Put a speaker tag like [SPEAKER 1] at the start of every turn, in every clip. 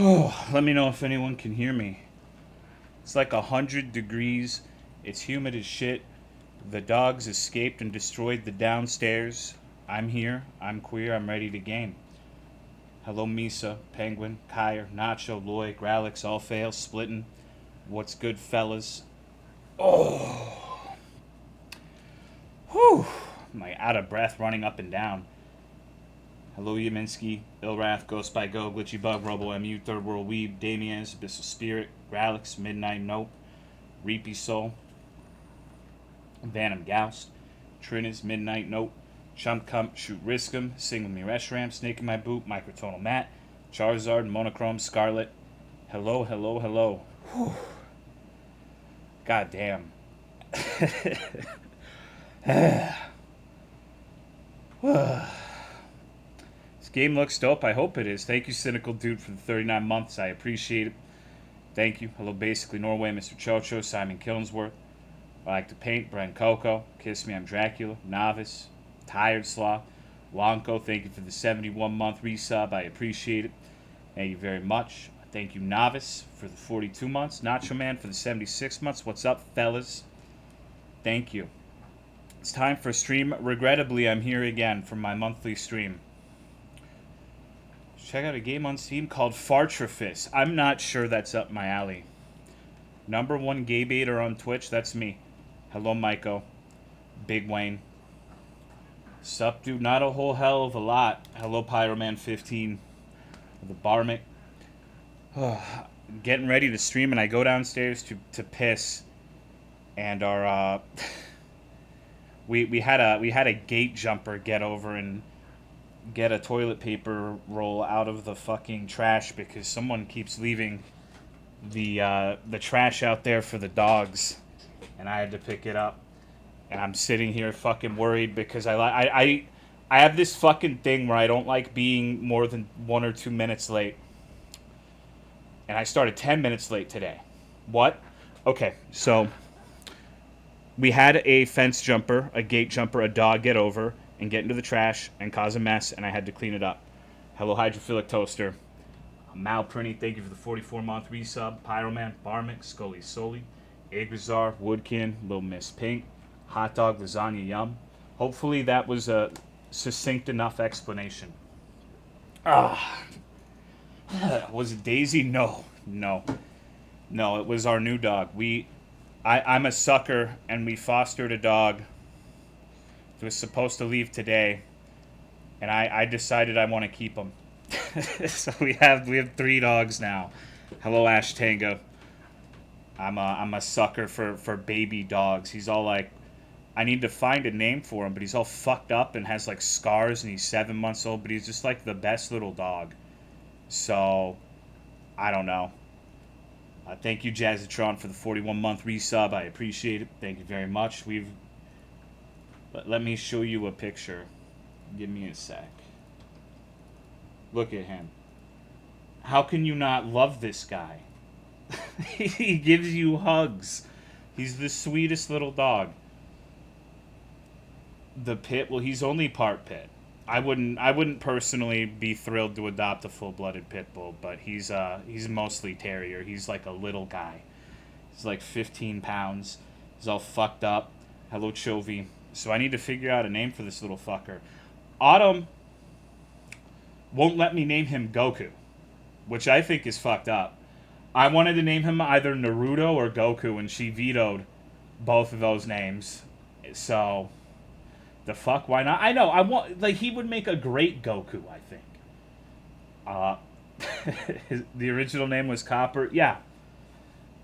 [SPEAKER 1] Oh, let me know if anyone can hear me. It's like 100 degrees. It's humid as shit. The dogs escaped and destroyed the downstairs. I'm here. I'm queer. I'm ready to game. Hello, Misa, Penguin, Kyer, Nacho, Loy, Gralix, All Fail, Splittin'. What's good, fellas? Oh, whew. My out of breath running up and down. Hello, Yaminsky, Ilrath, Ghost by Go, Glitchy Bug, Robo MU, Third World Weeb, Damien's, Abyssal Spirit, Gralix, Midnight Nope, Reapy Soul, Vanum Goust, Trinis, Midnight Note, Chump Cump, Shoot Riskum, Single Me Reshram, Snake in My Boot, Microtonal Matt, Charizard, Monochrome, Scarlet. Hello, hello, hello. Whew. God damn. This game looks dope. I hope it is. Thank you, Cynical Dude, for the 39 months. I appreciate it. Thank you. Hello, Basically Norway, Mr. Chocho, Simon Killingsworth. I like to paint. Brent Coco. Kiss Me, I'm Dracula. Novice. Tired Slaw. Lonko, thank you for the 71-month resub. I appreciate it. Thank you very much. Thank you, Novice, for the 42 months. Nacho Man for the 76 months. What's up, fellas? Thank you. It's time for a stream. Regrettably, I'm here again for my monthly stream. Check out a game on Steam called Fartrafis. I'm not sure that's up my alley. #1 gay baiter on Twitch, that's me. Hello, Maiko. Big Wayne. Sup, dude? Not a whole hell of a lot. Hello, Pyroman15. The Barmick. Getting ready to stream, and I go downstairs to piss. And our we had a gate jumper get over and get a toilet paper roll out of the fucking trash because someone keeps leaving the trash out there for the dogs, and I had to pick it up. And I'm sitting here fucking worried because I have this fucking thing where I don't like being more than 1 or 2 minutes late. And I started 10 minutes late today. What? Okay, so we had a fence jumper, a gate jumper, a dog get over and get into the trash and cause a mess, and I had to clean it up. Hello, Hydrophilic Toaster. Mal Prinny, thank you for the 44-month resub. Pyroman, Barmick, Scully Soli, Agrizar, Woodkin, Little Miss Pink, Hot Dog, Lasagna Yum. Hopefully that was a succinct enough explanation. Was it Daisy? No. It was our new dog. I'm a sucker, and we fostered a dog that was supposed to leave today, and I decided I want to keep him. So we have 3 dogs now. Hello, Ash Tango. I'm a sucker for baby dogs. He's all like, I need to find a name for him, but he's all fucked up and has like scars, and he's 7 months old, but he's just like the best little dog. So I don't know. Thank you, Jazzatron, for the 41-month resub. I appreciate it. Thank you very much. Let me show you a picture. Give me a sec. Look at him. How can you not love this guy? He gives you hugs. He's the sweetest little dog. The pit, well, he's only part pit. I wouldn't personally be thrilled to adopt a full-blooded pit bull, but he's mostly terrier. He's like a little guy. He's like 15 pounds. He's all fucked up. Hello, Chovy. So I need to figure out a name for this little fucker. Autumn won't let me name him Goku, which I think is fucked up. I wanted to name him either Naruto or Goku, and she vetoed both of those names. So the fuck, why not? I know, I want, like, he would make a great Goku, I think. The original name was Copper. Yeah,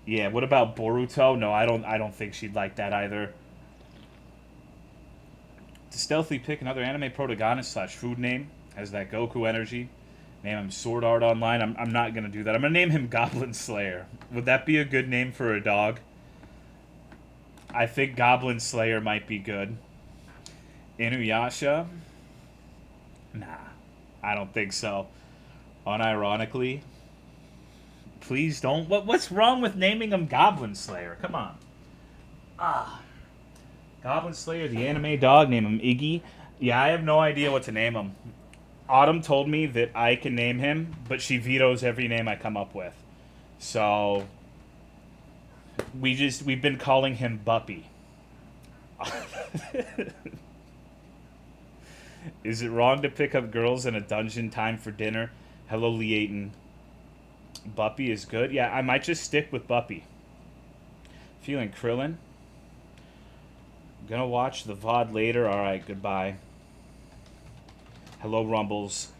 [SPEAKER 1] what about Boruto? No, I don't think she'd like that either. To stealthily pick another anime protagonist / food name, has that Goku energy. Name him Sword Art Online. I'm not gonna do that. I'm gonna name him Goblin Slayer. Would that be a good name for a dog? I think Goblin Slayer might be good. Inuyasha? Nah, I don't think so. Unironically, please don't. What's wrong with naming him Goblin Slayer? Come on. Goblin Slayer, the anime dog. Name him Iggy. Yeah, I have no idea what to name him. Autumn told me that I can name him, but she vetoes every name I come up with. So we've been calling him Buppy. Is it wrong to pick up girls in a dungeon? Time for dinner. Hello, Leaton. Buppy is good. Yeah, I might just stick with Buppy. Feeling Krillin. Gonna watch the VOD later. Alright, goodbye. Hello, Rumbles.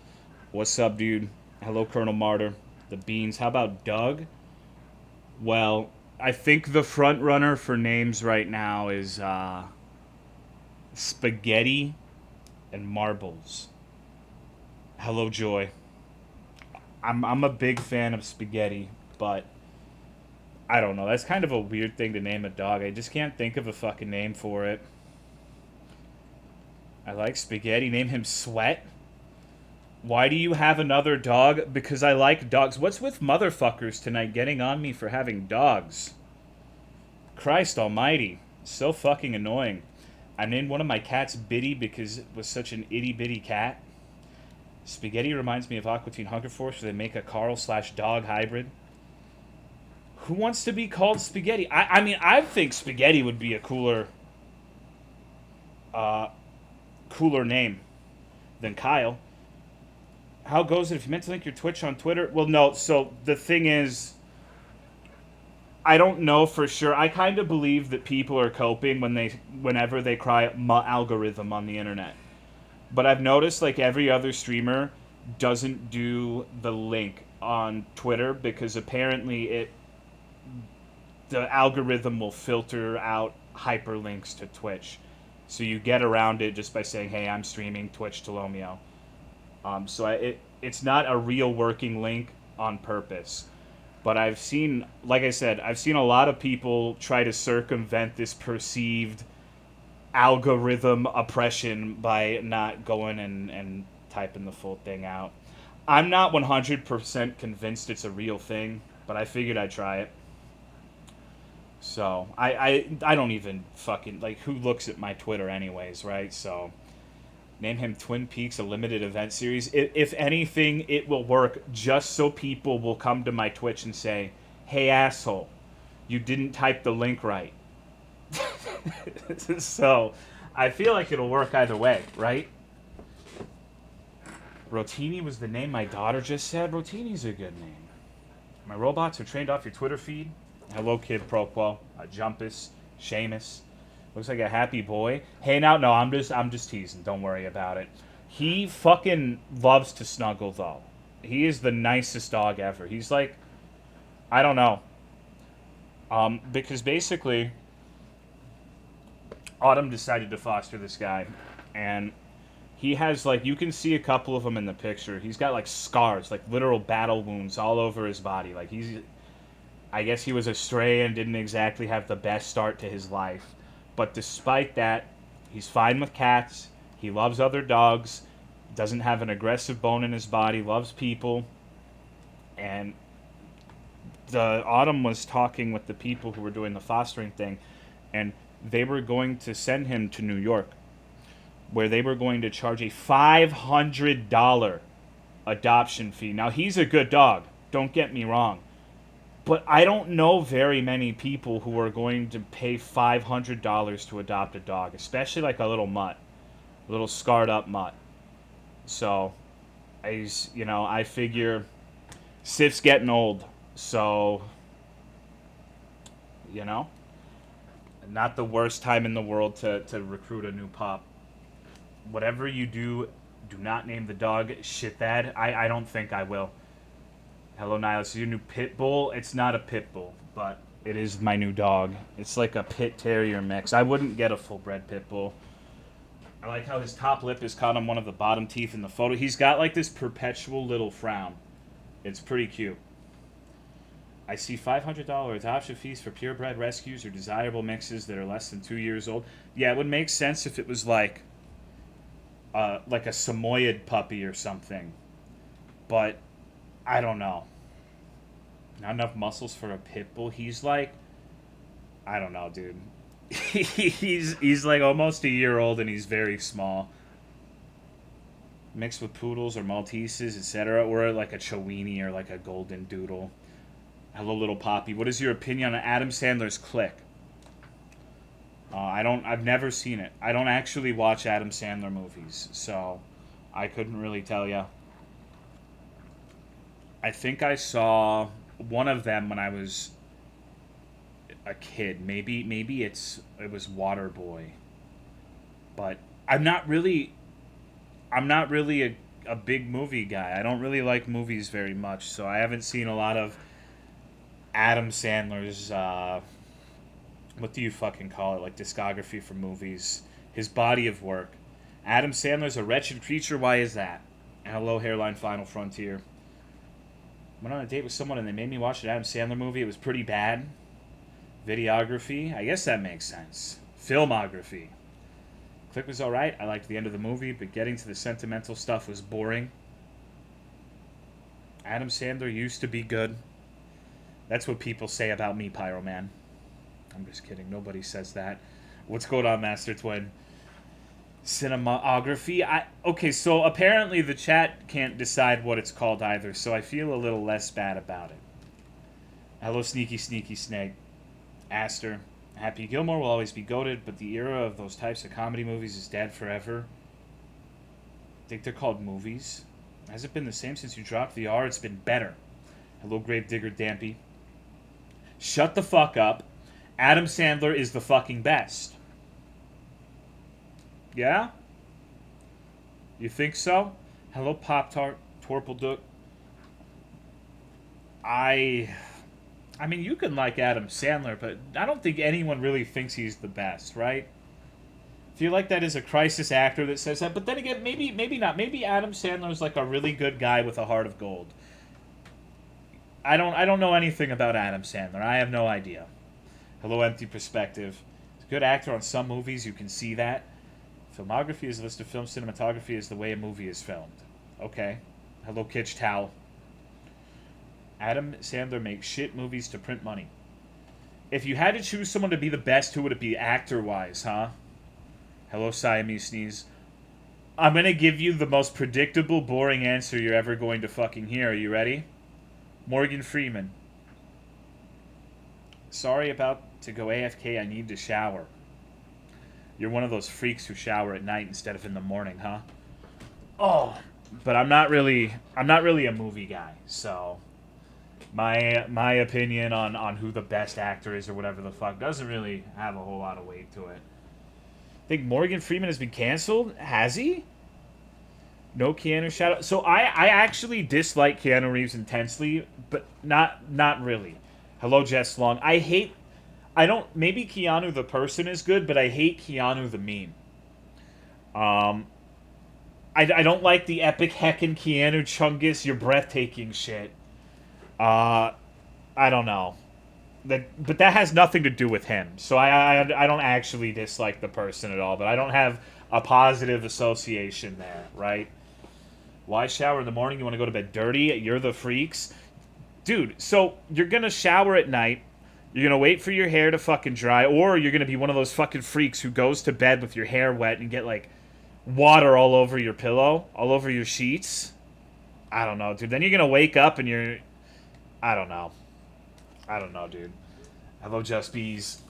[SPEAKER 1] What's up, dude? Hello, Colonel Martyr. The Beans. How about Doug? Well, I think the front runner for names right now is Spaghetti and Marbles. Hello, Joy. I'm a big fan of Spaghetti, but I don't know. That's kind of a weird thing to name a dog. I just can't think of a fucking name for it. I like Spaghetti. Name him Sweat. Why do you have another dog? Because I like dogs. What's with motherfuckers tonight getting on me for having dogs? Christ almighty. So fucking annoying. I named one of my cats Biddy because it was such an itty-bitty cat. Spaghetti reminds me of Aqua Teen Hunger Force where they make a Carl/dog hybrid. Who wants to be called Spaghetti? I mean, I think Spaghetti would be a cooler name than Kyle. How goes it if you meant to link your Twitch on Twitter? Well, no. So the thing is, I don't know for sure. I kind of believe that people are coping whenever they cry "my algorithm" on the internet. But I've noticed like every other streamer doesn't do the link on Twitter because apparently the algorithm will filter out hyperlinks to Twitch. So you get around it just by saying, "Hey, I'm streaming Twitch Tolomeo." It's not a real working link on purpose. But I've seen, like I said, I've seen a lot of people try to circumvent this perceived algorithm oppression by not going and typing the full thing out. I'm not 100% convinced it's a real thing, but I figured I'd try it. So, I don't even fucking, like, who looks at my Twitter anyways, right? So, name him Twin Peaks, a limited event series. If anything, it will work just so people will come to my Twitch and say, "Hey, asshole, you didn't type the link right." So, I feel like it'll work either way, right? Rotini was the name my daughter just said. Rotini's a good name. My robots are trained off your Twitter feed. Hello, Kid Proquo, Jumpus, Seamus. Looks like a happy boy. Hey, now, no, I'm just teasing. Don't worry about it. He fucking loves to snuggle, though. He is the nicest dog ever. He's like, I don't know. Because basically, Autumn decided to foster this guy, and he has, like, you can see a couple of them in the picture. He's got, like, scars, like, literal battle wounds all over his body. Like, I guess he was a stray and didn't exactly have the best start to his life. But despite that, he's fine with cats. He loves other dogs. Doesn't have an aggressive bone in his body. Loves people. And the Autumn was talking with the people who were doing the fostering thing, and they were going to send him to New York, where they were going to charge a $500 adoption fee. Now, he's a good dog. Don't get me wrong. But I don't know very many people who are going to pay $500 to adopt a dog, especially like a little mutt, a little scarred up mutt. So, I figure Sif's getting old, so, not the worst time in the world to recruit a new pup. Whatever you do not name the dog shit that. I don't think I will. Hello, Nihilus. Is your new pit bull? It's not a pit bull, but it is my new dog. It's like a pit terrier mix. I wouldn't get a full-bred pit bull. I like how his top lip is caught on one of the bottom teeth in the photo. He's got like this perpetual little frown. It's pretty cute. I see $500 adoption fees for purebred rescues or desirable mixes that are less than 2 years old. Yeah, it would make sense if it was like a Samoyed puppy or something. But I don't know. Not enough muscles for a pit bull. He's like, I don't know, dude. he's like almost a year old and he's very small. mixed with poodles or Malteses, etc., or like a Chiweenie or like a Golden Doodle. Hello, little Poppy. What is your opinion on Adam Sandler's Click? I've never seen it. I don't actually watch Adam Sandler movies, so I couldn't really tell you. I think I saw one of them when I was a kid. Maybe it was Waterboy, but I'm not really a big movie guy. I don't really like movies very much, so I haven't seen a lot of Adam Sandler's what do you fucking call it? Like discography for movies. His body of work. Adam Sandler's a wretched creature. Why is that? Hello, Hairline Final Frontier. Went on a date with someone and they made me watch an Adam Sandler movie. It was pretty bad. Videography. I guess that makes sense. Filmography. Click was alright. I liked the end of the movie, but getting to the sentimental stuff was boring. Adam Sandler used to be good. That's what people say about me, Pyro Man. I'm just kidding. Nobody says that. What's going on, Master Twin? Cinematography. Okay, so apparently the chat can't decide what it's called either, so I feel a little less bad about it. Hello, Sneaky Snake. Aster. Happy Gilmore will always be goated, but the era of those types of comedy movies is dead forever. I think they're called movies. Has it been the same since you dropped the R? It's been better. Hello, Gravedigger Dampy. Shut the fuck up. Adam Sandler is the fucking best. Yeah? You think so? Hello, Pop-Tart, Torpleduck. I mean, you can like Adam Sandler, but I don't think anyone really thinks he's the best, right? I feel like that is a crisis actor that says that, but then again, maybe not. Maybe Adam Sandler's like a really good guy with a heart of gold. I don't know anything about Adam Sandler. I have no idea. Hello, Empty Perspective. He's a good actor on some movies. You can see that. Filmography is a list of films. Cinematography is the way a movie is filmed. Okay. Hello, Kitsch Towel. Adam Sandler makes shit movies to print money. If you had to choose someone to be the best, who would it be actor-wise, huh? Hello, Siamese Sneeze. I'm going to give you the most predictable, boring answer you're ever going to fucking hear. Are you ready? Morgan Freeman. Sorry about to go AFK. I need to shower. You're one of those freaks who shower at night instead of in the morning, huh? Oh, but I'm not really a movie guy, so my opinion on who the best actor is or whatever the fuck doesn't really have a whole lot of weight to it. I think Morgan Freeman has been canceled. Has he? No Keanu shout out. So I actually dislike Keanu Reeves intensely, but not really. Hello, Jess Long. Maybe Keanu the person is good, but I hate Keanu the meme. I don't like the epic heckin' Keanu Chungus, you're breathtaking shit. I don't know. But that has nothing to do with him. So I don't actually dislike the person at all, but I don't have a positive association there, right? Why shower in the morning? You want to go to bed dirty? You're the freaks. Dude, so you're going to shower at night. You're going to wait for your hair to fucking dry, or you're going to be one of those fucking freaks who goes to bed with your hair wet and get, like, water all over your pillow, all over your sheets. I don't know, dude. Then you're going to wake up and you're... I don't know, dude. Hello, Just Bees.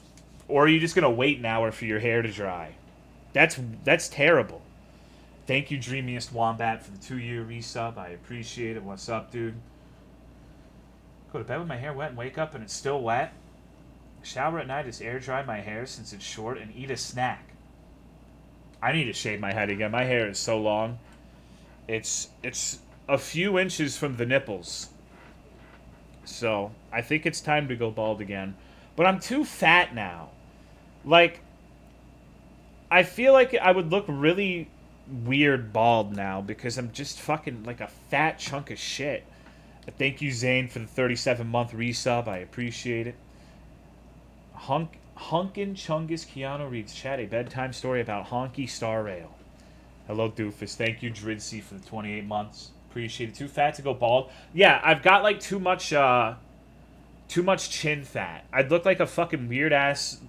[SPEAKER 1] Or are you just going to wait an hour for your hair to dry? That's terrible. Thank you, Dreamiest Wombat, for the 2-year resub. I appreciate it. What's up, dude? Go to bed with my hair wet and wake up and it's still wet. Shower at night is air dry my hair since it's short and eat a snack. I need to shave my head again. My hair is so long. It's a few inches from the nipples. So I think it's time to go bald again. But I'm too fat now. Like, I feel like I would look really weird bald now because I'm just fucking like a fat chunk of shit. But thank you, Zane, for the 37-month resub. I appreciate it. Hunkin' Chungus Keanu Reeves chat a bedtime story about Honky Star Rail. Hello, Doofus. Thank you, Dridsy, for the 28 months. Appreciate it. Too fat to go bald? Yeah, I've got like too much chin fat. I'd look like a fucking weird ass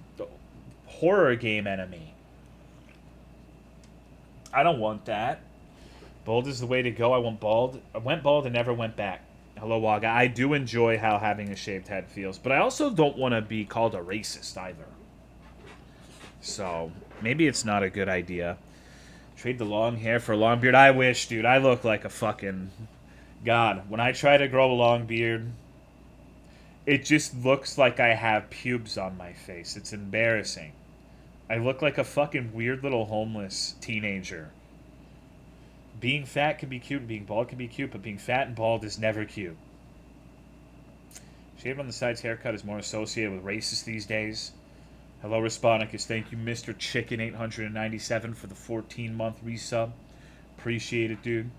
[SPEAKER 1] horror game enemy. I don't want that. Bald is the way to go. I went bald. I went bald and never went back. Hello, Waga. I do enjoy how having a shaved head feels, but I also don't want to be called a racist either. So, maybe it's not a good idea. Trade the long hair for a long beard. I wish, dude. I look like a fucking... God, when I try to grow a long beard, it just looks like I have pubes on my face. It's embarrassing. I look like a fucking weird little homeless teenager. Being fat can be cute and being bald can be cute, but being fat and bald is never cute. Shaved on the sides haircut is more associated with racists these days. Hello, Responicus. Thank you, Mr. Chicken897 for the 14-month resub. Appreciate it, dude.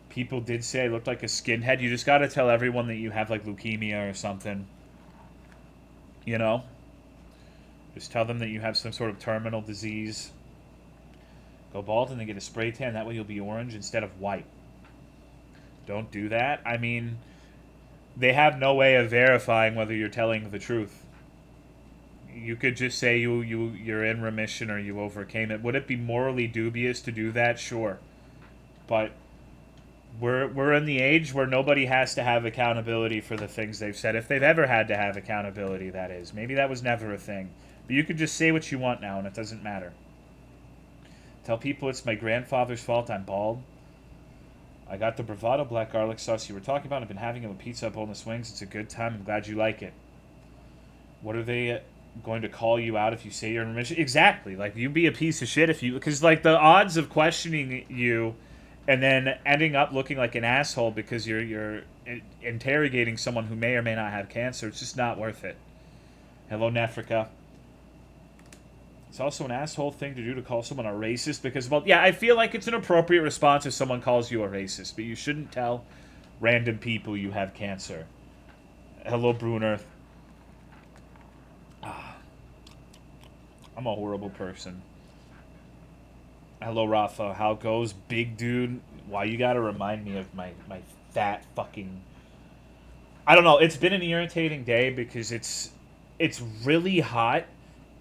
[SPEAKER 1] People did say I looked like a skinhead. You just gotta tell everyone that you have, like, leukemia or something. You know? Just tell them that you have some sort of terminal disease. Go bald and then get a spray tan. That way you'll be orange instead of white. Don't do that. I mean, they have no way of verifying whether you're telling the truth. You could just say you're in remission or you overcame it. Would it be morally dubious to do that? Sure. But we're in the age where nobody has to have accountability for the things they've said. If they've ever had to have accountability, that is. Maybe that was never a thing. But you could just say what you want now and it doesn't matter. Tell people it's my grandfather's fault I'm bald. I got the bravado black garlic sauce you were talking about. I've been having it with pizza up on the swings. It's a good time. I'm glad you like it. What are they going to call you out if you say you're in remission? Exactly. Like, you'd be a piece of shit if you... Because, like, the odds of questioning you and then ending up looking like an asshole because you're interrogating someone who may or may not have cancer, it's just not worth it. Hello, Nefrica. It's also an asshole thing to do to call someone a racist because, well, yeah, I feel like it's an appropriate response if someone calls you a racist, but you shouldn't tell random people you have cancer. Hello, Bruner. I'm a horrible person. Hello, Rafa. How goes, big dude? Why you gotta remind me of my fat fucking... I don't know. It's been an irritating day because it's really hot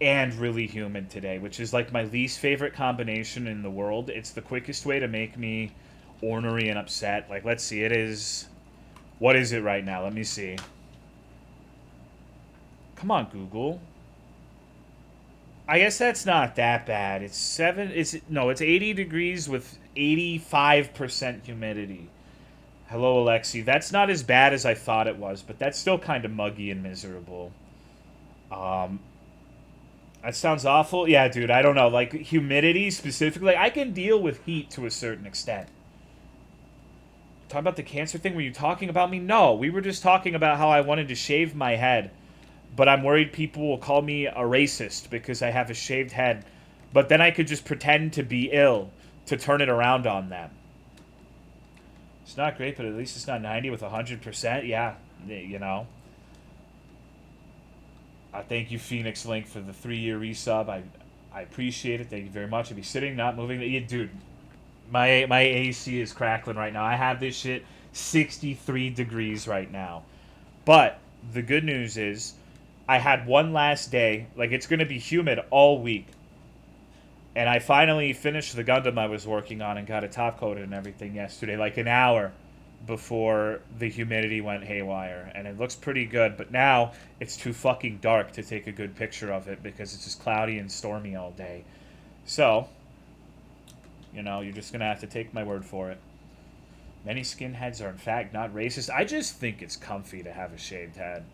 [SPEAKER 1] and really humid today, which is like my least favorite combination in the world. It's the quickest way to make me ornery and upset. Like, let's see, it is... What is it right now? Let me see. Come on, Google. I guess that's not that bad. It's 80 degrees with 85% humidity. Hello, Alexi. That's not as bad as I thought it was, but that's still kind of muggy and miserable. That sounds awful. Yeah, dude, I don't know. Like, humidity specifically, I can deal with heat to a certain extent. Talking about the cancer thing, were you talking about me? No, we were just talking about how I wanted to shave my head. But I'm worried people will call me a racist because I have a shaved head. But then I could just pretend to be ill to turn it around on them. It's not great, but at least it's not 90 with 100%. Yeah, you know. Thank you, Phoenix Link, for the 3-year resub. I appreciate it. Thank you very much. I'll be sitting, not moving. Yeah, dude, my AC is crackling right now. I have this shit 63 degrees right now. But the good news is I had one last day. Like, it's going to be humid all week. And I finally finished the Gundam I was working on and got it top coated and everything yesterday, like an hour before the humidity went haywire. And it looks pretty good, but now it's too fucking dark to take a good picture of it because it's just cloudy and stormy all day. So, you know, you're just going to have to take my word for it. Many skinheads are in fact not racist. I just think it's comfy to have a shaved head.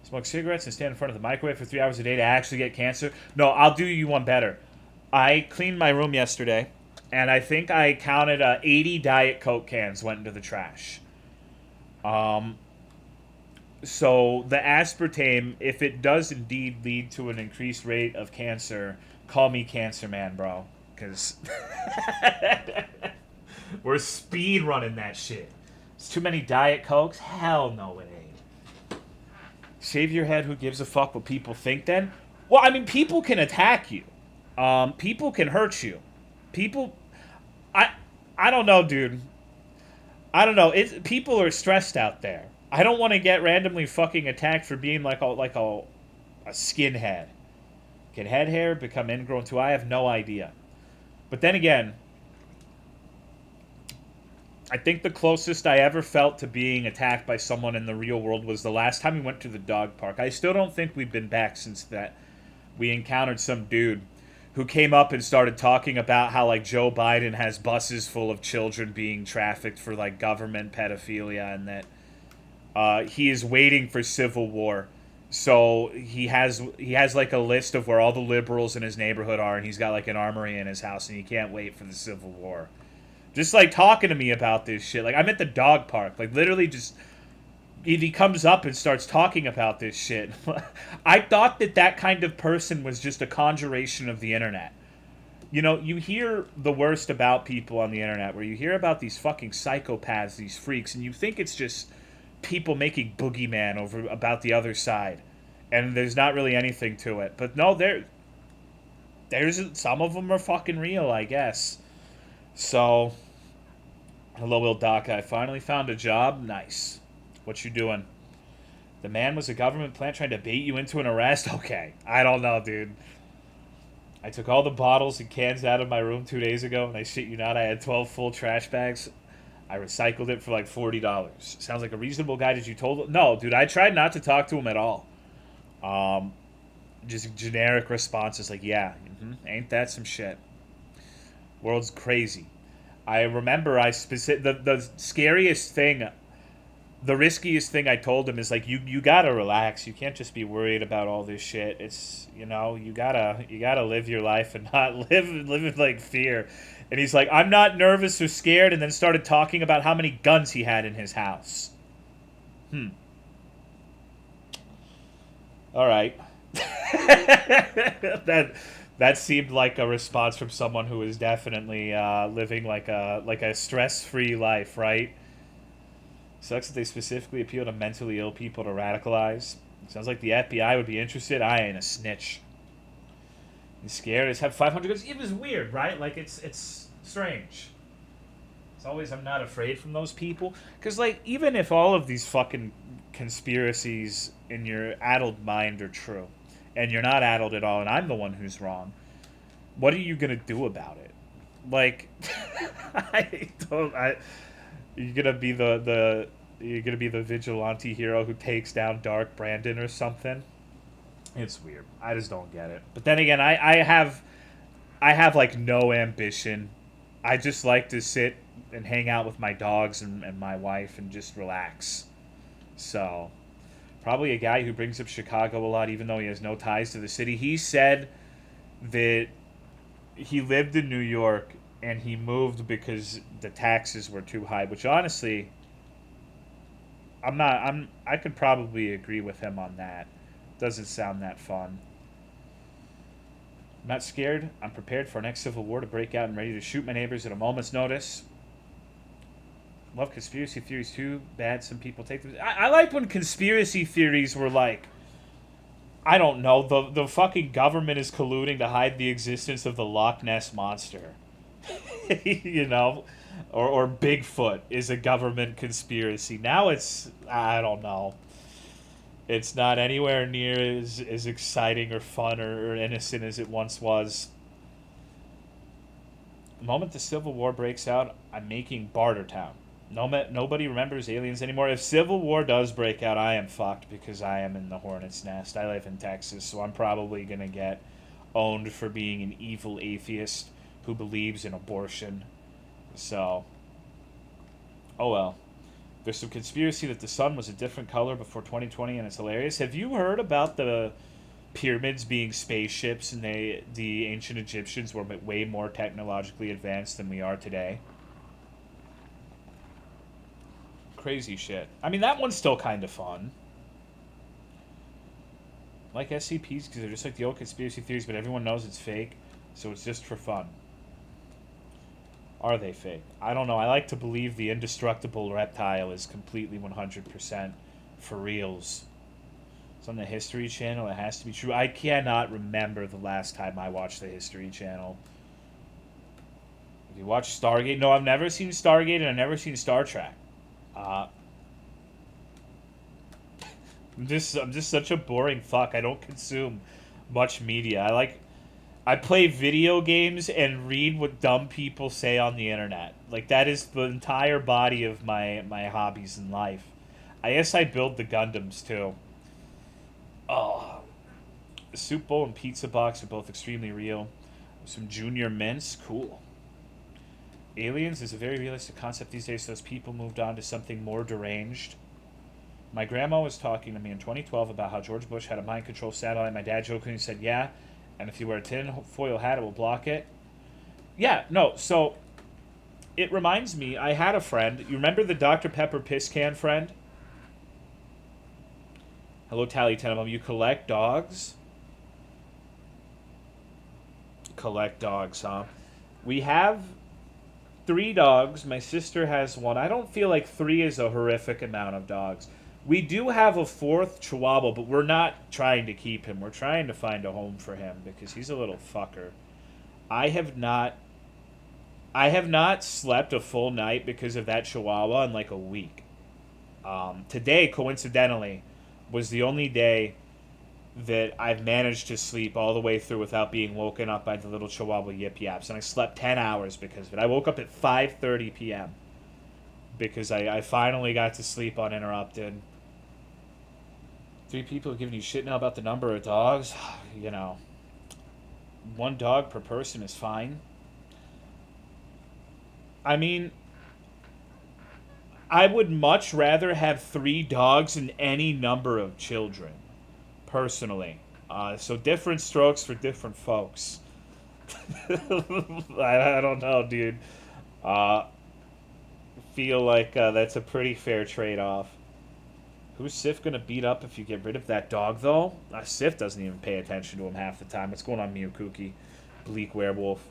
[SPEAKER 1] Smoke cigarettes and stand in front of the microwave for 3 hours a day to actually get cancer? No, I'll do you one better. I cleaned my room yesterday, and I think I counted 80 Diet Coke cans went into the trash. So the aspartame, if it does indeed lead to an increased rate of cancer, call me Cancer Man, bro. Because we're speed running that shit. It's too many Diet Cokes? Hell no, it ain't. Shave your head, who gives a fuck what people think then? Well, I mean, people can attack you. People can hurt you. People... I don't know, dude. I don't know. People are stressed out there. I don't want to get randomly fucking attacked for being like a skinhead. Can head hair become ingrown too? I have no idea. But then again, I think the closest I ever felt to being attacked by someone in the real world was the last time we went to the dog park. I still don't think we've been back since that. We encountered some dude who came up and started talking about how like Joe Biden has buses full of children being trafficked for like government pedophilia, and that he is waiting for civil war. So he has like a list of where all the liberals in his neighborhood are, and he's got like an armory in his house, and he can't wait for the civil war. Just like talking to me about this shit. Like I'm at the dog park, like literally just he comes up and starts talking about this shit. I thought that that kind of person was just a conjuration of the internet. You know, you hear the worst about people on the internet, where you hear about these fucking psychopaths, these freaks, and you think it's just people making boogeyman over about the other side, and there's not really anything to it. But no, there's some of them are fucking real, I guess. So, hello, Will Doc. I finally found a job. Nice. What you doing? The man was a government plant trying to bait you into an arrest? Okay. I don't know, dude. I took all the bottles and cans out of my room 2 days ago, and I shit you not, I had 12 full trash bags. I recycled it for like $40. Sounds like a reasonable guy. Did you told him? No, dude, I tried not to talk to him at all. Um, just generic responses like, yeah, ain't that some shit? World's crazy. I remember the scariest thing, the riskiest thing I told him is like you gotta relax. You can't just be worried about all this shit. It's you gotta live your life and not live in like fear. And he's like, I'm not nervous or scared, and then started talking about how many guns he had in his house. All right. That seemed like a response from someone who is definitely living like a stress-free life, right? Sucks that they specifically appeal to mentally ill people to radicalize. Sounds like the FBI would be interested. I ain't a snitch. He's scared. He's had 500 guns. It was weird, right? Like it's strange. It's always I'm not afraid from those people, because like even if all of these fucking conspiracies in your addled mind are true, and you're not addled at all, and I'm the one who's wrong, what are you gonna do about it? Like, I don't. You're gonna be you're gonna be the vigilante hero who takes down Dark Brandon or something. It's weird. I just don't get it. But then again, I have like no ambition. I just like to sit and hang out with my dogs and my wife and just relax. So, probably a guy who brings up Chicago a lot, even though he has no ties to the city. He said that he lived in New York and he moved because the taxes were too high, which honestly, I could probably agree with him on that. Doesn't sound that fun. I'm not scared. I'm prepared for our next civil war to break out and ready to shoot my neighbors at a moment's notice. Love conspiracy theories too. Bad some people take them. I like when conspiracy theories were like, I don't know, the fucking government is colluding to hide the existence of the Loch Ness Monster. You know? Or Bigfoot is a government conspiracy. Now it's, I don't know. It's not anywhere near as exciting or fun or innocent as it once was. The moment the Civil War breaks out, I'm making Bartertown. Nobody remembers aliens anymore. If Civil War does break out, I am fucked because I am in the hornet's nest. I live in Texas, so I'm probably going to get owned for being an evil atheist who believes in abortion. So, oh well. There's some conspiracy that the sun was a different color before 2020, and it's hilarious. Have you heard about the pyramids being spaceships, and the ancient Egyptians were way more technologically advanced than we are today? Crazy shit. I mean, that one's still kind of fun. I like SCPs because they're just like the old conspiracy theories, but everyone knows it's fake, so it's just for fun. Are they fake? I don't know. I like to believe the indestructible reptile is completely 100% for reals. It's on the History Channel. It has to be true. I cannot remember the last time I watched the History Channel. Have you watched Stargate? No, I've never seen Stargate, and I've never seen Star Trek. I'm just such a boring fuck. I don't consume much media. I play video games and read what dumb people say on the internet. Like that is the entire body of my hobbies in life. I guess I build the Gundams too. Oh, the soup bowl and pizza box are both extremely real. Some junior mints, cool. Aliens is a very realistic concept these days, so as people moved on to something more deranged. My grandma was talking to me in 2012 about how George Bush had a mind control satellite. My dad jokingly said, yeah, and if you wear a tinfoil hat, it will block it. Yeah, no, so it reminds me, I had a friend. You remember the Dr. Pepper piss can friend? Hello, Tally Tenenbaum. You collect dogs? Collect dogs, huh? We have 3 dogs. My sister has 1. I don't feel like 3 is a horrific amount of dogs. We do have a 4th Chihuahua, but we're not trying to keep him. We're trying to find a home for him because he's a little fucker. I have not slept a full night because of that Chihuahua in like a week. Today, coincidentally, was the only day that I've managed to sleep all the way through without being woken up by the little Chihuahua yip yaps, and I slept 10 hours because of it. I woke up at 5:30 p.m. because I finally got to sleep uninterrupted. 3 people have given you shit now about the number of dogs. You know, 1 dog per person is fine. I mean, I would much rather have 3 dogs than any number of children, personally. So different strokes for different folks. I don't know, dude. Feel like that's a pretty fair trade-off. Who's Sif gonna beat up if you get rid of that dog, though? Sif doesn't even pay attention to him half the time. What's going on, Miyokuki? Bleak werewolf.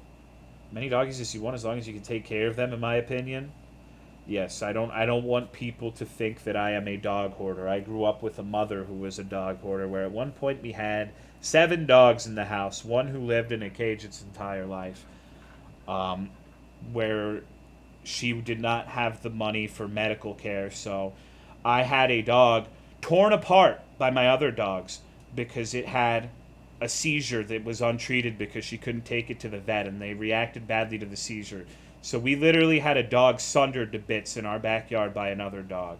[SPEAKER 1] Many doggies as you want, as long as you can take care of them, in my opinion. Yes, I don't want people to think that I am a dog hoarder. I grew up with a mother who was a dog hoarder, where at one point we had 7 dogs in the house, 1 who lived in a cage its entire life, where she did not have the money for medical care, so I had a dog torn apart by my other dogs because it had a seizure that was untreated because she couldn't take it to the vet, and they reacted badly to the seizure. So we literally had a dog sundered to bits in our backyard by another dog.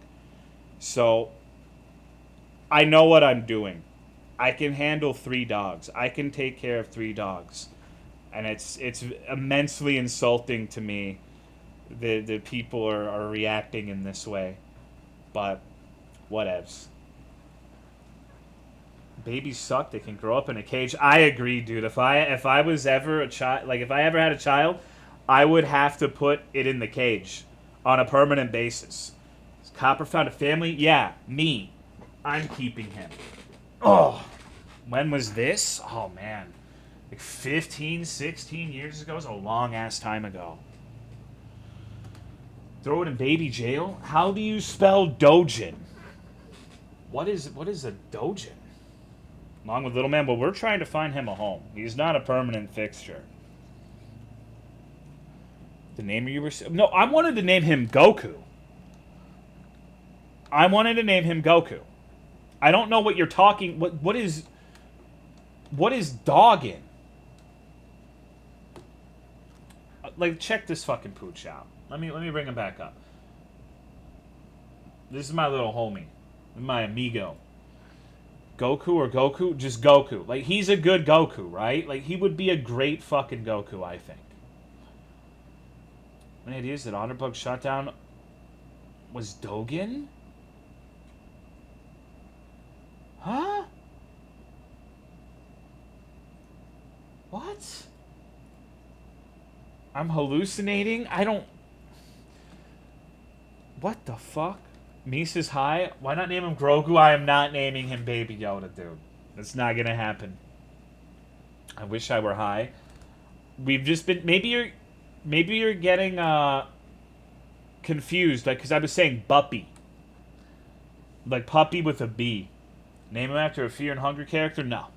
[SPEAKER 1] So I know what I'm doing. I can handle 3 dogs. I can take care of 3 dogs. And it's immensely insulting to me that people are reacting in this way. But whatevs. Babies suck. They can grow up in a cage. I agree, dude. If I was ever a child, like if I ever had a child, I would have to put it in the cage on a permanent basis. Has Copper found a family? Yeah, me. I'm keeping him. Oh, when was this? Oh, man. Like 15, 16 years ago? It was a long-ass time ago. Throw it in baby jail? How do you spell Dojin? What is a Dojin? Along with Little Man, well, we're trying to find him a home. He's not a permanent fixture. The name you were... No, I wanted to name him Goku. I wanted to name him Goku. I don't know what you're talking... What is doggin? Like, check this fucking pooch out. Let me bring him back up. This is my little homie. My amigo. Goku or Goku? Just Goku. Like, he's a good Goku, right? Like, he would be a great fucking Goku, I think. Any ideas that Onderbug shot down was Dogen? Huh? What? I'm hallucinating? I don't... What the fuck? Misa's high? Why not name him Grogu? I am not naming him Baby Yoda, dude. That's not gonna happen. I wish I were high. We've just been... Maybe you're getting confused, like, because I was saying Buppy. Like puppy with a B. Name him after a Fear and Hunger character? No.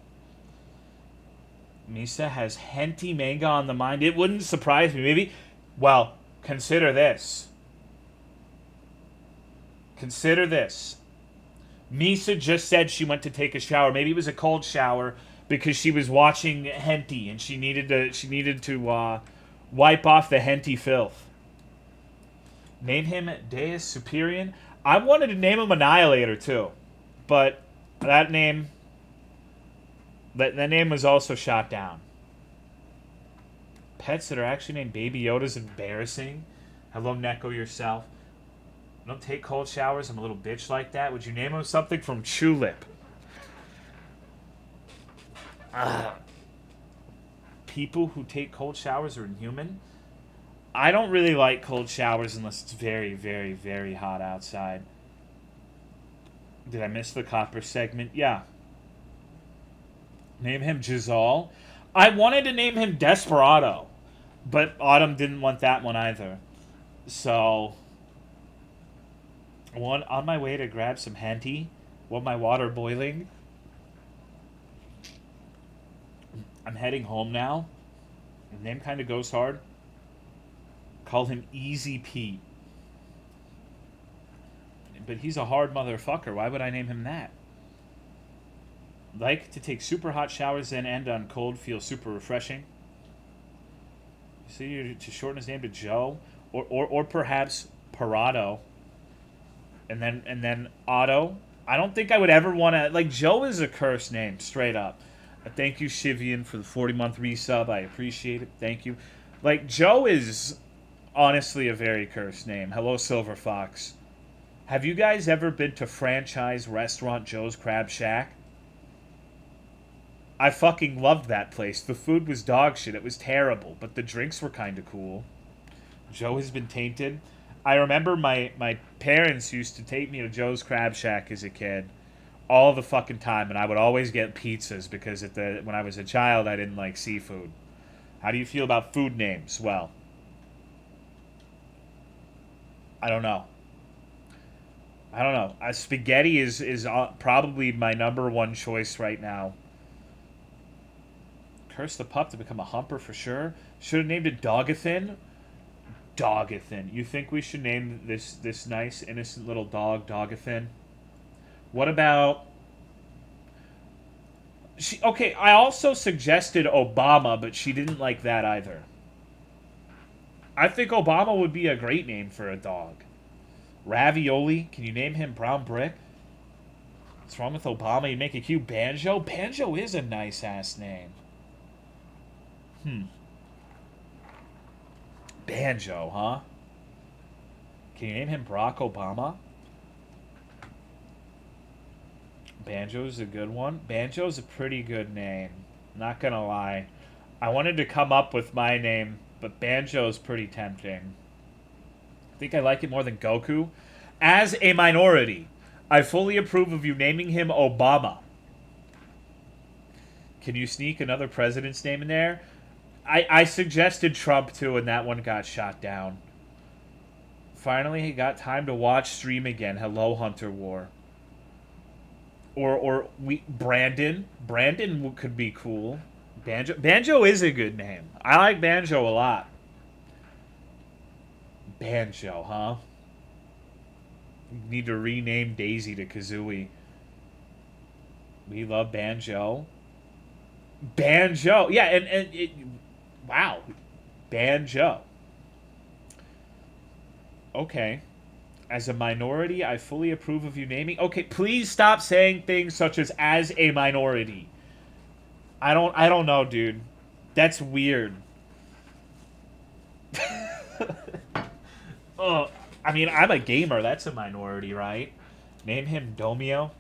[SPEAKER 1] Misa has henty manga on the mind. It wouldn't surprise me. Maybe... Well, consider this. Consider this. Misa just said she went to take a shower. Maybe it was a cold shower, because she was watching henty and she needed to wipe off the henty filth. Name him Deus Superior. I wanted to name him Annihilator too, but that name was also shot down. Pets that are actually named Baby Yoda is embarrassing. Hello, Neko, yourself. I don't take cold showers. I'm a little bitch like that. Would you name him something from Tulip? People who take cold showers are inhuman. I don't really like cold showers unless it's very, very, very hot outside. Did I miss the copper segment? Yeah. Name him Giselle. I wanted to name him Desperado, but Autumn didn't want that one either. So, on my way to grab some henty, while my water boiling. I'm heading home now. His name kind of goes hard. Call him Easy Pete. But he's a hard motherfucker. Why would I name him that? Like to take super hot showers, then end on cold. Feels super refreshing. See, to shorten his name to Joe, or perhaps Parado, and then Otto. I don't think I would ever want to, like, Joe is a cursed name, straight up. Thank you, Shivian, for the 40-month resub. I appreciate it. Thank you. Like, Joe is honestly a very cursed name. Hello, Silver Fox. Have you guys ever been to franchise restaurant Joe's Crab Shack? I fucking loved that place. The food was dog shit. It was terrible, but the drinks were kind of cool. Joe has been tainted. I remember my parents used to take me to Joe's Crab Shack as a kid all the fucking time, and I would always get pizzas because when I was a child, I didn't like seafood. How do you feel about food names? Well, I don't know. Spaghetti is probably my number one choice right now. Curse the pup to become a humper for sure. Should have named it Dogathan. Dogathan. You think we should name this nice, innocent little dog Dogathan? What about... Okay, I also suggested Obama, but she didn't like that either. I think Obama would be a great name for a dog. Ravioli. Can you name him Brown Brick? What's wrong with Obama? You make a cute Banjo? Banjo is a nice-ass name. Banjo, huh? Can you name him Barack Obama? Banjo's a good one. Banjo's a pretty good name. Not gonna lie. I wanted to come up with my name, but Banjo's pretty tempting. I think I like it more than Goku. As a minority, I fully approve of you naming him Obama. Can you sneak another president's name in there? I suggested Trump too, and that one got shot down. Finally, got time to watch stream again. Hello, Hunter War. Brandon. Brandon could be cool. Banjo is a good name. I like Banjo a lot. Banjo, huh? You need to rename Daisy to Kazooie. We love Banjo. Banjo. Yeah, and wow. Banjo. Okay. As a minority, I fully approve of you naming... Okay, please stop saying things such as a minority. I don't know, dude. That's weird. Oh, I mean, I'm a gamer. That's a minority, right? Name him Domio.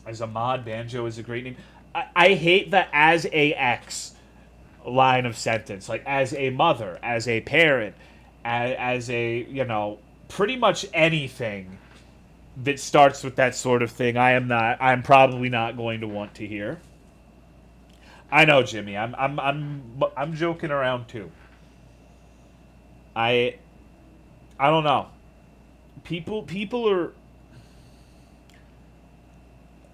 [SPEAKER 1] As a mod, Banjo is a great name. I hate the as a X line of sentence. Like, as a mother, as a parent, as a, you know, pretty much anything that starts with that sort of thing, I'm probably not going to want to hear. I know, Jimmy. I'm joking around too. I don't know. People are...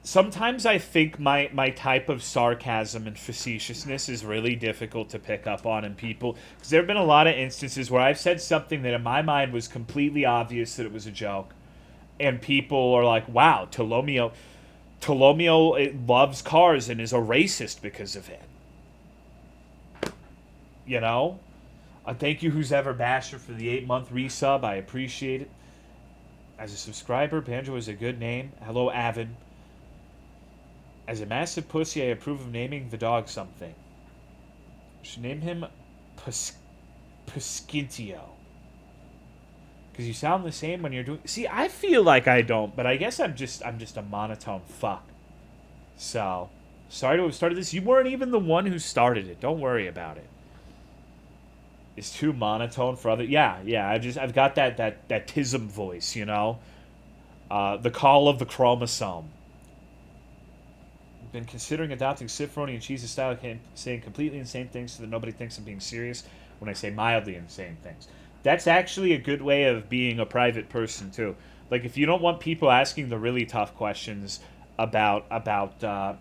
[SPEAKER 1] Sometimes I think my type of sarcasm and facetiousness is really difficult to pick up on in people. Because there have been a lot of instances where I've said something that in my mind was completely obvious that it was a joke. And people are like, wow, Tolomeo... Tolomeo loves cars and is a racist because of it. You know? Thank you, Who's Ever Basher, for the 8-month resub. I appreciate it. As a subscriber, Banjo is a good name. Hello, Avin. As a massive pussy, I approve of naming the dog something. Should name him Pescintio. Because you sound the same when you're doing... See, I feel like I don't, but I guess I'm just a monotone fuck. So, sorry to have started this. You weren't even the one who started it. Don't worry about it. It's too monotone for other... Yeah. I've got that tism voice, you know? The call of the chromosome. I've been considering adopting Sifroni and Cheese's style, saying completely insane things so that nobody thinks I'm being serious when I say mildly insane things. That's actually a good way of being a private person, too. Like, if you don't want people asking the really tough questions about I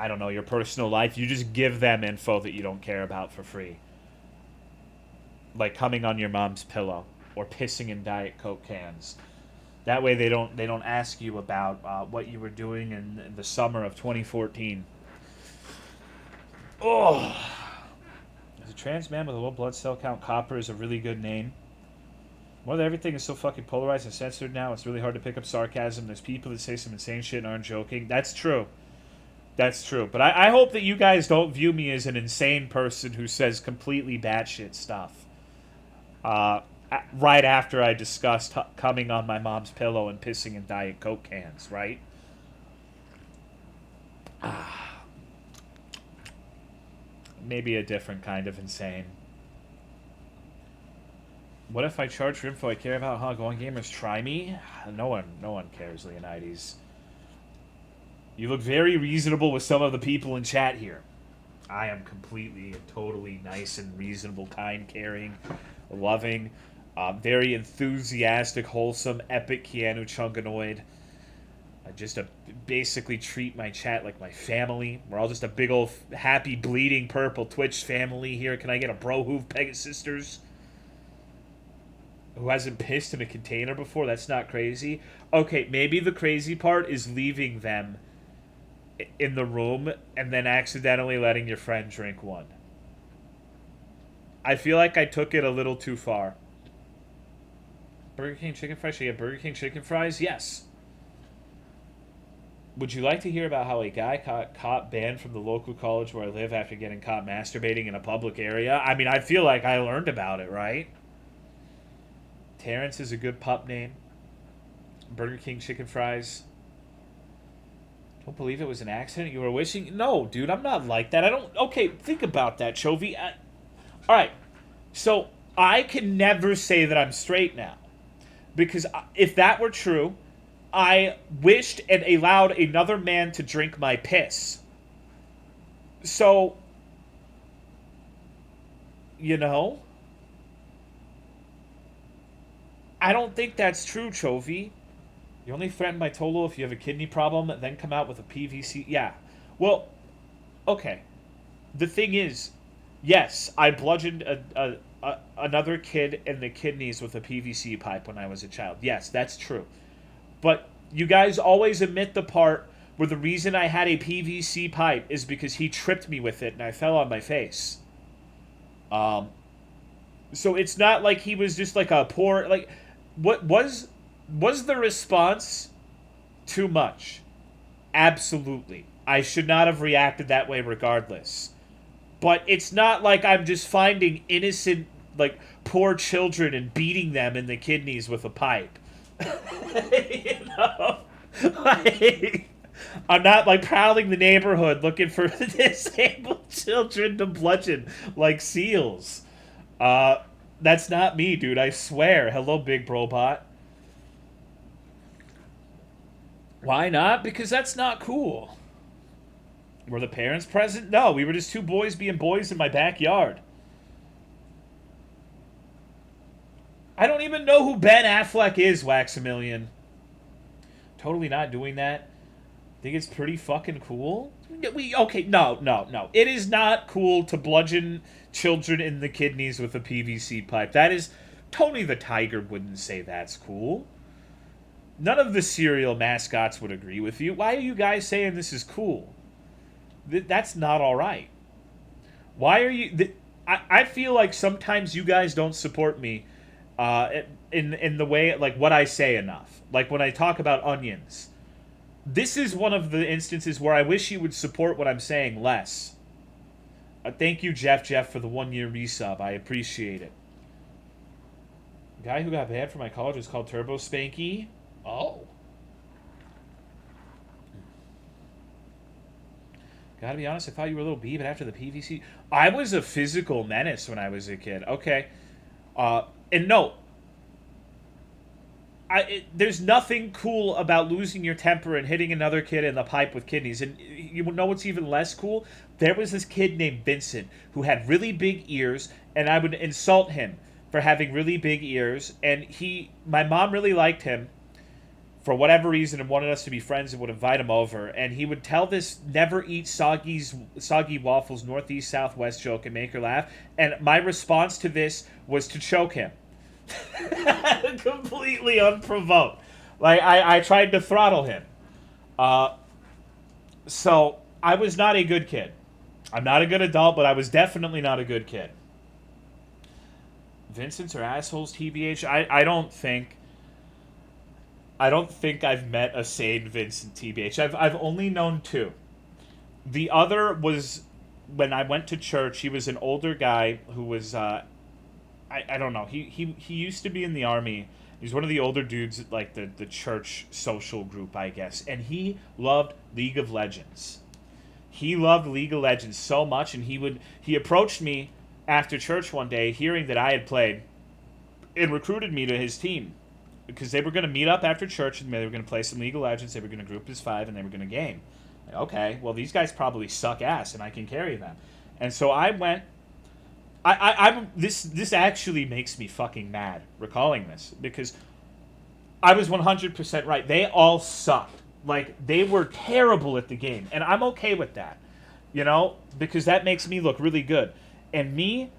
[SPEAKER 1] don't know, your personal life, you just give them info that you don't care about for free. Like coming on your mom's pillow or pissing in Diet Coke cans. That way they don't ask you about what you were doing in the summer of 2014. Oh, as a trans man with a low blood cell count, Copper is a really good name. More than everything is so fucking polarized and censored now, it's really hard to pick up sarcasm. There's people that say some insane shit and aren't joking. That's true. That's true. But I hope that you guys don't view me as an insane person who says completely batshit stuff. Right after I discussed coming on my mom's pillow and pissing in Diet Coke cans, right? Maybe a different kind of insane. What if I charge for info I care about? Huh? Go on Gamers, try me? No one cares, Leonidas. You look very reasonable with some of the people in chat here. I am completely and totally nice and reasonable, kind, caring, loving, very enthusiastic, wholesome, epic Keanu Chunganoid. I just basically treat my chat like my family. We're all just a big old happy bleeding purple Twitch family here. Can I get a bro hoove Pegasisters? Who hasn't pissed in a container before? That's not crazy. Okay, maybe the crazy part is leaving them in the room and then accidentally letting your friend drink one. I feel like I took it a little too far. Burger King chicken fries? Should I get Burger King chicken fries? Yes. Would you like to hear about how a guy caught banned from the local college where I live after getting caught masturbating in a public area? I mean, I feel like I learned about it, right? Terrence is a good pup name. Burger King chicken fries. Don't believe it was an accident. You were wishing... No, dude, I'm not like that. I don't... Okay, think about that, Chovy. Alright, so I can never say that I'm straight now. Because if that were true... I wished and allowed another man to drink my piss. So, you know, I don't think that's true, Chovy. You're only threatened by Tolo if you have a kidney problem, then come out with a PVC. Yeah. Well, okay. The thing is, yes, I bludgeoned another kid in the kidneys with a PVC pipe when I was a child. Yes, that's true. But you guys always omit the part where the reason I had a PVC pipe is because he tripped me with it and I fell on my face. So it's not like he was just like a poor... Like, what was the response too much? Absolutely. I should not have reacted that way regardless. But it's not like I'm just finding innocent, like, poor children and beating them in the kidneys with a pipe. You know, like, I'm not like prowling the neighborhood looking for disabled children to bludgeon like seals. That's not me, dude. I swear. Hello, Big Brobot. Why not? Because that's not cool. Were the parents present? No, we were just two boys being boys in my backyard. I don't even know who Ben Affleck is, Waxamillion. Totally not doing that. Think it's pretty fucking cool? Okay, no. It is not cool to bludgeon children in the kidneys with a PVC pipe. That is... Tony the Tiger wouldn't say that's cool. None of the cereal mascots would agree with you. Why are you guys saying this is cool? That's not all right. Why are you? I feel like sometimes you guys don't support me in the way like what I say enough. Like when I talk about onions, this is one of the instances where I wish you would support what I'm saying less. Thank you, Jeff, for the 1 year resub. I appreciate it. The guy who got banned from my college was called Turbo Spanky. Oh. Gotta be honest, I thought you were a little B, but after the PVC... I was a physical menace when I was a kid. Okay. And no, there's nothing cool about losing your temper and hitting another kid in the pipe with kidneys. And you know what's even less cool? There was this kid named Vincent who had really big ears, and I would insult him for having really big ears. And my mom really liked him for whatever reason and wanted us to be friends and would invite him over. And he would tell this never eat soggy waffles northeast southwest joke and make her laugh. And my response to this was to choke him. Completely unprovoked. Like, I tried to throttle him. So, I was not a good kid. I'm not a good adult, but I was definitely not a good kid. Vincents are assholes, TBH? I don't think I've met a sane Vincent, TBH. I've only known two. The other was when I went to church. He was an older guy who was... I don't know. He used to be in the army. He's one of the older dudes at like the church social group, I guess. And he loved League of Legends. He loved League of Legends so much, and he approached me after church one day, hearing that I had played, and recruited me to his team because they were going to meet up after church and they were going to play some League of Legends. They were going to group as 5 and they were going to game. Okay, well these guys probably suck ass and I can carry them. And so I went. This actually makes me fucking mad recalling this because I was 100% right. They all sucked. Like, they were terrible at the game. And I'm okay with that, you know, because that makes me look really good. And me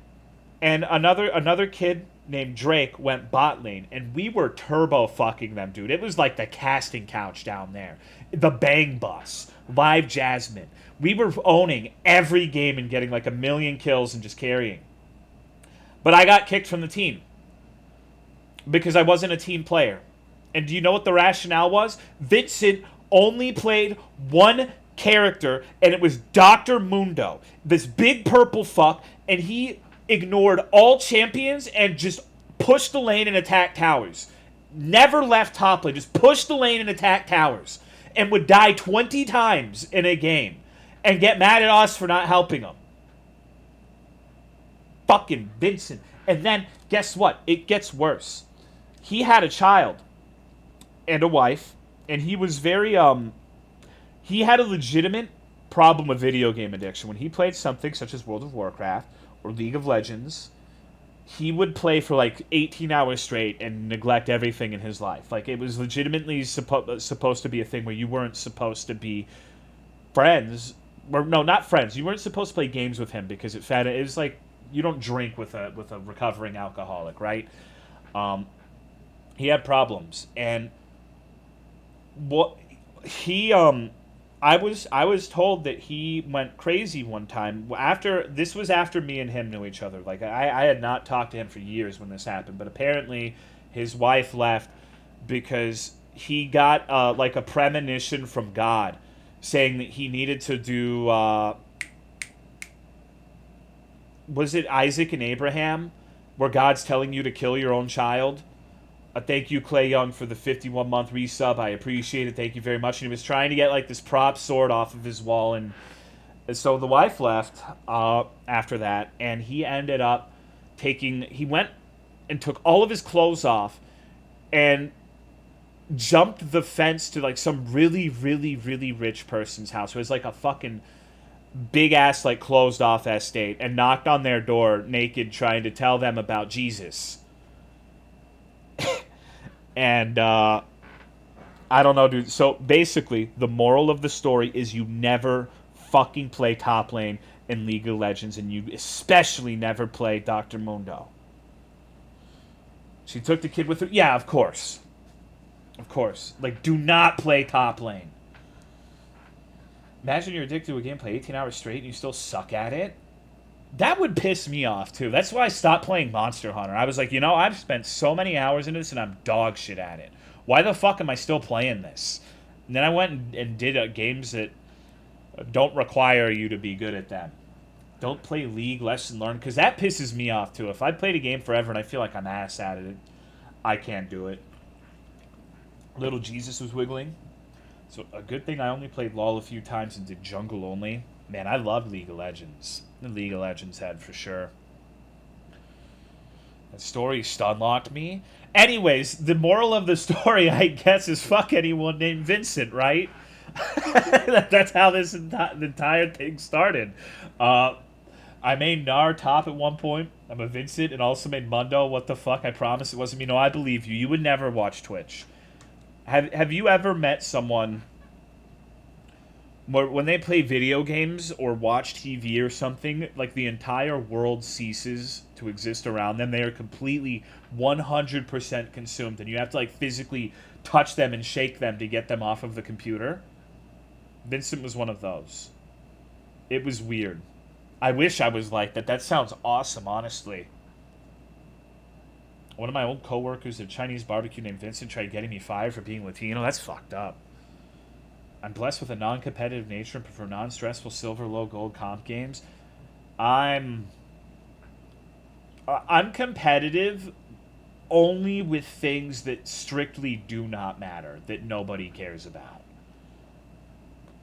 [SPEAKER 1] and another kid named Drake went bot lane, and we were turbo fucking them, dude. It was like the casting couch down there. The Bang Bus. Live Jasmine. We were owning every game and getting like 1 million kills and just carrying. But I got kicked from the team because I wasn't a team player. And do you know what the rationale was? Vincent only played one character, and it was Dr. Mundo, this big purple fuck, and he ignored all champions and just pushed the lane and attacked towers. Never left top lane, just pushed the lane and attacked towers. And would die 20 times in a game and get mad at us for not helping him. Fucking Vincent. And then, guess what? It gets worse. He had a child and a wife, and he was very, he had a legitimate problem with video game addiction. When he played something such as World of Warcraft or League of Legends, he would play for like 18 hours straight and neglect everything in his life. Like, it was legitimately supposed to be a thing where you weren't supposed to be friends. Or, no, not friends. You weren't supposed to play games with him because it was like, you don't drink with a recovering alcoholic, right? He had problems, and what he I was told that he went crazy one time. This was after me and him knew each other. Like, I had not talked to him for years when this happened, but apparently his wife left because he got like a premonition from God saying that he needed to do. Was it Isaac and Abraham, where God's telling you to kill your own child? Thank you, Clay Young, for the 51-month resub. I appreciate it. Thank you very much. And he was trying to get like this prop sword off of his wall, and so the wife left after that, and he ended up he went and took all of his clothes off and jumped the fence to like some really, really, really rich person's house. So it was like a fucking big ass like closed off estate, and knocked on their door naked, trying to tell them about Jesus. And I don't know, dude. So basically, the moral of the story is you never fucking play top lane in League of Legends, and you especially never play Dr. Mundo. She took the kid with her. Yeah, of course. Of course. Like, do not play top lane. Imagine you're addicted to a game, play 18 hours straight, and you still suck at it. That would piss me off, too. That's why I stopped playing Monster Hunter. I was like, you know, I've spent so many hours in this, and I'm dog shit at it. Why the fuck am I still playing this? And then I went and did games that don't require you to be good at them. Don't play League, lesson learned, because that pisses me off, too. If I played a game forever and I feel like I'm ass at it, I can't do it. Little Jesus was wiggling. So a good thing I only played LoL a few times and did jungle only. Man, I love League of Legends. The League of Legends had for sure. That story stunlocked me. Anyways, the moral of the story, I guess, is fuck anyone named Vincent, right? That's how this the entire thing started. I made Nar top at one point. I'm a Vincent, and also made Mundo. What the fuck? I promise it wasn't me. No, I believe you. You would never watch Twitch. Have you ever met someone where when they play video games or watch TV or something, like the entire world ceases to exist around them? They are completely 100% consumed, and you have to like physically touch them and shake them to get them off of the computer. Vincent was one of those. It was weird. I wish I was like that. That sounds awesome, honestly. One of my old coworkers at Chinese barbecue named Vincent tried getting me fired for being Latino. That's fucked up. I'm blessed with a non-competitive nature and prefer non-stressful silver, low, gold comp games. I'm competitive only with things that strictly do not matter, that nobody cares about.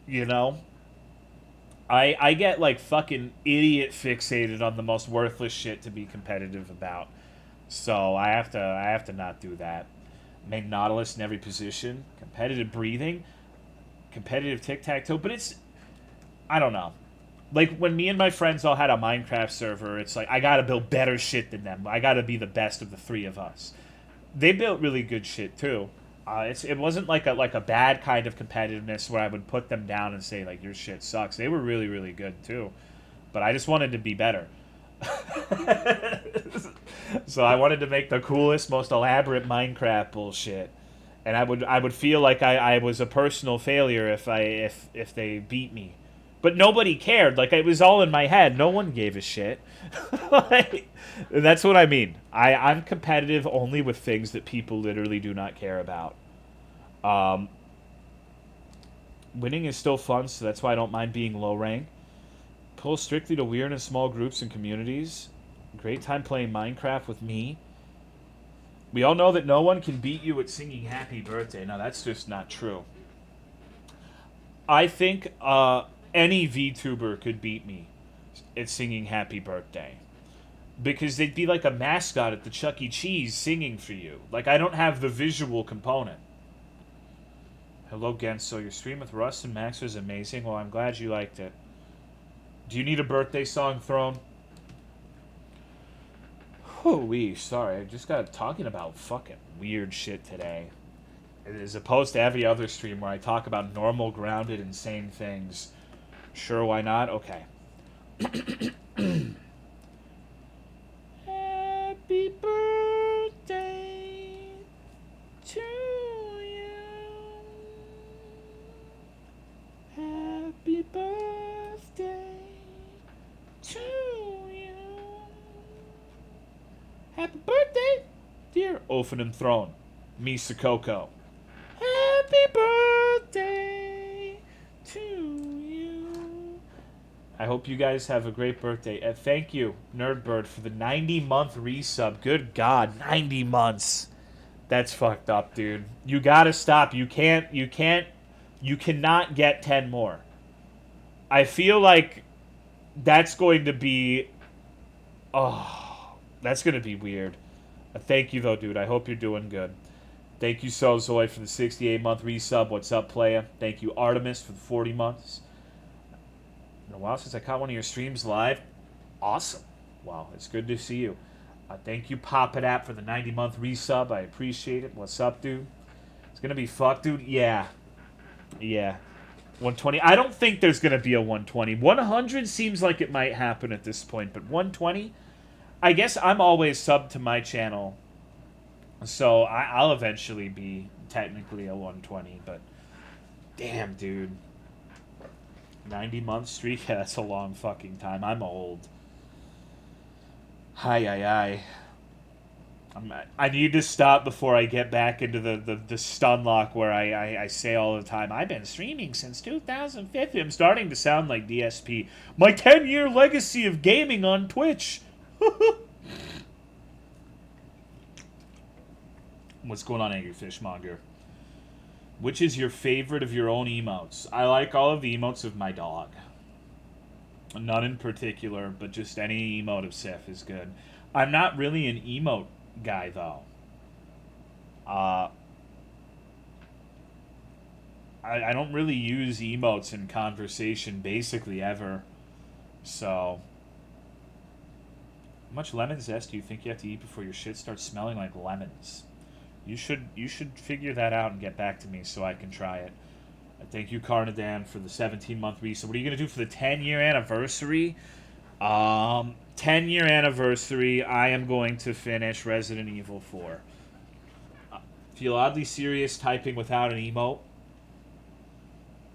[SPEAKER 1] You know? I get like fucking idiot fixated on the most worthless shit to be competitive about. So I have to not do that. Make Nautilus in every position. Competitive breathing. Competitive tic-tac-toe. But it's... I don't know. Like, when me and my friends all had a Minecraft server, it's like, I gotta build better shit than them. I gotta be the best of the three of us. They built really good shit, too. It wasn't like a bad kind of competitiveness where I would put them down and say, like, your shit sucks. They were really, really good, too. But I just wanted to be better. So I wanted to make the coolest, most elaborate Minecraft bullshit, and I would feel like I was a personal failure if they beat me, but nobody cared. Like, it was all in my head. No one gave a shit. Like, that's what I mean. I'm competitive only with things that people literally do not care about. Winning is still fun, so that's why I don't mind being low rank. Pull strictly to weird and small groups and communities. Great time playing Minecraft with me. We all know that no one can beat you at singing happy birthday. Now, that's just not true. I think any VTuber could beat me at singing happy birthday. Because they'd be like a mascot at the Chuck E. Cheese singing for you. Like, I don't have the visual component. Hello, Genso. Your stream with Russ and Max was amazing. Well, I'm glad you liked it. Do you need a birthday song, Throne? Holy, sorry. I just got talking about fucking weird shit today. As opposed to every other stream where I talk about normal, grounded, insane things. Sure, why not? Okay. Happy birthday to you. Happy birthday to you. Happy birthday, dear Ophanim Throne, Misa Coco. Happy birthday to you. I hope you guys have a great birthday. Thank you, Nerdbird, for the 90-month resub. Good God, 90 months. That's fucked up, dude. You gotta stop. You cannot get 10 more. I feel like that's going to be... Oh... That's going to be weird. Thank you, though, dude. I hope you're doing good. Thank you, Sozoy, for the 68-month resub. What's up, playa? Thank you, Artemis, for the 40 months. Been a while since I caught one of your streams live. Awesome. Wow, it's good to see you. Thank you, Popadap, for the 90-month resub. I appreciate it. What's up, dude? It's going to be fucked, dude? Yeah. Yeah. 120. I don't think there's going to be a 120. 100 seems like it might happen at this point, but 120... I guess I'm always subbed to my channel So I'll eventually be technically a 120, but damn, dude. 90-month streak? Yeah, that's a long fucking time. I'm old. Hi, hi, hi. I need to stop before I get back into the stun lock where I say all the time, I've been streaming since 2015. I'm starting to sound like DSP. My 10-year legacy of gaming on Twitch. What's going on, Angry Fishmonger? Which is your favorite of your own emotes? I like all of the emotes of my dog. None in particular, but just any emote of Sif is good. I'm not really an emote guy, though. I don't really use emotes in conversation basically ever. So, how much lemon zest do you think you have to eat before your shit starts smelling like lemons? You should figure that out and get back to me so I can try it. Thank you, Carnadan, for the 17-month resub. What are you going to do for the 10-year anniversary? 10-year anniversary, I am going to finish Resident Evil 4. Feel oddly serious typing without an emote.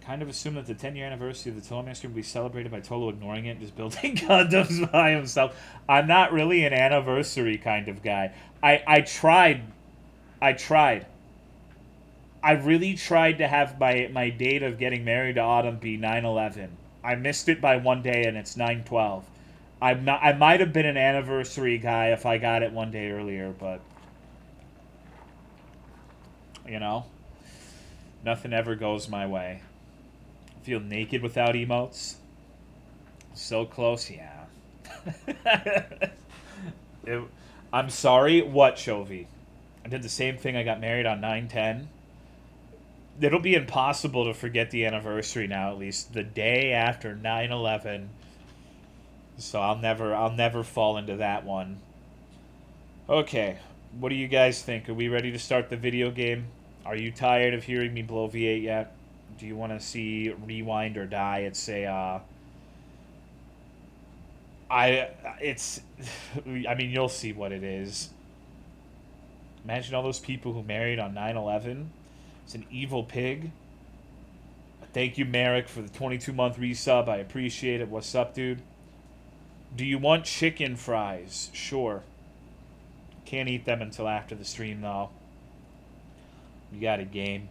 [SPEAKER 1] Kind of assume that the 10-year anniversary of the Tolomeo stream will be celebrated by Tolo ignoring it and just building condoms by himself. I'm not really an anniversary kind of guy. I tried. I really tried to have my date of getting married to Autumn be 9/11. I missed it by one day, and it's 9/12. I might have been an anniversary guy if I got it one day earlier, but you know, nothing ever goes my way. I feel naked without emotes. So close, yeah. I'm sorry. What, Chovy? I did the same thing. I got married on 9/10. It'll be impossible to forget the anniversary now, at least the day after 9/11. So I'll never fall into that one. Okay, what do you guys think? Are we ready to start the video game? Are you tired of hearing me blow V8 yet? Do you want to see Rewind or Die? It's a I mean, you'll see what it is. Imagine all those people who married on 9/11. It's an evil pig. Thank you, Merrick, for the 22-month resub. I appreciate it. What's up, dude? Do you want chicken fries? Sure. Can't eat them until after the stream, though. You got a game.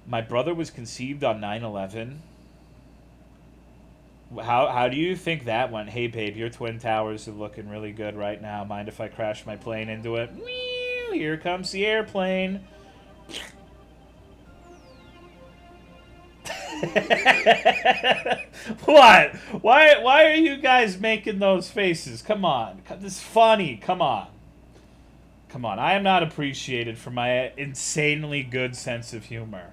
[SPEAKER 1] My brother was conceived on 9/11. How do you think that went? Hey, babe, your Twin Towers are looking really good right now. Mind if I crash my plane into it? Whee! Here comes the airplane. What? Why are you guys making those faces? Come on. This is funny. Come on. Come on. I am not appreciated for my insanely good sense of humor.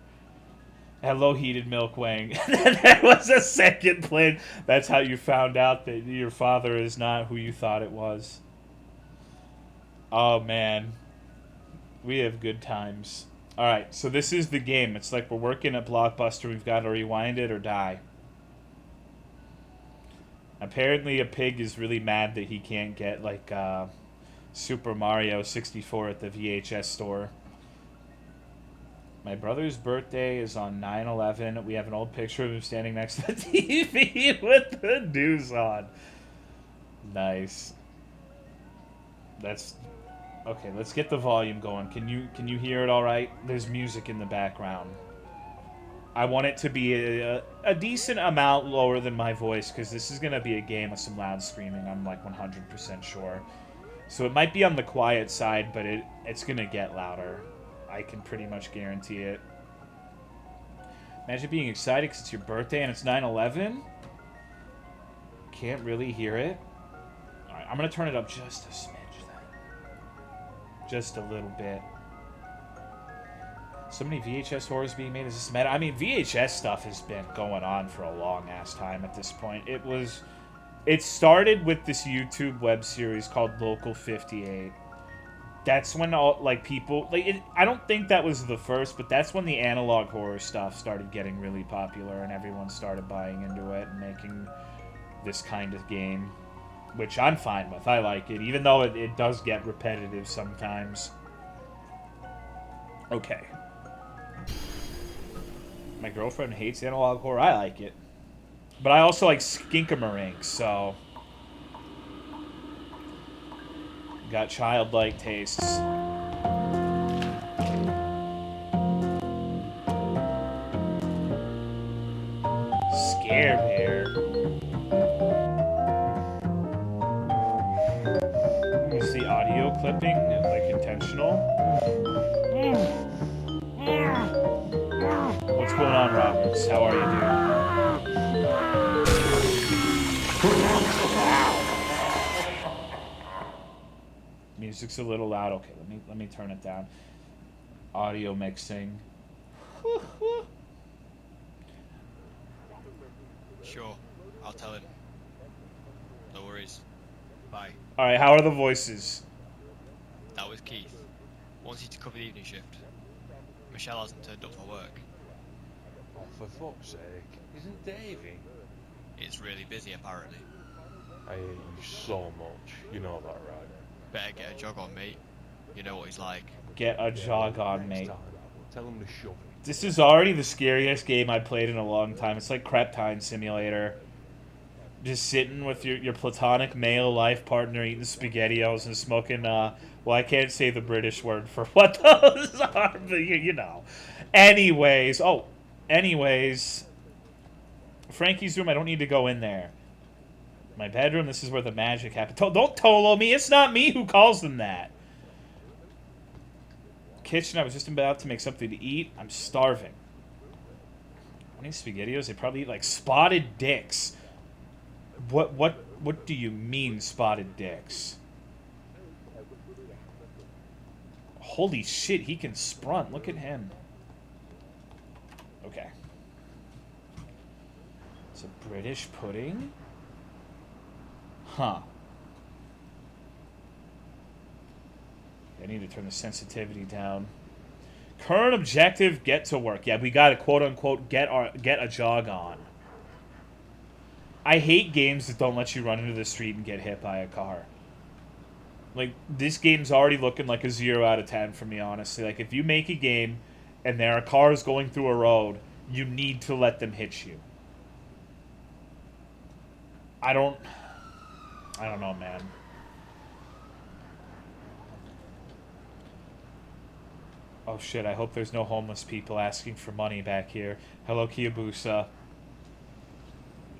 [SPEAKER 1] Hello, heated milk wang. That was a second plane. That's how you found out that your father is not who you thought it was. Oh, man. We have good times. Alright, so this is the game. It's like we're working at Blockbuster. We've got to rewind it or die. Apparently a pig is really mad that he can't get, like, Super Mario 64 at the VHS store. My brother's birthday is on 9/11. We have an old picture of him standing next to the TV with the news on. Nice. That's... Okay, let's get the volume going. Can you hear it all right? There's music in the background. I want it to be a decent amount lower than my voice, because this is going to be a game of some loud screaming, I'm like 100% sure. So it might be on the quiet side, but it's going to get louder. I can pretty much guarantee it. Imagine being excited because it's your birthday and it's 9/11. Can't really hear it. Alright, I'm going to turn it up just a smidge then. Just a little bit. So many VHS horrors being made. Is this meta? I mean, VHS stuff has been going on for a long-ass time at this point. It started with this YouTube web series called Local 58. That's when all, like, people... I don't think that was the first, but that's when the analog horror stuff started getting really popular and everyone started buying into it and making this kind of game. Which I'm fine with. I like it, even though it does get repetitive sometimes. Okay. My girlfriend hates analog horror. I like it. But I also like skinkamarink, so... Got childlike tastes. Scare Bear. Is the audio clipping, like, intentional? What's going on, Roberts? How are you, dude? Music's a little loud. Okay, let me turn it down. Audio mixing.
[SPEAKER 2] Sure, I'll tell him. No worries. Bye.
[SPEAKER 1] Alright, how are the voices?
[SPEAKER 2] That was Keith. Wanted to cover the evening shift. Michelle hasn't turned up for work.
[SPEAKER 3] Oh, for fuck's sake. Isn't Davey?
[SPEAKER 2] It's really busy, apparently.
[SPEAKER 3] I hate you so much. You know that, right?
[SPEAKER 2] Better get a jog on, mate. You know what he's like.
[SPEAKER 1] Get a jog on, mate.
[SPEAKER 3] Tell him to shove it.
[SPEAKER 1] This is already the scariest game I played in a long time. It's like Creptine Simulator. Just sitting with your platonic male life partner eating SpaghettiOs and smoking, well, I can't say the British word for what those are, but you know. Anyways, Frankie's room, I don't need to go in there. My bedroom, this is where the magic happens. Don't Tolo me, it's not me who calls them that. Kitchen, I was just about to make something to eat. I'm starving. How many SpaghettiOs? They probably eat like spotted dicks. What do you mean spotted dicks? Holy shit, he can sprint. Look at him. Okay. It's a British pudding? Huh. I need to turn the sensitivity down. Current objective, get to work. Yeah, we gotta quote-unquote get a jog on. I hate games that don't let you run into the street and get hit by a car. Like, this game's already looking like a 0 out of 10 for me, honestly. Like, if you make a game and there are cars going through a road, you need to let them hit you. I don't know, man. Oh shit, I hope there's no homeless people asking for money back here. Hello, Kiyabusa.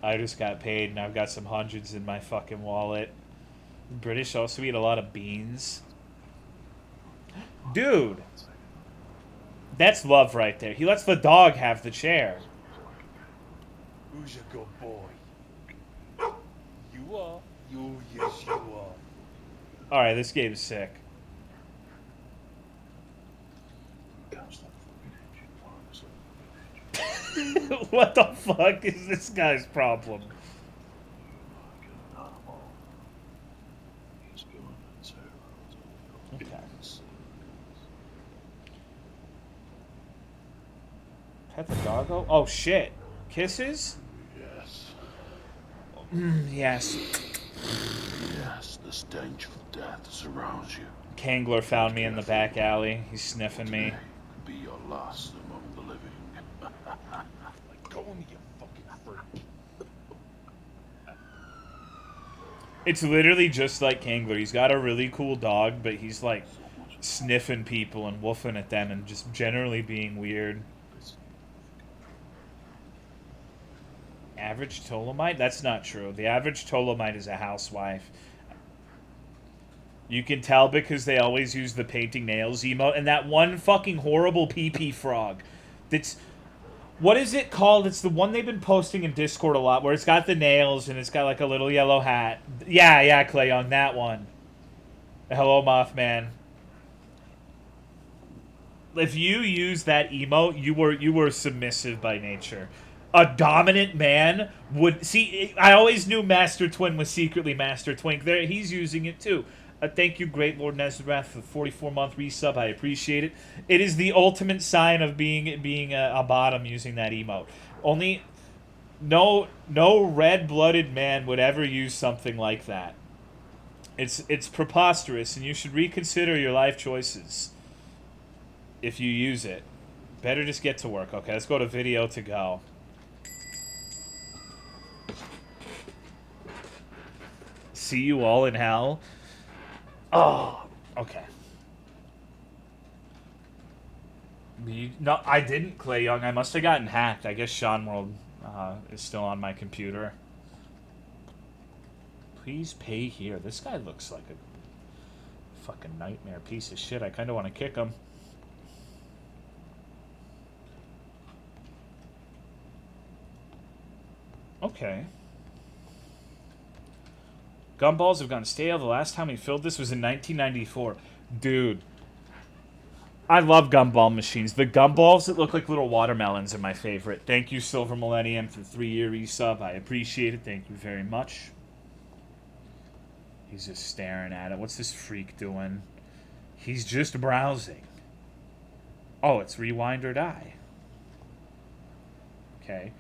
[SPEAKER 1] I just got paid and I've got some hundreds in my fucking wallet. British also eat a lot of beans. Dude! That's love right there. He lets the dog have the chair.
[SPEAKER 3] Who's a good boy? You are. Yes, you are.
[SPEAKER 1] Alright, this game's sick. What the fuck is this guy's problem? Okay. Pet the doggo? Oh shit. Kisses?
[SPEAKER 4] Yes.
[SPEAKER 1] Yes.
[SPEAKER 4] Yes, the stench of death surrounds you.
[SPEAKER 1] Kangler found me in the back alley. He's sniffing me.
[SPEAKER 4] Today could be your last among the living.
[SPEAKER 3] Go on, you fucking freak.
[SPEAKER 1] It's literally just like Kangler. He's got a really cool dog, but he's like sniffing people and woofing at them and just generally being weird. Average Tolomite? That's not true. The average Tolomite is a housewife. You can tell because they always use the painting nails emote and that one fucking horrible pee-pee frog. That's... What is it called? It's the one they've been posting in Discord a lot, where it's got the nails and it's got like a little yellow hat. Yeah, Clay Young, that one. Hello, Mothman. If you use that emote, you were submissive by nature. A dominant man would... See, I always knew Master Twin was secretly Master Twink. There, he's using it too. Thank you, Great Lord Nezrath, for the 44-month resub. I appreciate it. It is the ultimate sign of being a bottom using that emote. Only no red-blooded man would ever use something like that. It's preposterous, and you should reconsider your life choices. if you use it. Better just get to work. Okay, let's go to video to go. See you all in hell. Oh, okay. No, I didn't, Clay Young. I must have gotten hacked. I guess Sean World is still on my computer. Please pay here. This guy looks like a fucking nightmare piece of shit. I kind of want to kick him. Okay. Gumballs have gone stale. The last time we filled this was in 1994. Dude. I love gumball machines. The gumballs that look like little watermelons are my favorite. Thank you, Silver Millennium, for the 3-year resub. I appreciate it. Thank you very much. He's just staring at it. What's this freak doing? He's just browsing. Oh, it's rewind or die. Okay.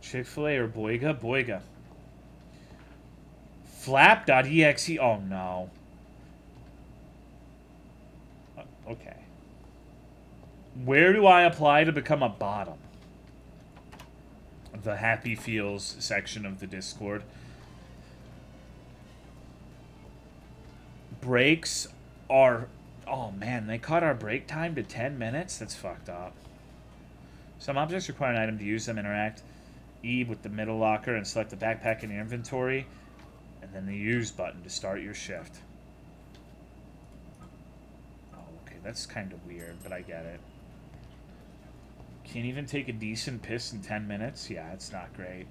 [SPEAKER 1] Chick-fil-A or Boyga? Boyga. Flap.exe. Oh, no. Okay. Where do I apply to become a bottom? The Happy Feels section of the Discord. Breaks are... Oh, man. They cut our break time to 10 minutes? That's fucked up. Some objects require an item to use them. Interact E with the middle locker and select the backpack in your inventory. And then the use button to start your shift. Oh, okay. That's kind of weird, but I get it. Can't even take a decent piss in 10 minutes? Yeah, it's not great.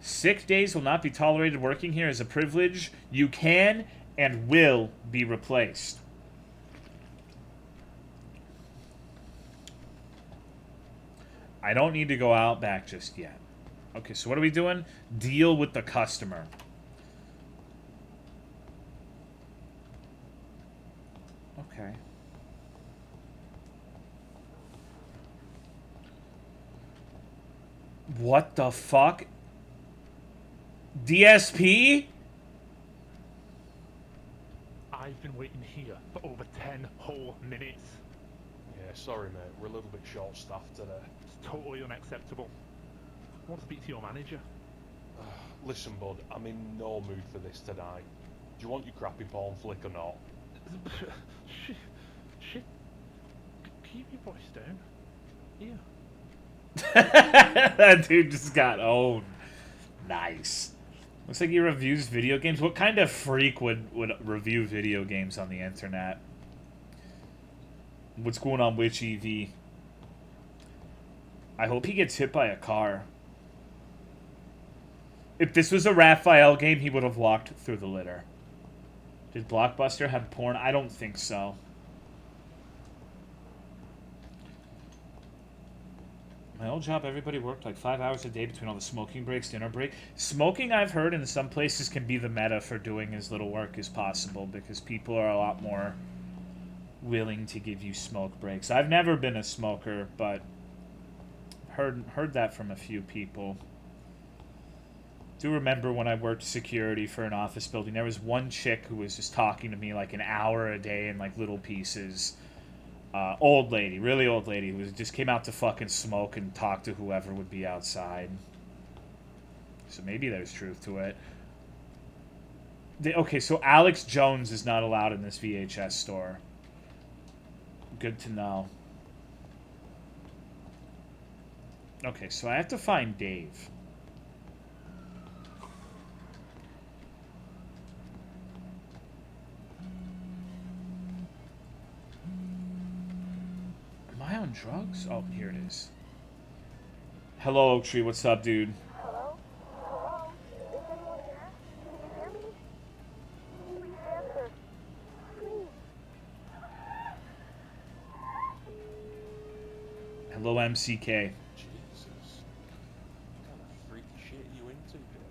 [SPEAKER 1] Sick days will not be tolerated. Working here is a privilege. You can and will be replaced. I don't need to go out back just yet. Okay, so what are we doing? Deal with the customer. Okay. What the fuck? DSP?
[SPEAKER 5] I've been waiting here for over 10 whole minutes.
[SPEAKER 3] Yeah, sorry, mate. We're a little bit short-staffed today.
[SPEAKER 5] It's totally unacceptable. I want to speak to your manager.
[SPEAKER 3] Listen, bud, I'm in no mood for this tonight. Do you want your crappy porn flick or not?
[SPEAKER 5] Shit. Keep your voice down. Here.
[SPEAKER 1] That dude just got owned. Nice. Looks like he reviews video games. What kind of freak would review video games on the internet? What's going on, Witch EV? I hope he gets hit by a car. If this was a Raphael game, he would have walked through the litter. Did Blockbuster have porn? I don't think so. My old job, everybody worked like 5 hours a day between all the smoking breaks, dinner break. Smoking, I've heard, in some places can be the meta for doing as little work as possible because people are a lot more willing to give you smoke breaks. I've never been a smoker, but heard that from a few people. Do remember when I worked security for an office building, there was one chick who was just talking to me like an hour a day in like little pieces. Old lady, really old lady, who just came out to fucking smoke and talk to whoever would be outside. So maybe there's truth to it. Okay, so Alex Jones is not allowed in this VHS store. Good to know. Okay, so I have to find Dave. Am I on drugs? Oh, here it is. Hello, Oak Tree. What's up, dude?
[SPEAKER 6] Hello? Hello? Is anyone there? Can you hear me? Please answer. Please.
[SPEAKER 1] Hello, MCK.
[SPEAKER 3] Jesus. What kind of freaky shit are you into, Dave?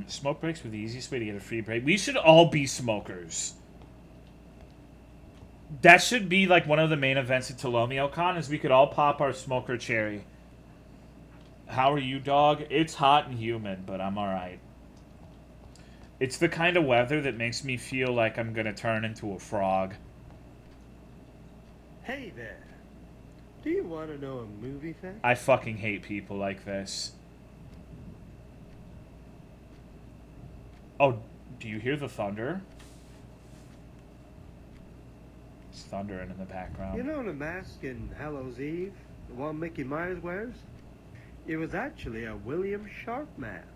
[SPEAKER 1] Smoke breaks were the easiest way to get a free break. We should all be smokers. That should be like one of the main events at Tolomeo Con, is we could all pop our smoker cherry. How are you, dog? It's hot and humid, but I'm alright. It's the kind of weather that makes me feel like I'm gonna turn into a frog.
[SPEAKER 7] Hey there. Do you want to know a movie fact?
[SPEAKER 1] I fucking hate people like this. Oh, do you hear the thunder? It's thundering in the background.
[SPEAKER 7] You know the mask in Hallows Eve? The one Mickey Myers wears? It was actually a William Sharp mask.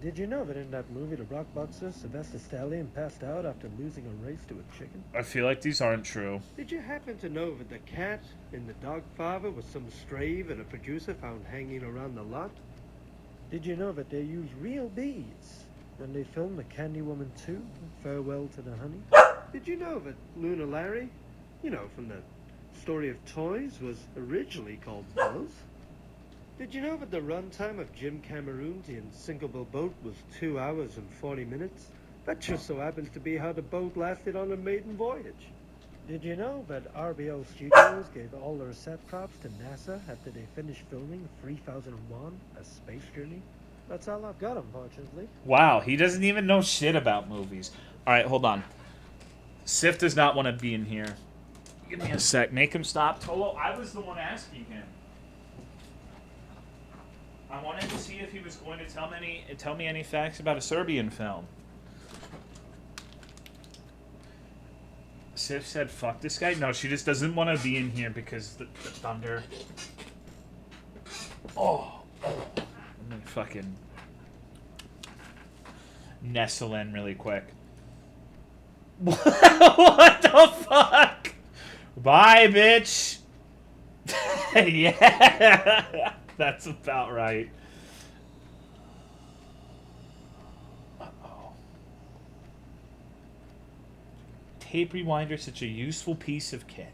[SPEAKER 7] Did you know that in that movie, The Rock Boxer, Sylvester Stallone passed out after losing a race to a chicken?
[SPEAKER 1] I feel like these aren't true.
[SPEAKER 7] Did you happen to know that the cat in The Dogfather was some stray that a producer found hanging around the lot? Did you know that they used real bees when they filmed The Candy Woman 2, Farewell to the Honey? Did you know that Luna Larry, you know, from the Story of Toys, was originally called Buzz? Did you know that the runtime of Jim Cameron's The Unsinkable Boat was 2 hours and 40 minutes? That just so happens to be how the boat lasted on a maiden voyage. Did you know that RBO Studios gave all their set props to NASA after they finished filming 3001: A Space Journey? That's all I've got, unfortunately.
[SPEAKER 1] Wow, he doesn't even know shit about movies. Alright, hold on. Sif does not want to be in here. Give me a sec. Make him stop. Tolo, I was the one asking him. I wanted to see if he was going to tell me any facts about a Serbian film. Sif said, fuck this guy? No, she just doesn't want to be in here because the thunder. Oh. Let me fucking nestle in really quick. What the fuck? Bye, bitch. Yeah. That's about right. Uh-oh. Tape rewinder, such a useful piece of kit.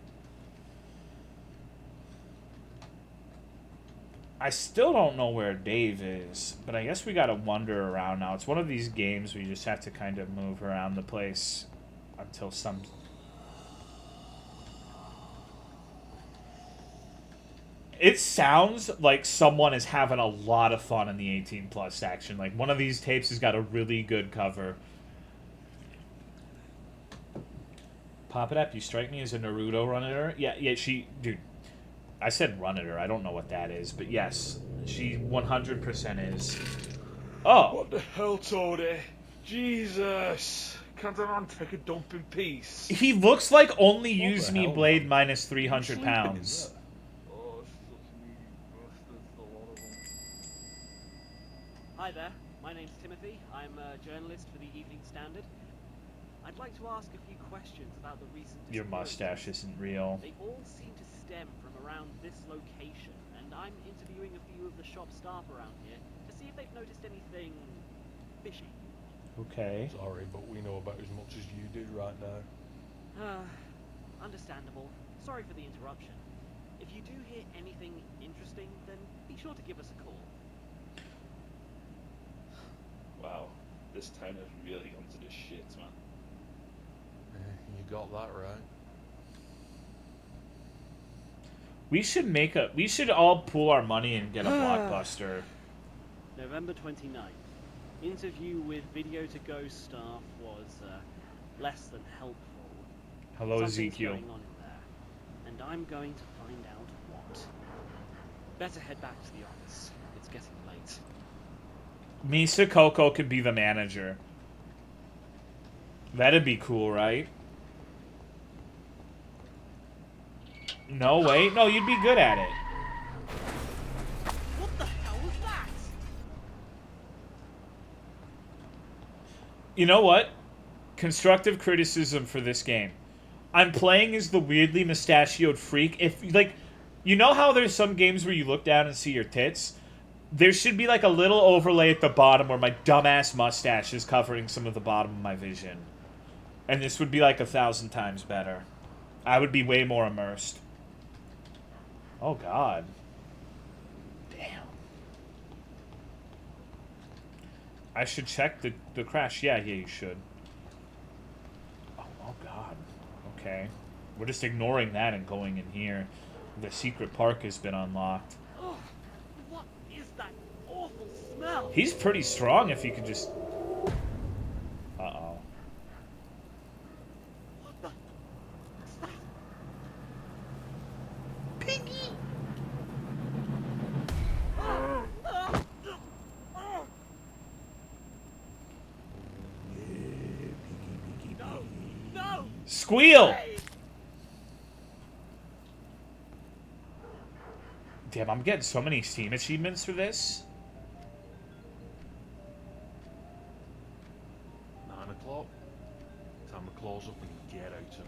[SPEAKER 1] I still don't know where Dave is, but I guess we gotta wander around now. It's one of these games where you just have to kind of move around the place until some... It sounds like someone is having a lot of fun in the 18+ section. Like, one of these tapes has got a really good cover. Pop it up. You strike me as a Naruto runner. Yeah, she... Dude, I said runner. I don't know what that is, but yes, she 100% is. Oh!
[SPEAKER 3] What the hell, Tony? Jesus! Can't a man take a dump in peace?
[SPEAKER 1] He looks like only
[SPEAKER 3] What
[SPEAKER 1] use
[SPEAKER 3] the
[SPEAKER 1] me
[SPEAKER 3] hell,
[SPEAKER 1] blade
[SPEAKER 3] man?
[SPEAKER 1] minus
[SPEAKER 3] You
[SPEAKER 1] 300
[SPEAKER 3] sleeping,
[SPEAKER 1] pounds.
[SPEAKER 3] is it?
[SPEAKER 8] Oh, such needy bastards, a lot of them. Hi there, my name's Timothy. I'm a journalist for the Evening Standard. I'd like to ask a few questions about the recent
[SPEAKER 1] Your
[SPEAKER 8] disappearances.
[SPEAKER 1] mustache isn't real.
[SPEAKER 8] They all seem to stem from around this location, and I'm interviewing a few of the shop staff around here to see if they've noticed anything fishy.
[SPEAKER 1] Okay.
[SPEAKER 3] Sorry, but we know about as much as you do right now.
[SPEAKER 8] Understandable. Sorry for the interruption. If you do hear anything interesting, then be sure to give us a call.
[SPEAKER 4] Wow, this town has really gone to the shits, man.
[SPEAKER 3] You got that right.
[SPEAKER 1] We should all pool our money and get a blockbuster.
[SPEAKER 8] November 29th. Interview with Video to Go staff was less than helpful.
[SPEAKER 1] Hello,
[SPEAKER 8] Something's
[SPEAKER 1] Ezekiel.
[SPEAKER 8] going on in there, and I'm going to find out what. Better head back to the office. It's getting late.
[SPEAKER 1] Misa Coco could be the manager. That'd be cool, right? No, wait. No, you'd be good at it.
[SPEAKER 8] What the hell was that?
[SPEAKER 1] You know what? Constructive criticism for this game. I'm playing as the weirdly mustachioed freak. If, like, you know how there's some games where you look down and see your tits? There should be, like, a little overlay at the bottom where my dumbass mustache is covering some of the bottom of my vision. And this would be, like, 1,000 times better. I would be way more immersed. Oh, God. Damn. I should check the crash. Yeah, you should. Oh, God. Okay. We're just ignoring that and going in here. The secret park has been unlocked.
[SPEAKER 8] Oh, what is that awful smell?
[SPEAKER 1] He's pretty strong if you could just... Uh-oh.
[SPEAKER 8] What the? What's that?
[SPEAKER 1] Piggy!
[SPEAKER 8] No! No!
[SPEAKER 1] Squeal!
[SPEAKER 8] Hey!
[SPEAKER 1] Damn, I'm getting so many Steam achievements for this.
[SPEAKER 3] 9 o'clock. Time to close up and get out of here.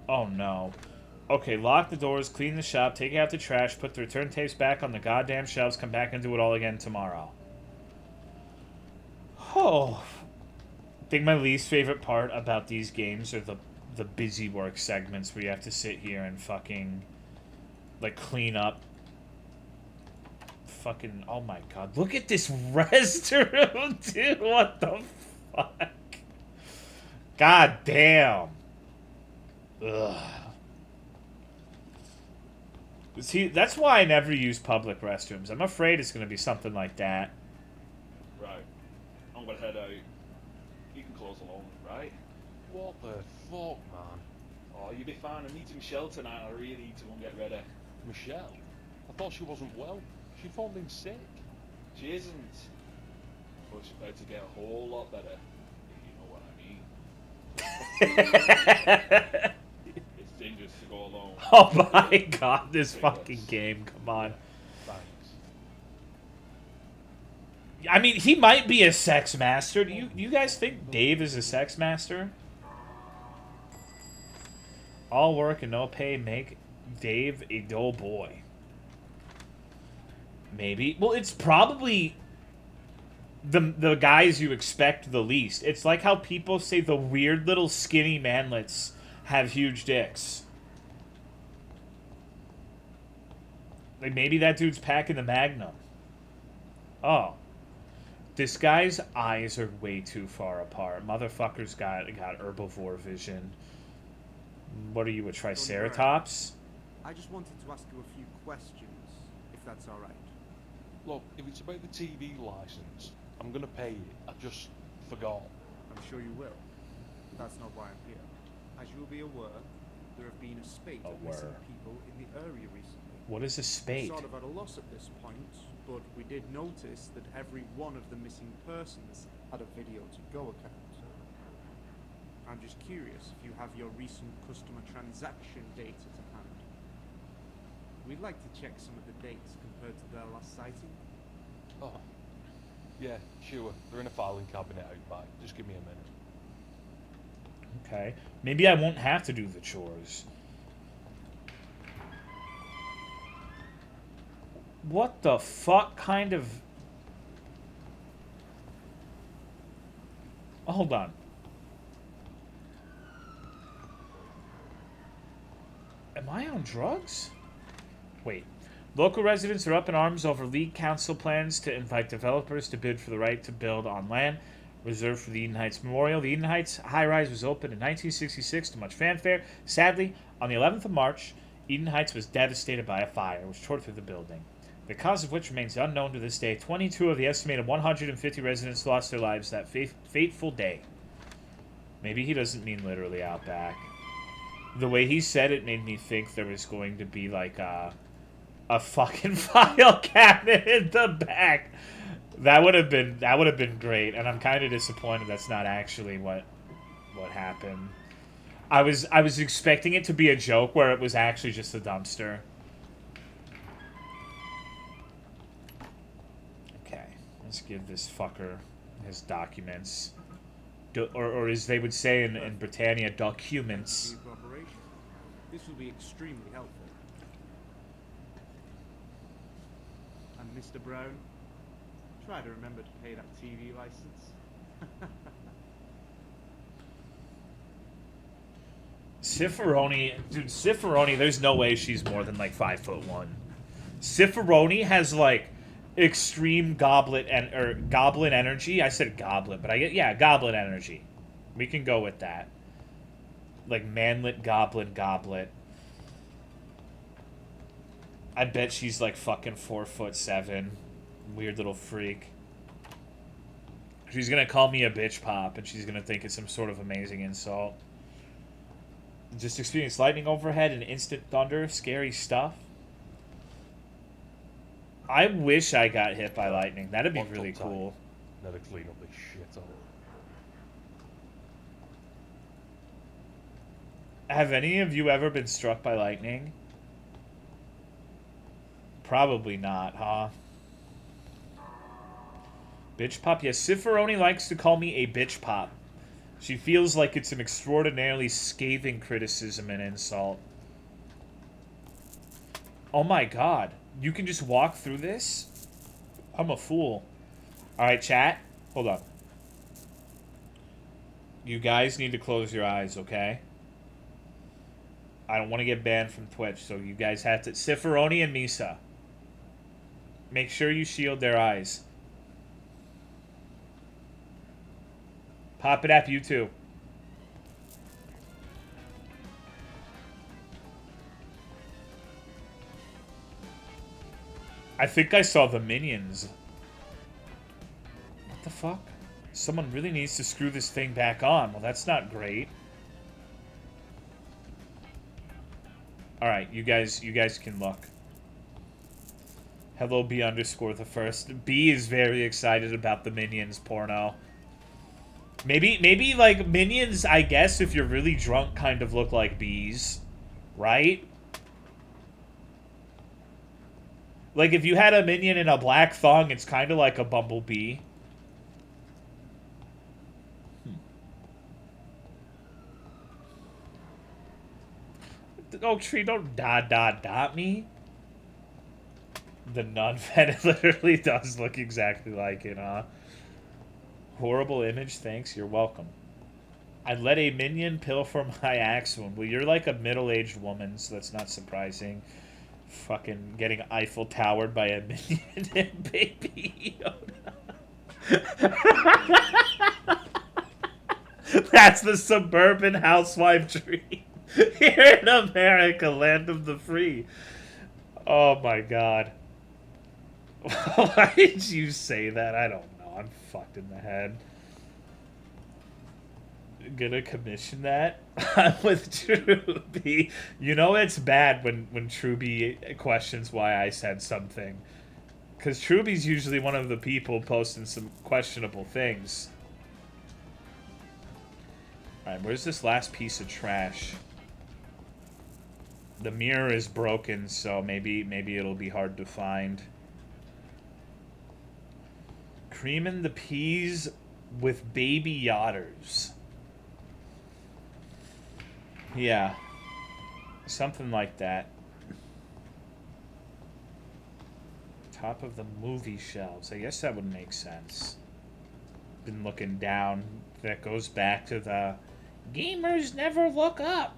[SPEAKER 1] Oh no. Okay, lock the doors, clean the shop, take out the trash, put the return tapes back on the goddamn shelves, come back and do it all again tomorrow. Oh. I think my least favorite part about these games are the busy work segments where you have to sit here and fucking, like, clean up. Fucking, oh my god. Look at this restroom, dude. What the fuck? God damn. Ugh. See, that's why I never use public restrooms. I'm afraid it's going to be something like that.
[SPEAKER 4] Right. I'm gonna head out. You can close alone, right?
[SPEAKER 3] What the fuck, man?
[SPEAKER 4] Oh, you'll be fine. I'm meeting Michelle tonight. I really need to go and get ready.
[SPEAKER 3] Michelle? I thought she wasn't well. She phoned in sick.
[SPEAKER 4] She isn't. But she's about to get a whole lot better. If you know what I mean. It's dangerous to go alone.
[SPEAKER 1] Oh my god, this fucking game. Come on.
[SPEAKER 3] Thanks.
[SPEAKER 1] I mean, he might be a sex master. Do you guys think Dave is a sex master? All work and no pay make Dave a dull boy. Maybe. Well, it's probably the guys you expect the least. It's like how people say the weird little skinny manlets have huge dicks. Like, maybe that dude's packing the Magnum. Oh. This guy's eyes are way too far apart. Motherfucker's got herbivore vision. What are you, a triceratops?
[SPEAKER 9] I just wanted to ask you a few questions, if that's alright.
[SPEAKER 3] Look, if it's about the TV license, I'm gonna pay it. I just forgot.
[SPEAKER 9] I'm sure you will. That's not why I'm here. As you'll be aware, there have been a spate of missing people in the area recently.
[SPEAKER 1] What is a spate?
[SPEAKER 9] We're sort of at a loss at this point, but we did notice that every one of the missing persons had a video to go account. I'm just curious if you have your recent customer transaction data to hand. We'd like to check some of the dates compared to their last sighting.
[SPEAKER 3] Oh. Yeah, sure. They're in a filing cabinet out back. Just give me a minute.
[SPEAKER 1] Okay. Maybe I won't have to do the chores. What the fuck kind of... Oh, hold on. Am I on drugs? Wait. Local residents are up in arms over League Council plans to invite developers to bid for the right to build on land reserved for the Eden Heights Memorial. The Eden Heights high-rise was opened in 1966 to much fanfare. Sadly, on the 11th of March, Eden Heights was devastated by a fire which tore through the building, the cause of which remains unknown to this day. 22 of the estimated 150 residents lost their lives that fateful day. Maybe he doesn't mean literally out back. The way he said it made me think there was going to be like a fucking file cabinet in the back. That would have been great, and I'm kind of disappointed that's not actually what happened. I was expecting it to be a joke where it was actually just a dumpster. Okay, let's give this fucker his documents. Or as they would say in Britannia, documents.
[SPEAKER 9] This will be extremely helpful. And Mr. Brown, try to remember to pay that TV license.
[SPEAKER 1] Cicerone, dude, Cicerone, there's no way she's more than like 5'1". Cicerone has like extreme goblin energy. I said goblet, but I get, yeah, goblin energy. We can go with that. Like manlet goblin goblet. I bet she's like fucking 4'7". Weird little freak. She's gonna call me a bitch pop, and she's gonna think it's some sort of amazing insult. Just experience lightning overhead and instant thunder. Scary stuff. I wish I got hit by lightning. That'd be really cool.
[SPEAKER 3] Never clean up this shit
[SPEAKER 1] Have any of you ever been struck by lightning? Probably not, huh? Bitch pop? Yes, Ciferoni likes to call me a bitch pop. She feels like it's an extraordinarily scathing criticism and insult. Oh my god. You can just walk through this? I'm a fool. Alright, chat. Hold on. You guys need to close your eyes, okay? I don't want to get banned from Twitch, so you guys have to... Ciferoni and Misa. Make sure you shield their eyes. Pop it up, you too. I think I saw the minions. What the fuck? Someone really needs to screw this thing back on. Well, that's not great. Alright, you guys can look. Hello B underscore the first. B is very excited about the minions porno. Maybe like minions, I guess, if you're really drunk, kind of look like bees, right? Like if you had a minion in a black thong, it's kind of like a bumblebee. Oh, tree, don't dot me. The nun-fed literally does look exactly like it, huh? Horrible image, thanks, you're welcome. I let a minion pilfer my axe wound. Well, you're like a middle-aged woman, so that's not surprising. Fucking getting Eiffel Towered by a minion and Baby Yoda. That's the suburban housewife dream. Here in America, land of the free. Oh my god. Why did you say that? I don't know. I'm fucked in the head. Gonna commission that? I'm with Truby. You know it's bad when Truby questions why I said something. Because Truby's usually one of the people posting some questionable things. Alright, where's this last piece of trash? The mirror is broken, so maybe it'll be hard to find. Creaming the peas with baby yachters. Yeah. Something like that. Top of the movie shelves. I guess that would make sense. Been looking down. That goes back to the gamers never look up.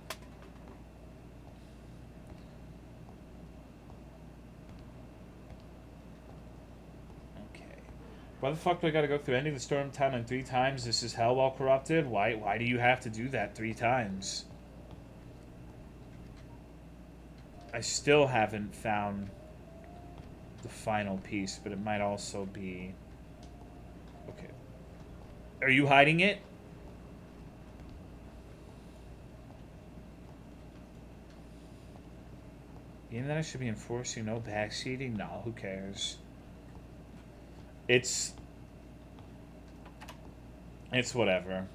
[SPEAKER 1] Why the fuck do I gotta go through ending the storm timeline 3 times? This is hell while corrupted? Why do you have to do that 3 times? I still haven't found the final piece, but it might also be... Okay. Are you hiding it? Even that I should be enforcing no backseating? No, who cares? It's whatever.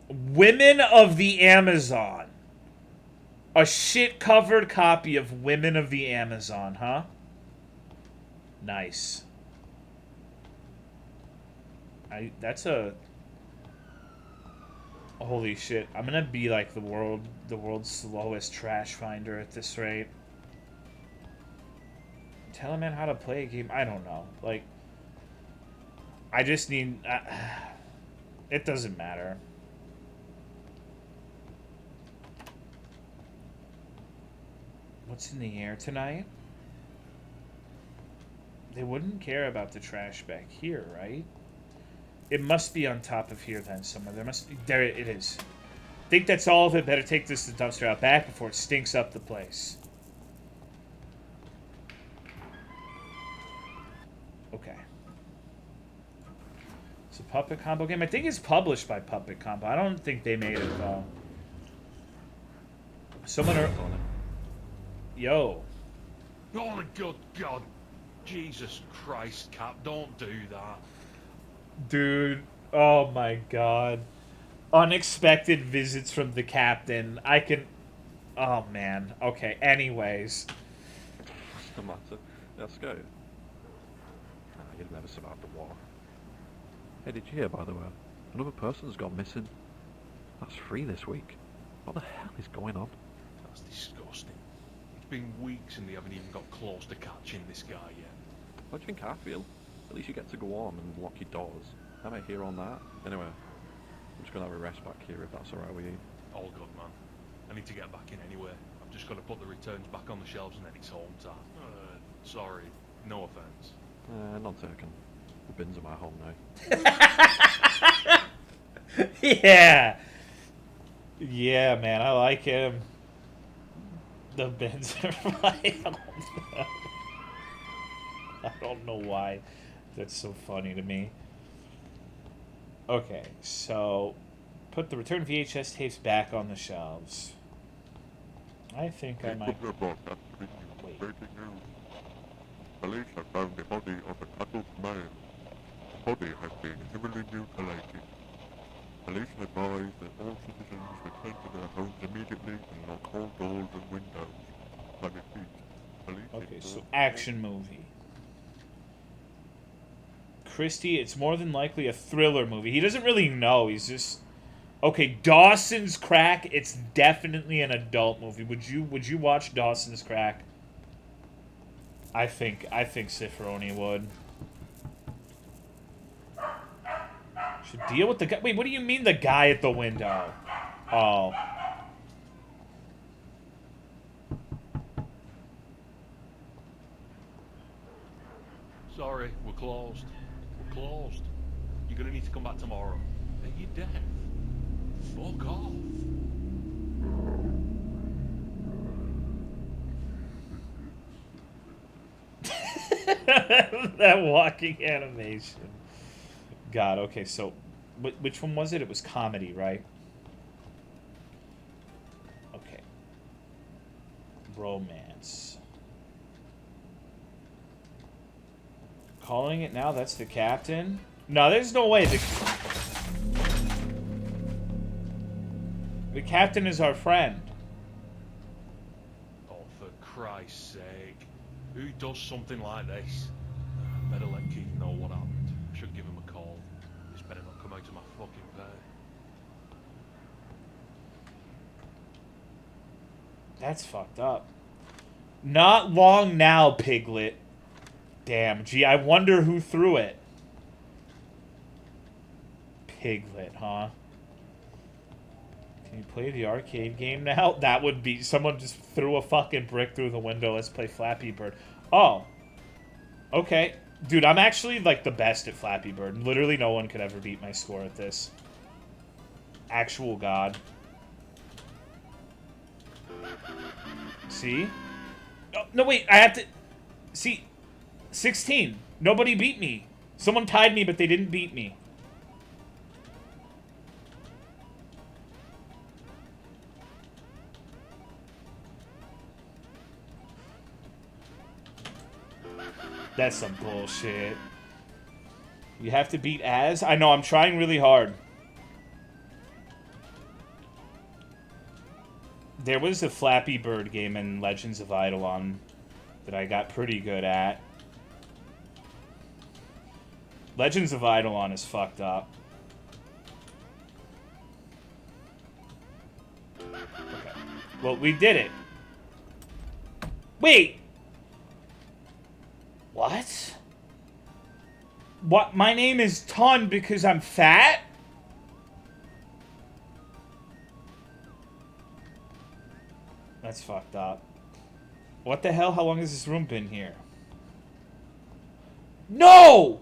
[SPEAKER 1] Women of the Amazon. A shit-covered copy of Women of the Amazon, huh? Nice. That's a... Holy shit. I'm gonna be like the world's slowest trash finder at this rate. Tell a man how to play a game. I don't know. Like, I just need... it doesn't matter. What's in the air tonight? They wouldn't care about the trash back here, right? It must be on top of here then somewhere. There must be... There it is. Think that's all of it. Better take this to the dumpster out back before it stinks up the place. Okay. It's a Puppet Combo game. I think it's published by Puppet Combo. I don't think they made it, though. Someone are... Yo.
[SPEAKER 3] Oh my good God. Jesus Christ, Cap, don't do that.
[SPEAKER 1] Dude. Oh my God. Unexpected visits from the captain. I can... Oh, man. Okay, anyways.
[SPEAKER 10] What's the matter? Let's go. You'll never survive the war. Hey, did you hear, by the way? Another person's gone missing. That's 3 this week. What the hell is going on?
[SPEAKER 3] That's disgusting. It's been weeks and they haven't even got close to catching this guy yet.
[SPEAKER 10] What do you think I feel? At least you get to go on and lock your doors. Am I here on that? Anyway, I'm just going to have a rest back here if that's alright with you.
[SPEAKER 3] All good, man. I need to get back in anyway. I've just got to put the returns back on the shelves and then it's home time. Sorry. No offence.
[SPEAKER 10] None taken. The bins are my home now.
[SPEAKER 1] Yeah. Yeah, man, I like him. The bins are my home. I don't know why that's so funny to me. Okay, so put the return VHS tapes back on the shelves. I think I might... Wait.
[SPEAKER 11] Breaking news. Police have found the body of an adult male. The body has been heavily mutilated. Police advise that all citizens return to their homes immediately and lock all doors and windows. I repeat, police...
[SPEAKER 1] Okay, so action movie. Christie, it's more than likely a thriller movie. He doesn't really know. He's just... Okay, Dawson's Crack. It's definitely an adult movie. Would you watch Dawson's Crack? I think Cifroni would. Should deal with the guy. Wait, what do you mean the guy at the window? Oh.
[SPEAKER 3] Sorry, we're closed. We're closed. You're gonna need to come back tomorrow. Are you deaf? Fuck off.
[SPEAKER 1] That walking animation. God, okay, so which one was it? It was comedy, right? Okay. Romance. Calling it now? That's the captain? No, there's no way. The captain is our friend.
[SPEAKER 3] Oh, for Christ's sake. Who does something like this? Better let Keith know what happened. I should give him a call. This better not come out of my fucking pay.
[SPEAKER 1] That's fucked up. Not long now, Piglet. Damn, gee, I wonder who threw it. Piglet, huh? Can you play the arcade game now? That would be... Someone just threw a fucking brick through the window. Let's play Flappy Bird. Oh. Okay. Dude, I'm actually, like, the best at Flappy Bird. Literally no one could ever beat my score at this. Actual God. See? Oh, no, wait. I have to... See... 16. Nobody beat me. Someone tied me, but they didn't beat me. That's some bullshit. You have to beat Az? I know, I'm trying really hard. There was a Flappy Bird game in Legends of Eidolon that I got pretty good at. Legends of Eidolon is fucked up. Okay. Well, we did it. Wait! What? What? My name is Ton because I'm fat? That's fucked up. What the hell? How long has this room been here? No!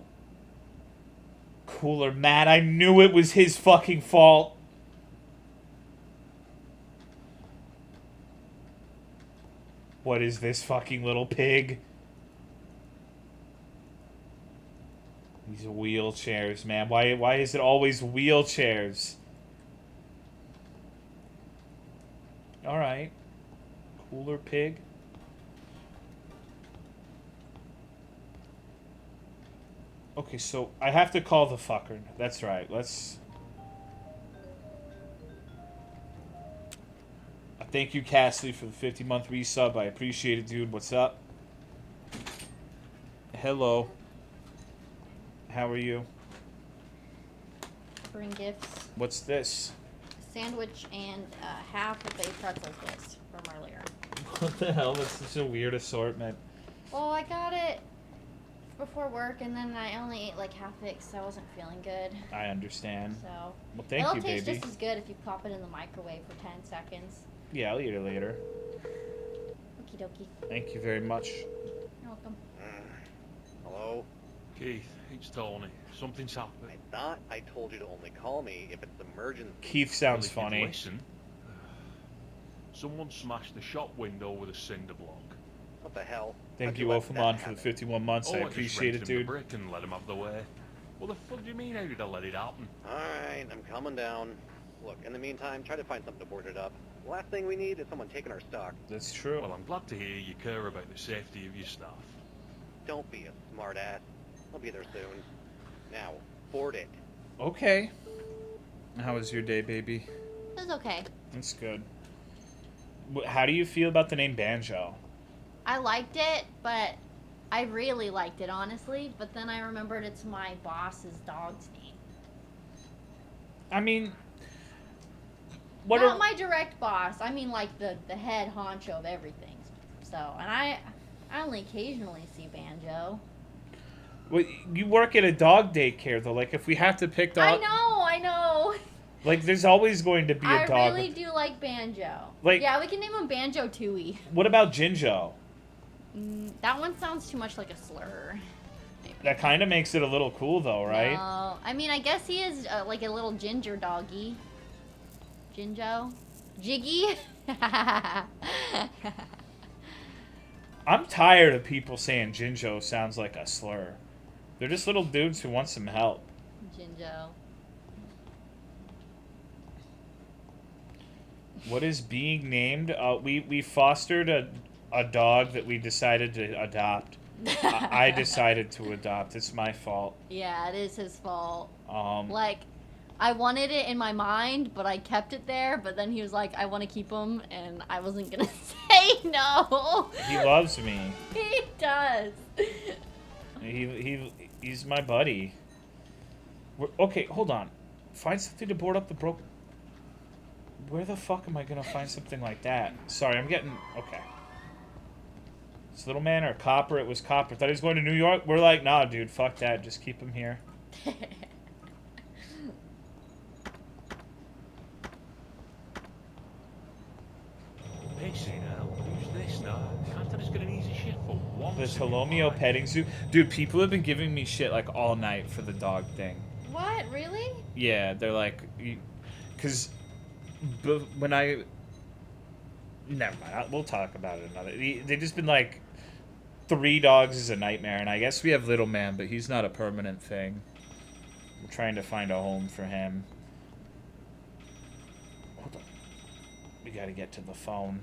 [SPEAKER 1] Cooler Matt, I knew it was his fucking fault. What is this fucking little pig? These wheelchairs, man. Why is it always wheelchairs? Alright. Cooler pig. Okay, so I have to call the fucker. That's right. Let's... Thank you, Castley, for the 50-month resub. I appreciate it, dude. What's up? Hello. How are you?
[SPEAKER 12] Bring gifts.
[SPEAKER 1] What's this?
[SPEAKER 12] Sandwich and half of a pretzel twist from earlier.
[SPEAKER 1] What the hell? That's such a weird assortment.
[SPEAKER 12] Well, I got it before work, and then I only ate like half it because I wasn't feeling good.
[SPEAKER 1] I understand.
[SPEAKER 12] So.
[SPEAKER 1] Well, thank you, baby.
[SPEAKER 12] It'll taste just as good if you pop it in the microwave for 10 seconds.
[SPEAKER 1] Yeah, I'll eat it later.
[SPEAKER 12] Okie dokie.
[SPEAKER 1] Thank you very much.
[SPEAKER 12] You're welcome.
[SPEAKER 13] Hello?
[SPEAKER 3] Keith, it's Tony. Something's happened.
[SPEAKER 13] I thought I told you to only call me if it's emergency.
[SPEAKER 1] Keith sounds
[SPEAKER 3] Well, if you'd
[SPEAKER 1] funny.
[SPEAKER 3] Listen. Someone smashed the shop window with a cinder block.
[SPEAKER 13] What the hell?
[SPEAKER 1] Thank
[SPEAKER 13] How'd
[SPEAKER 1] you,
[SPEAKER 13] let
[SPEAKER 1] Wolfamon,
[SPEAKER 13] that
[SPEAKER 1] for the
[SPEAKER 13] happen?
[SPEAKER 1] 51 months. I
[SPEAKER 3] just
[SPEAKER 1] appreciate it,
[SPEAKER 3] rented him
[SPEAKER 1] dude.
[SPEAKER 3] the brick and let him have the way. What the fuck do you mean, how did I let it happen?
[SPEAKER 13] Alright, I'm coming down. Look, in the meantime, try to find something to board it up. The last thing we need is someone taking our stock.
[SPEAKER 1] That's true.
[SPEAKER 3] Well, I'm glad to hear you care about the safety of your staff.
[SPEAKER 13] Don't be a smartass. I'll be there soon. Now, board it.
[SPEAKER 1] Okay. How was your day, baby?
[SPEAKER 12] It was okay.
[SPEAKER 1] That's good. How do you feel about the name Banjo?
[SPEAKER 12] I liked it, but I really liked it, honestly. But then I remembered it's my boss's dog's name.
[SPEAKER 1] I mean...
[SPEAKER 12] Not my direct boss. I mean, like, the head honcho of everything. So, and I only occasionally see Banjo.
[SPEAKER 1] Well, you work at a dog daycare, though. Like, if we have to pick dog...
[SPEAKER 12] I know.
[SPEAKER 1] Like, there's always going to be a dog.
[SPEAKER 12] I really do like Banjo.
[SPEAKER 1] Like-
[SPEAKER 12] yeah, we can name him Banjo Tooie.
[SPEAKER 1] What about Jinjo?
[SPEAKER 12] That one sounds too much like a slur.
[SPEAKER 1] That kind of makes it a little cool, though, right?
[SPEAKER 12] No, I mean, I guess he is like a little ginger doggy. Jinjo? Jiggy?
[SPEAKER 1] I'm tired of people saying Jinjo sounds like a slur. They're just little dudes who want some help.
[SPEAKER 12] Jinjo.
[SPEAKER 1] What is being named? We fostered a dog that we decided to adopt. I decided to adopt. It's my fault.
[SPEAKER 12] Yeah, it is his fault.
[SPEAKER 1] Like,
[SPEAKER 12] I wanted it in my mind, but I kept it there. But then he was like, I want to keep him, and I wasn't going to say no.
[SPEAKER 1] he loves me.
[SPEAKER 12] He does.
[SPEAKER 1] He's my buddy. Okay, hold on. Find something to board up the broke... Where the fuck am I going to find something like that? Sorry, I'm getting... Okay. This little man or Copper? It was Copper. Thought he was going to New York? We're like, nah, dude, fuck that. Just keep him here.
[SPEAKER 3] Pissing hell. Who's this now? Can't I just get an easy shit for once?
[SPEAKER 1] The
[SPEAKER 3] in your
[SPEAKER 1] Tolomeo
[SPEAKER 3] life?
[SPEAKER 1] petting zoo. Dude, people have been giving me shit like all night for the dog thing.
[SPEAKER 12] What? Really?
[SPEAKER 1] Yeah, they're like... Because when I... Never mind. We'll talk about it another... They've just been like... 3 dogs is a nightmare, and I guess we have Little Man, but he's not a permanent thing. We're trying to find a home for him. Hold on. We gotta get to the phone.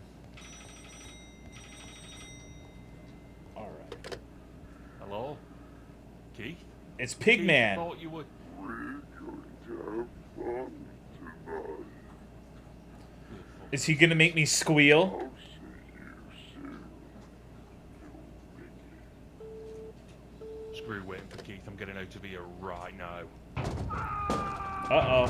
[SPEAKER 1] Alright.
[SPEAKER 3] Hello? Keith?
[SPEAKER 1] It's
[SPEAKER 3] Keith, I
[SPEAKER 1] Pigman.
[SPEAKER 3] thought you were...
[SPEAKER 1] Is he gonna make me squeal?
[SPEAKER 3] Screw waiting for Keith. I'm getting out of here right now.
[SPEAKER 1] Uh-oh.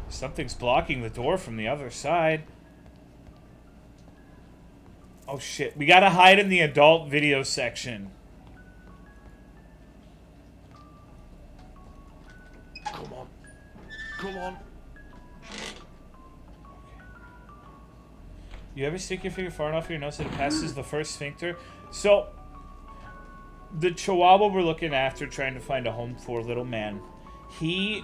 [SPEAKER 1] Something's blocking the door from the other side. Oh shit, we gotta hide in the adult video section.
[SPEAKER 3] Come on. Come on.
[SPEAKER 1] You ever stick your finger far enough in your nose that it passes the first sphincter? So, the Chihuahua we're looking after, trying to find a home for, Little Man, He...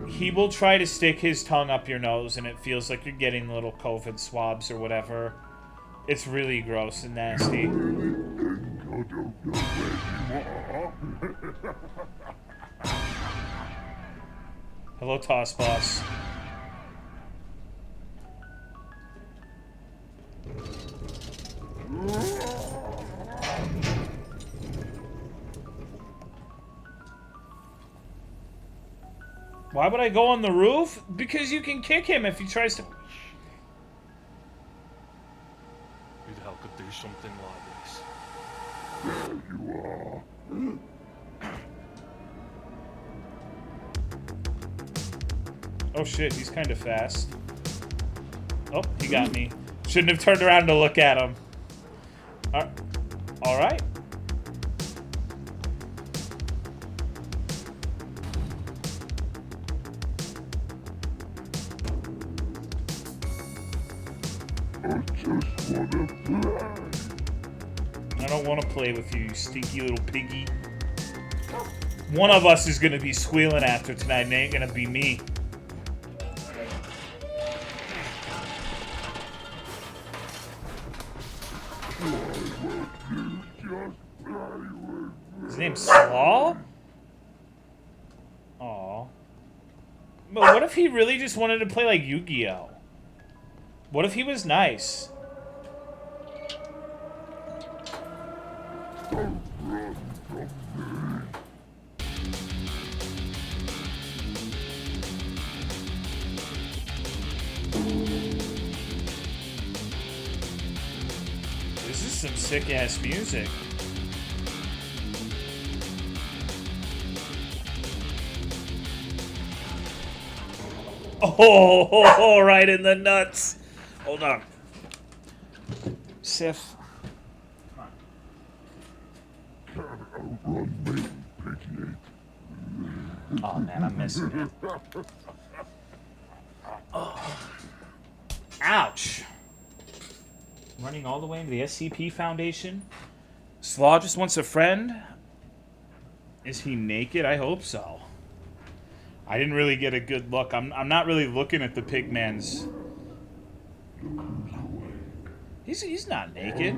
[SPEAKER 1] He will try to stick his tongue up your nose and it feels like you're getting little COVID swabs or whatever. It's really gross and nasty. Hello, Toss Boss. Why would I go on the roof? Because you can kick him if he tries to...
[SPEAKER 3] Who the hell could do something like this? There you are.
[SPEAKER 1] Oh shit, he's kind of fast. Oh, he got me. Shouldn't have turned around to look at him. Alright. I don't want to play with you, you stinky little piggy. One of us is gonna be squealing after tonight, and it ain't gonna be me. His name's Slaw? Aw. But what if he really just wanted to play like Yu-Gi-Oh? What if he was nice? This is some sick-ass music. Oh, right in the nuts. Hold on. Sif. Oh man, I'm missing it. Oh. Ouch. Running all the way into the SCP Foundation. Slaw just wants a friend. Is he naked? I hope so. I didn't really get a good look. I'm not really looking at the pigman's. He's not naked.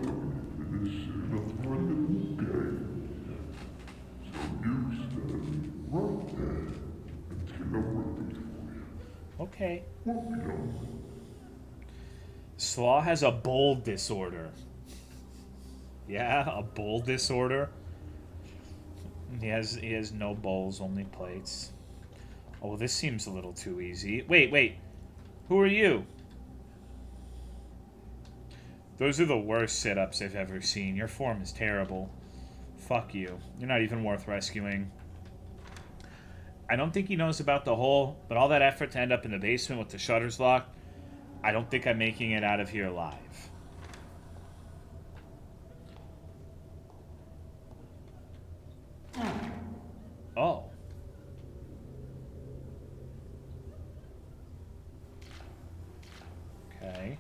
[SPEAKER 1] Okay. Slaw has a bowl disorder. Yeah, a bowl disorder. He has no bowls, only plates. Oh, this seems a little too easy. Wait. Who are you? Those are the worst sit-ups I've ever seen. Your form is terrible. Fuck you. You're not even worth rescuing. I don't think he knows about the hole, but all that effort to end up in the basement with the shutters locked, I don't think I'm making it out of here alive. Oh. Okay.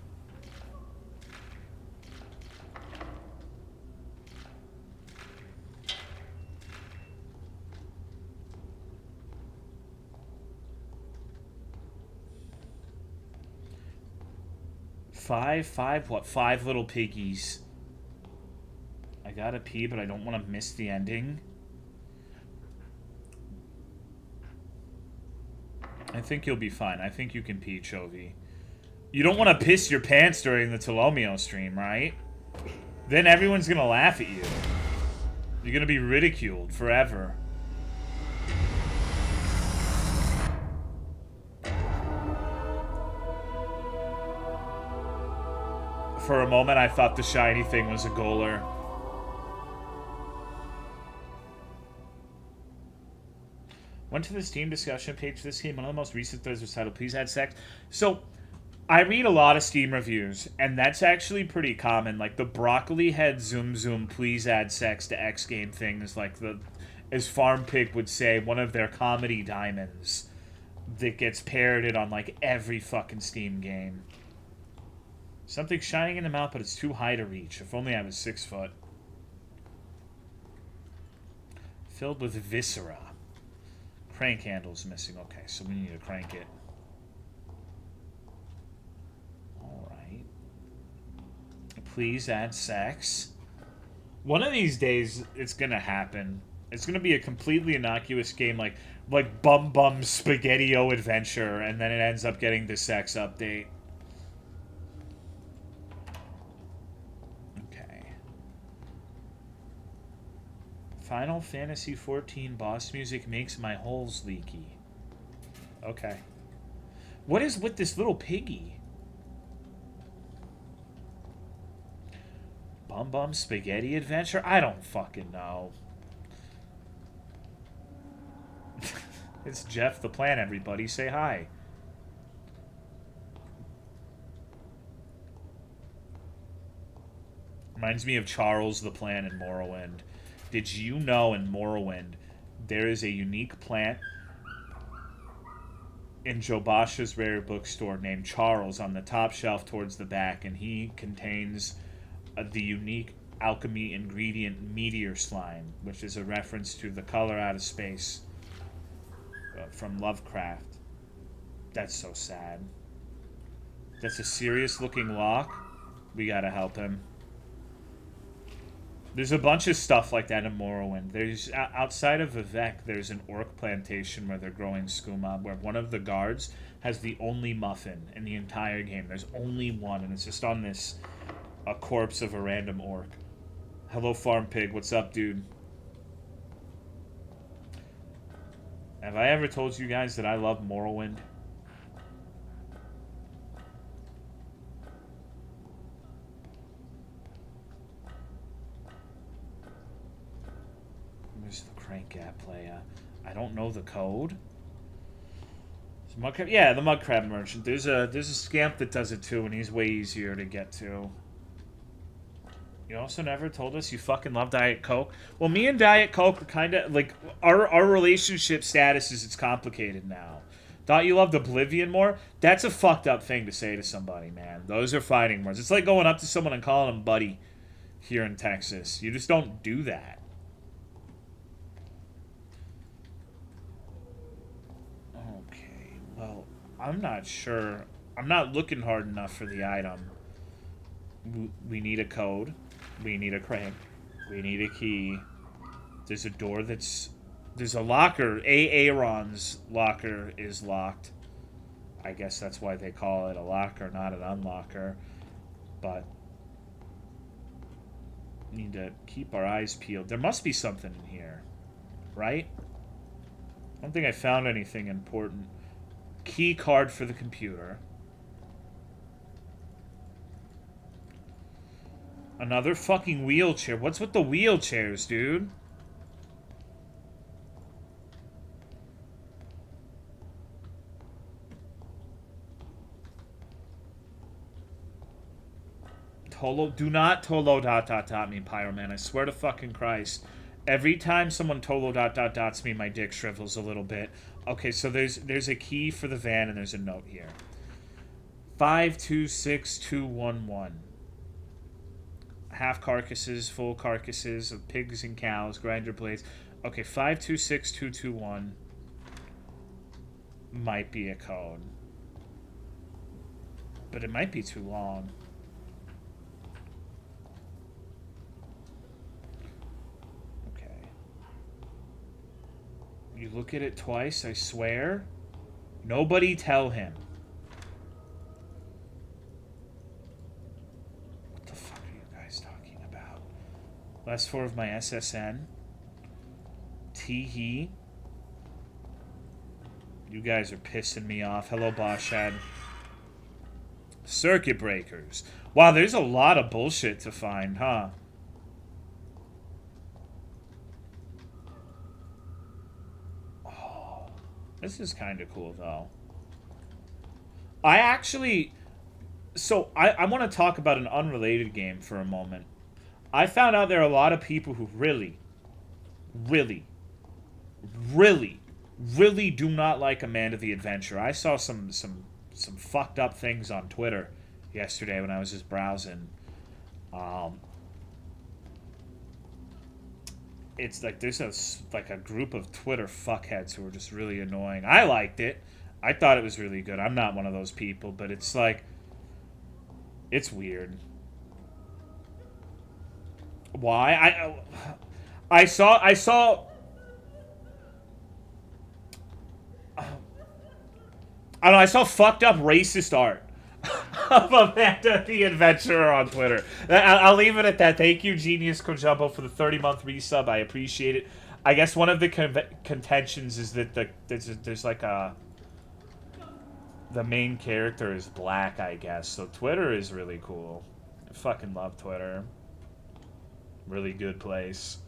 [SPEAKER 1] Five little piggies. I gotta pee, but I don't want to miss the ending. I think you'll be fine. I think you can pee, Chovy. You don't want to piss your pants during the Tolomeo stream, right? Then everyone's gonna laugh at you. You're gonna be ridiculed forever. For a moment, I thought the shiny thing was a goaler. Went to the Steam discussion page for this game. One of the most recent threads was titled, "Please Add Sex." So, I read a lot of Steam reviews, and that's actually pretty common. Like, the Broccoli Head Zoom Zoom Please Add Sex to X Game thing is like the, as Farm Pig would say, one of their comedy diamonds that gets parroted on like every fucking Steam game. Something shining in the mouth, but it's too high to reach. If only I was 6 foot. Filled with viscera. Crank handle's missing. Okay, so we need to crank it. Alright. Please add sex. One of these days, it's gonna happen. It's gonna be a completely innocuous game like Bum Bum Spaghetti-O Adventure, and then it ends up getting the sex update. Okay. Final Fantasy XIV boss music makes my holes leaky. Okay. What is with this little piggy? Bum Bum Spaghetti Adventure? I don't fucking know. It's Jeff the Plan, everybody. Say hi. Reminds me of Charles the Plan in Morrowind. Did you know in Morrowind there is a unique plant in Jobasha's rare bookstore named Charles on the top shelf towards the back, and he contains the unique alchemy ingredient meteor slime, which is a reference to the color out of space from Lovecraft. That's so sad. That's a serious looking lock. We gotta help him. There's a bunch of stuff like that in Morrowind. There's outside of Vivek, there's an orc plantation where they're growing skooma, where one of the guards has the only muffin in the entire game. There's only one, and it's just on this a corpse of a random orc. Hello, Farm Pig. What's up, dude? Have I ever told you guys that I love Morrowind? Where's the crank at, playa? I don't know the code. Mudcrab? Yeah, the Mudcrab merchant. There's a scamp that does it too, and he's way easier to get to. You also never told us you fucking love Diet Coke. Well, me and Diet Coke are kind of like our relationship status is it's complicated now. Thought you loved Oblivion more? That's a fucked up thing to say to somebody, man. Those are fighting words. It's like going up to someone and calling them buddy here in Texas. You just don't do that. Okay, well, I'm not sure. I'm not looking hard enough for the item. We need a code. We need a crank. We need a key. There's a door that's... There's a locker. Aaron's locker is locked. I guess that's why they call it a locker, not an unlocker. But... we need to keep our eyes peeled. There must be something in here. Right? I don't think I found anything important. Key card for the computer. Another fucking wheelchair. What's with the wheelchairs, dude? Tolo, do not Tolo ... me, Pyroman. I swear to fucking Christ. Every time someone Tolo ... me, my dick shrivels a little bit. Okay, so there's a key for the van and there's a note here. 526211. Half carcasses, full carcasses of pigs and cows, grinder blades. Okay, 526221 might be a code. But it might be too long. Okay. You look at it twice, I swear. Nobody tell him. Last four of my SSN. Teehee. You guys are pissing me off. Hello, Boshad. Circuit breakers. Wow, there's a lot of bullshit to find, huh? Oh, this is kind of cool, though. I actually... So, I want to talk about an unrelated game for a moment. I found out there are a lot of people who really do not like Amanda the Adventure. I saw some fucked up things on Twitter yesterday when I was just browsing. it's like there's a group of Twitter fuckheads who are just really annoying. I liked it. I thought it was really good. I'm not one of those people, but it's like, it's weird. Why? I saw I don't know, I saw fucked up racist art of Amanda the Adventurer on Twitter. I'll leave it at that. Thank you, Genius Kojumbo, for the 30-month resub. I appreciate it. I guess one of the contentions is that there's like a... The main character is black, I guess. So Twitter is really cool. I fucking love Twitter. Really good place.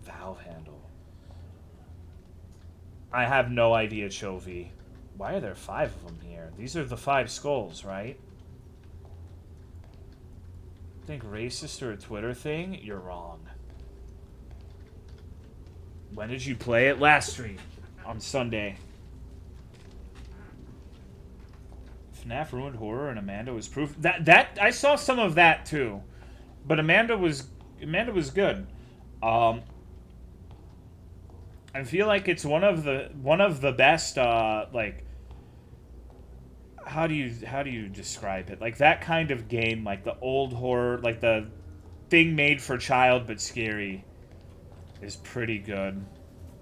[SPEAKER 1] Valve handle. I have no idea, Chovy. Why are there 5 of them here? These are the 5 skulls, right? Think racist or a Twitter thing? You're wrong. When did you play it? Last stream. On Sunday. FNAF ruined horror and Amanda was proof. That I saw some of that too. But Amanda was good. I feel like it's one of the best like, how do you describe it? Like that kind of game, like the old horror, like the thing made for child but scary, is pretty good.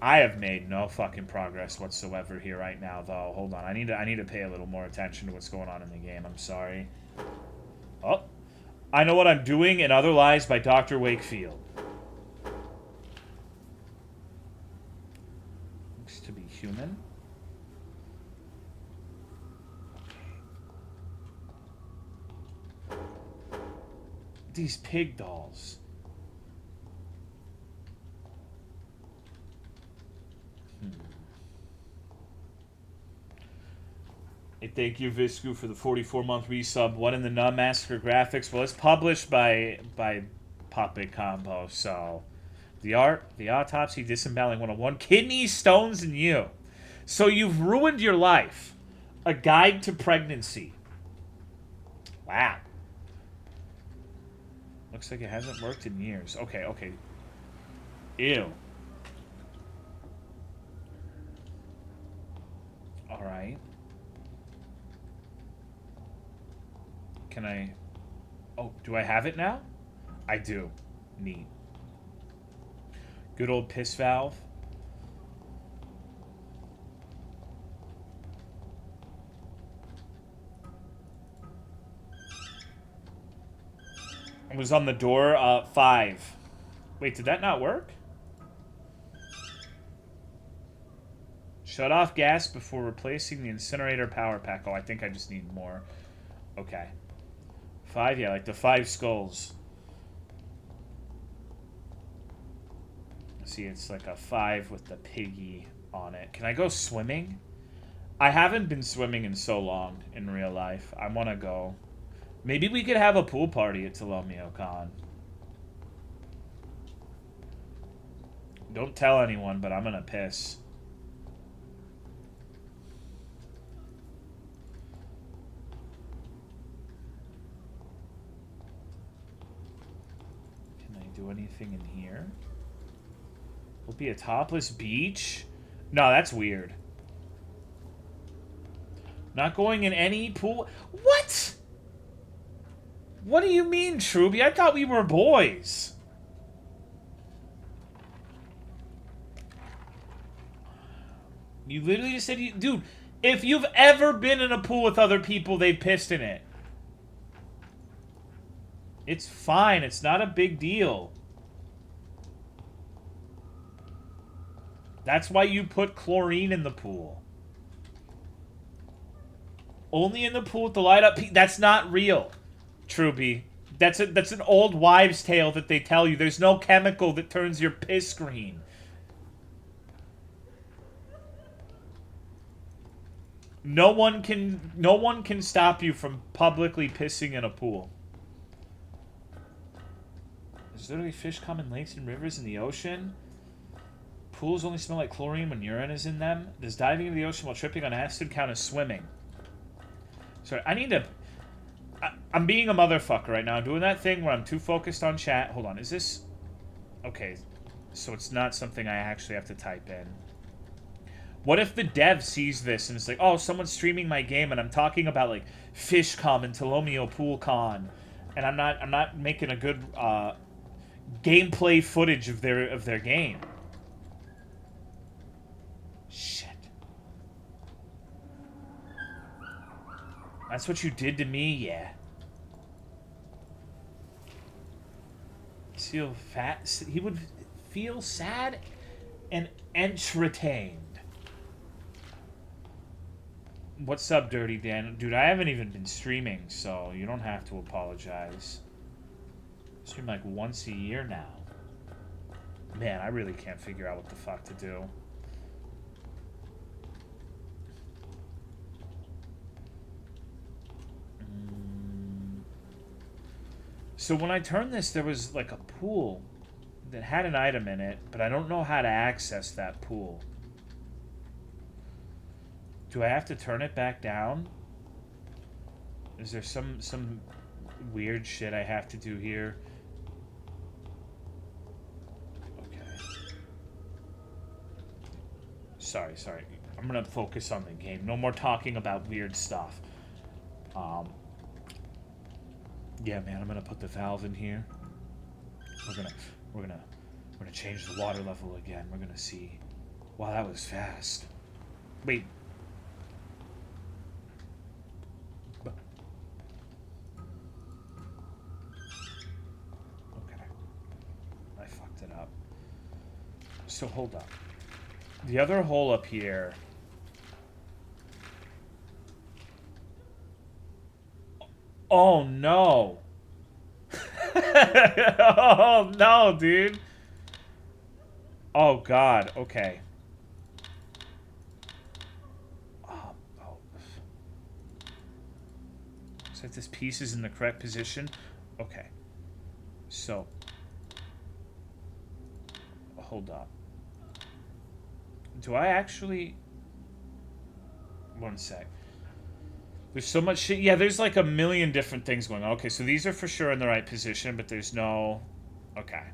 [SPEAKER 1] I have made no fucking progress whatsoever here right now, though. Hold on, I need to pay a little more attention to what's going on in the game. I'm sorry. Oh, I Know What I'm Doing and Other Lies by Dr. Wakefield. To be human. These pig dolls. Hey, thank you, Viscu, for the 44-month resub. What in the Nun Massacre graphics? Well, it's published by Puppet Combo, so... The autopsy, disemboweling 101. Kidneys, stones, and you. So you've ruined your life. A guide to pregnancy. Wow. Looks like it hasn't worked in years. Okay. Ew. Alright. Can I... Oh, do I have it now? I do. Neat. Good old piss valve. It was on the door, 5. Wait, did that not work? Shut off gas before replacing the incinerator power pack. Oh, I think I just need more. Okay. 5, yeah, like the 5 skulls. See, it's like a 5 with the piggy on it. Can I go swimming? I haven't been swimming in so long in real life. I want to go. Maybe we could have a pool party at Tolomeo Con. Don't tell anyone, but I'm gonna piss. Can I do anything in here? Will be a topless beach? No, that's weird. Not going in any pool? What? What do you mean, Truby? I thought we were boys. You literally just said you... Dude, if you've ever been in a pool with other people, they've pissed in it. It's fine. It's not a big deal. That's why you put chlorine in the pool. Only in the pool with the light up. That's not real, Truby. That's an old wives' tale that they tell you. There's no chemical that turns your piss green. No one can stop you from publicly pissing in a pool. There's literally fish come in lakes and rivers in the ocean. Pools only smell like chlorine when urine is in them. Does diving into the ocean while tripping on acid count as swimming? Sorry, I need to... I'm being a motherfucker right now. I'm doing that thing where I'm too focused on chat. Hold on, is this... Okay, so it's not something I actually have to type in. What if the dev sees this and it's like, oh, someone's streaming my game and I'm talking about, like, Fishcom and Tolomeo PoolCon, and I'm not making a good gameplay footage of their game. Shit. That's what you did to me, yeah. Feel fat. He would feel sad and entertained. What's up, Dirty Dan? Dude, I haven't even been streaming, so you don't have to apologize. I stream like once a year now. Man, I really can't figure out what the fuck to do. So when I turned this, there was like a pool that had an item in it, but I don't know how to access that pool. Do I have to turn it back down? Is there some weird shit I have to do here? Okay. Sorry. I'm gonna focus on the game. No more talking about weird stuff. Yeah, man, I'm gonna put the valve in here. We're gonna change the water level again. We're gonna see. Wow, that was fast. Wait. Okay. I fucked it up. So hold up. The other hole up here. Oh no. Oh no, dude. Oh god, okay. Oh. So if this piece is in the correct position. Okay. So. Hold up. Do I actually... One sec. There's so much shit. Yeah, there's like a million different things going on. Okay, so these are for sure in the right position, but there's no... Okay.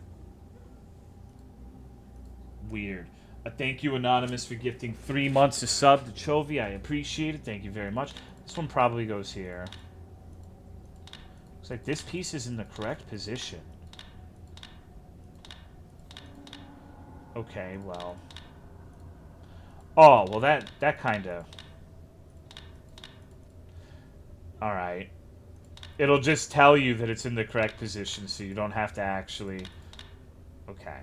[SPEAKER 1] Weird. Thank you, Anonymous, for gifting 3 months of sub to Chovy. I appreciate it. Thank you very much. This one probably goes here. Looks like this piece is in the correct position. Okay, well... Oh, well that kind of... Alright. It'll just tell you that it's in the correct position, so you don't have to actually... Okay.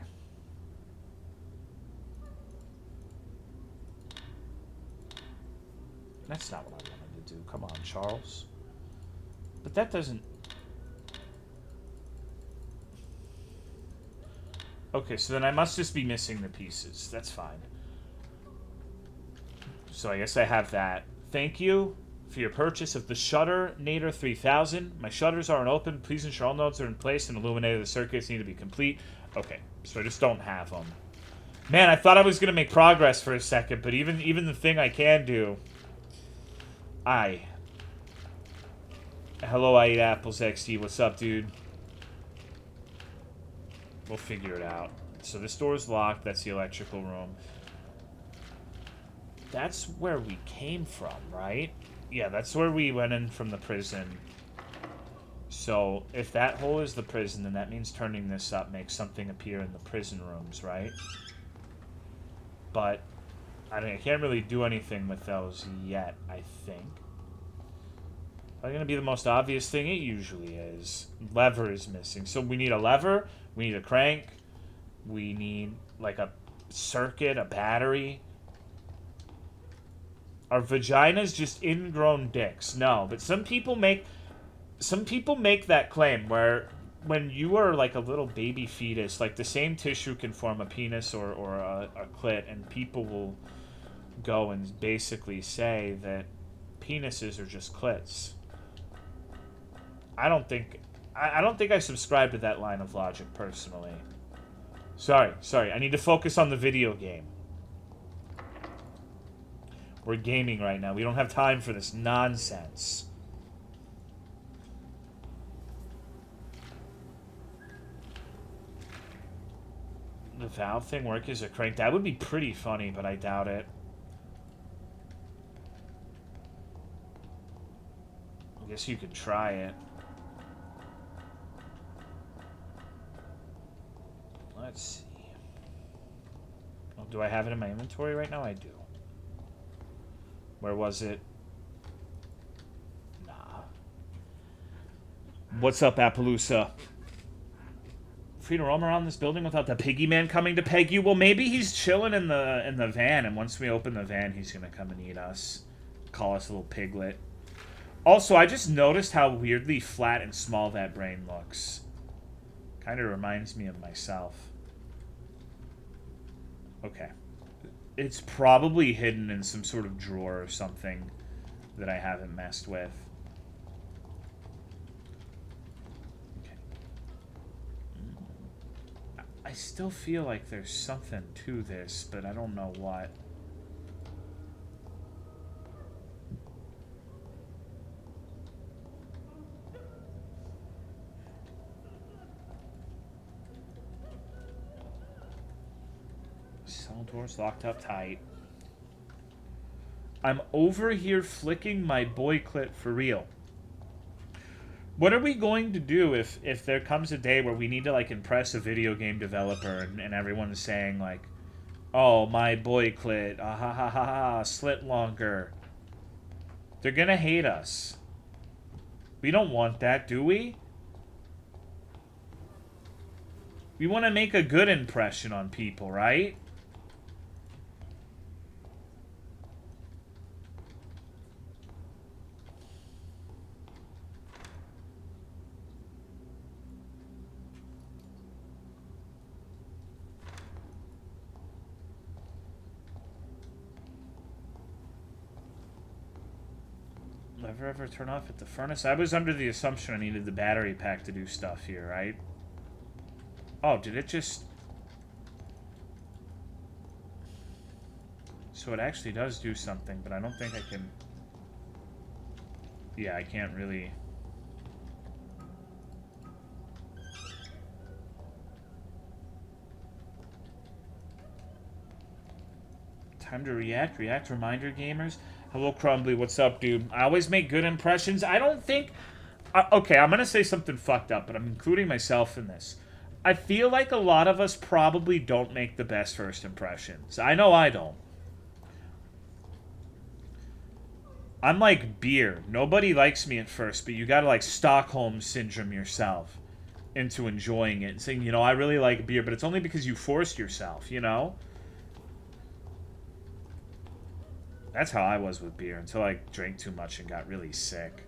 [SPEAKER 1] That's not what I wanted to do. Come on, Charles. But that doesn't... Okay, so then I must just be missing the pieces. That's fine. So I guess I have that. Thank you for your purchase of the Shutter Nader 3000. My shutters aren't open. Please ensure all nodes are in place and illuminated. The circuits need to be complete. Okay, so I just don't have them. Man, I thought I was going to make progress for a second, but even the thing I can do... Hello, I eat apples XD. What's up, dude? We'll figure it out. So this door's locked. That's the electrical room. That's where we came from, right? Yeah, that's where we went in from the prison. So, if that hole is the prison, then that means turning this up makes something appear in the prison rooms, right? But, I mean, I can't really do anything with those yet, I think. Probably gonna be the most obvious thing it usually is. Lever is missing. So we need a lever, we need a crank, we need, like, a circuit, a battery... Are vaginas just ingrown dicks? No, but some people make that claim where when you are like a little baby fetus, like the same tissue can form a penis or a clit, and people will go and basically say that penises are just clits. I don't think I subscribe to that line of logic personally. Sorry, I need to focus on the video game. We're gaming right now. We don't have time for this nonsense. the valve thing work as a crank? That would be pretty funny, but I doubt it. I guess you could try it. Let's see. Oh, do I have it in my inventory right now? I do. Where was it? Nah. What's up, Appaloosa? Free to roam around this building without the piggy man coming to peg you? Well, maybe he's chilling in the van, and once we open the van, he's gonna come and eat us. Call us a little piglet. Also, I just noticed how weirdly flat and small that brain looks. Kind of reminds me of myself. Okay. It's probably hidden in some sort of drawer or something that I haven't messed with. Okay. I still feel like there's something to this, but I don't know what. Cell doors locked up tight. I'm over here flicking my boy clit for real. What are we going to do if there comes a day where we need to, like, impress a video game developer and everyone's saying, like, oh, my boy clit, ah ha ha ha ha, slit longer. They're gonna hate us. We don't want that, do we? We want to make a good impression on people, right? Never ever turn off at the furnace? I was under the assumption I needed the battery pack to do stuff here, right? Oh, did it just... So it actually does do something, but I don't think I can... Yeah, I can't really... Time to react. React, reminder gamers. Hello, Crumbly. What's up, dude? I always make good impressions. I don't think... okay, I'm going to say something fucked up, but I'm including myself in this. I feel like a lot of us probably don't make the best first impressions. I know I don't. I'm like beer. Nobody likes me at first, but you gotta, like, Stockholm Syndrome yourself into enjoying it. And saying, you know, I really like beer, but it's only because you forced yourself, you know? That's how I was with beer until I drank too much and got really sick.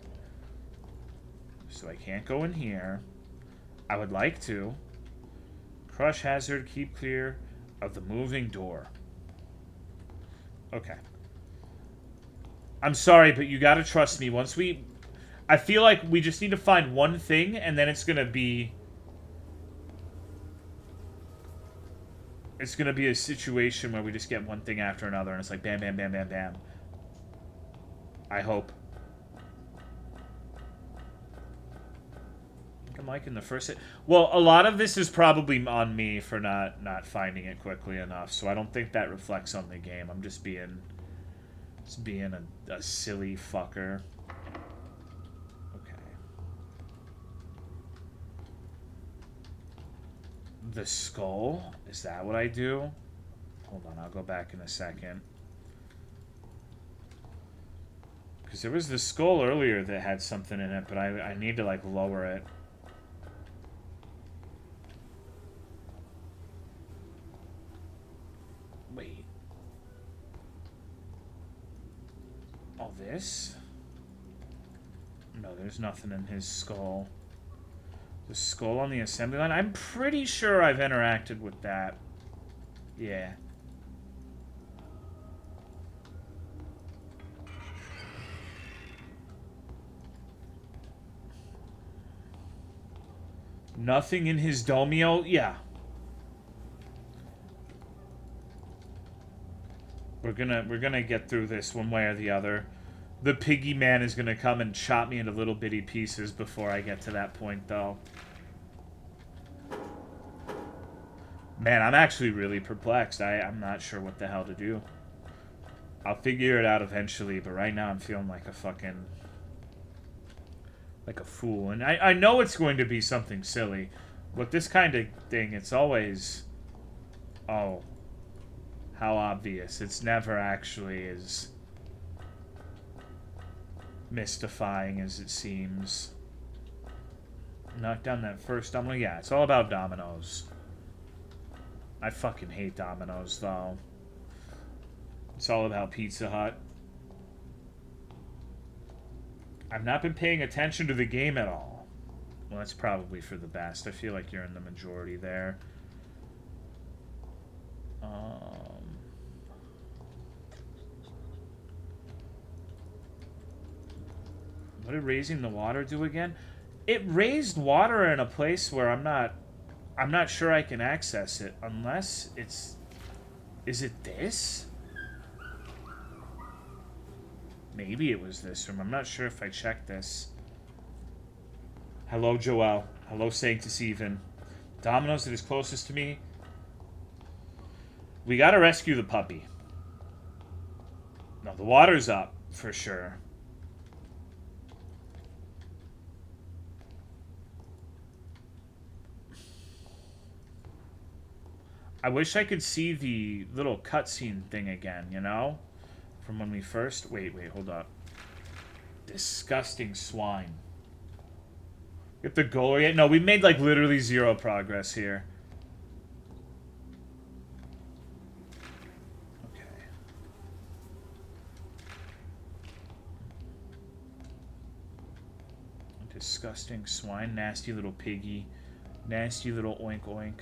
[SPEAKER 1] So I can't go in here. I would like to. Crush hazard, keep clear of the moving door. Okay. I'm sorry, but you gotta trust me. Once we... I feel like we just need to find one thing, and then it's gonna be... It's gonna be a situation where we just get one thing after another, and it's like bam, bam, bam, bam, bam. I hope. I'm liking the first hit. Well, a lot of this is probably on me for not finding it quickly enough, so I don't think that reflects on the game. I'm just being a silly fucker. Okay. The skull? Is that what I do? Hold on, I'll go back in a second. Because there was the skull earlier that had something in it, but I need to, like, lower it. Wait. All this? No, there's nothing in his skull. The skull on the assembly line? I'm pretty sure I've interacted with that. Yeah. Nothing in his Tolomeo? Yeah. We're gonna get through this one way or the other. The piggy man is gonna come and chop me into little bitty pieces before I get to that point, though. Man, I'm actually really perplexed. I'm not sure what the hell to do. I'll figure it out eventually, but right now I'm feeling like a fucking... like a fool. And I know it's going to be something silly. With this kind of thing, it's always... oh, how obvious. It's never actually as mystifying as it seems. Knock down that first domino. Yeah, it's all about dominoes. I fucking hate dominoes, though. It's all about Pizza Hut. I've not been paying attention to the game at all. Well, that's probably for the best. I feel like you're in the majority there. What did raising the water do again? It raised water in a place where I'm not sure I can access it unless it's... is it this? Maybe it was this room. I'm not sure if I checked this. Hello, Joel. Hello, Sanctus Even. Domino's that is closest to me. We gotta rescue the puppy. No, the water's up, for sure. I wish I could see the little cutscene thing again, you know? From when we first... Wait, hold up. Disgusting swine. Get the goal yet? No, we made, like, literally zero progress here. Okay. Disgusting swine. Nasty little piggy. Nasty little oink oink.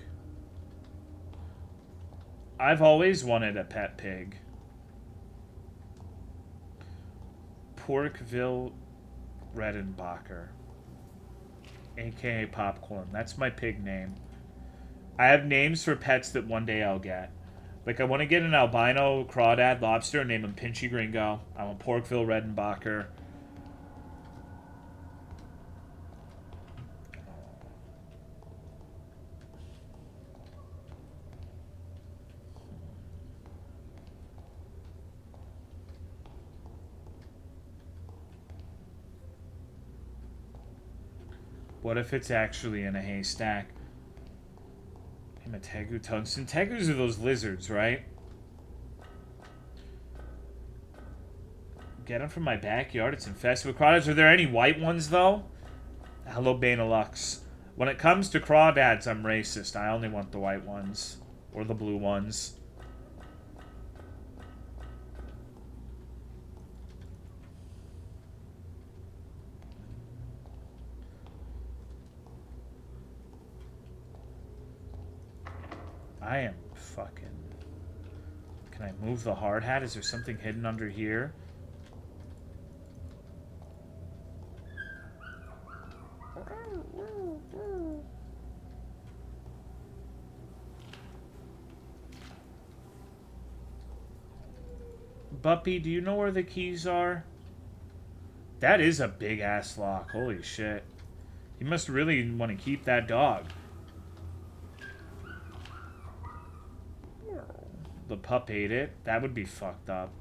[SPEAKER 1] I've always wanted a pet pig. Porkville Redenbacher. AKA Popcorn. That's my pig name. I have names for pets that one day I'll get. Like, I want to get an albino crawdad lobster and name him Pinchy Gringo. I want Porkville Redenbacher. What if it's actually in a haystack? I'm a tegu tungsten. Tegus are those lizards, right? Get them from my backyard. It's infested with crawdads. Are there any white ones, though? Hello, Banalux. When it comes to crawdads, I'm racist. I only want the white ones. Or the blue ones. I am fucking... Can I move the hard hat? Is there something hidden under here? Buppy, do you know where the keys are? That is a big-ass lock. Holy shit. You must really want to keep that dog. The pup ate it. That would be fucked up.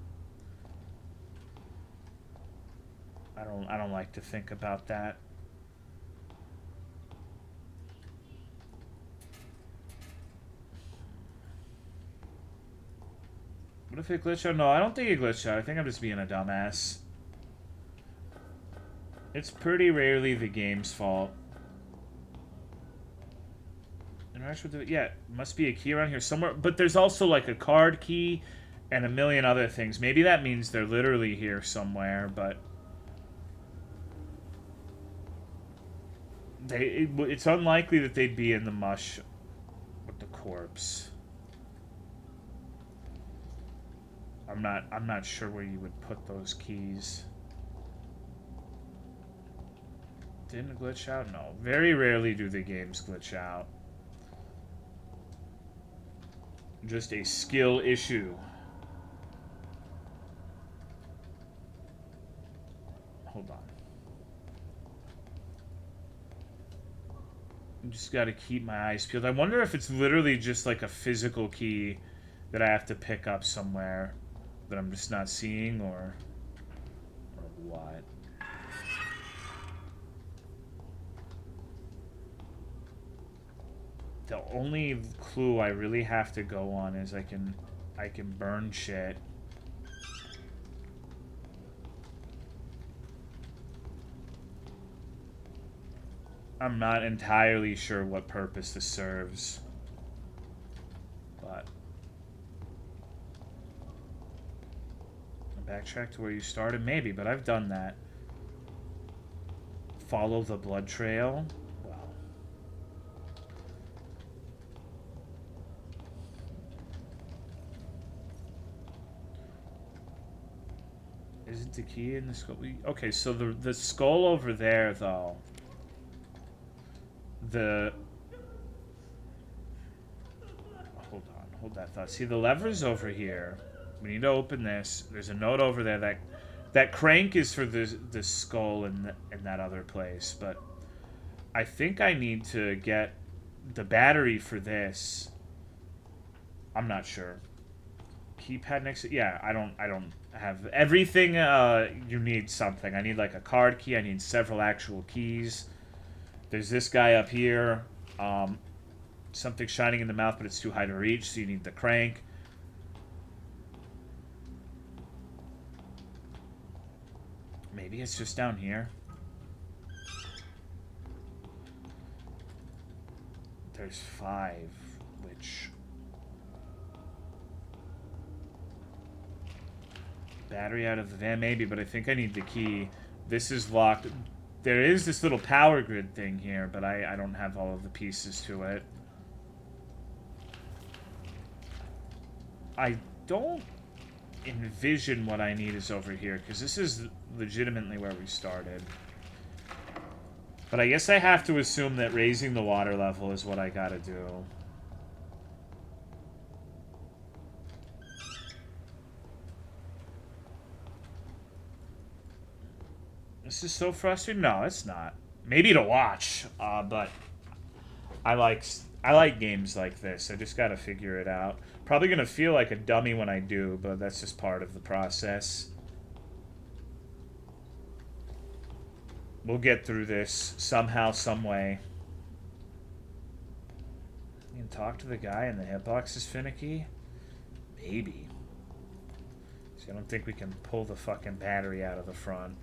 [SPEAKER 1] I don't like to think about that. What if it glitched out? No, I don't think it glitched out. I think I'm just being a dumbass. It's pretty rarely the game's fault. Interaction with the... Yeah, must be a key around here somewhere. But there's also like a card key and a million other things. Maybe that means they're literally here somewhere, but... It's unlikely that they'd be in the mush with the corpse. I'm not sure where you would put those keys. Didn't it glitch out? No. Very rarely do the games glitch out. Just a skill issue. Hold on. just got to keep my eyes peeled. I wonder if it's literally just like a physical key that I have to pick up somewhere that I'm just not seeing, or what. The only clue I really have to go on is I can burn shit. I'm not entirely sure what purpose this serves, but backtrack to where you started, maybe, but I've done that. Follow the blood trail. Wow. Isn't the key in the skull? Okay, so the skull over there, though. Hold that thought. See, the lever's over here. We need to open this. There's a note over there that crank is for the skull in that other place, but I think I need to get the battery for this. I'm not sure. Keypad next to, yeah, I don't have everything. You need something. I need like a card key. I need several actual keys. There's this guy up here. Something shining in the mouth, but it's too high to reach, so you need the crank. Maybe it's just down here. There's 5, which... Battery out of the van, maybe, but I think I need the key. This is locked. There is this little power grid thing here, but I don't have all of the pieces to it. I don't envision what I need is over here, because this is legitimately where we started. But I guess I have to assume that raising the water level is what I gotta do. This is so frustrating. No, it's not. Maybe to watch, but I like games like this. I just gotta figure it out. Probably gonna feel like a dummy when I do, but that's just part of the process. We'll get through this somehow, some way. You can talk to the guy and the hitbox is finicky? Maybe. See, I don't think we can pull the fucking battery out of the front.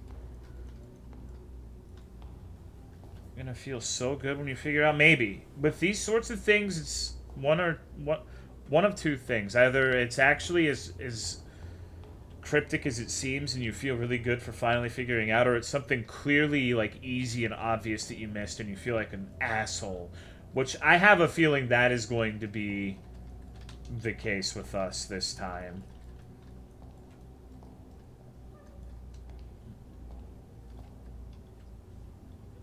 [SPEAKER 1] You're gonna feel so good when you figure out, maybe. With these sorts of things, it's one of two things. Either it's actually as cryptic as it seems and you feel really good for finally figuring out, or it's something clearly like easy and obvious that you missed and you feel like an asshole. Which I have a feeling that is going to be the case with us this time.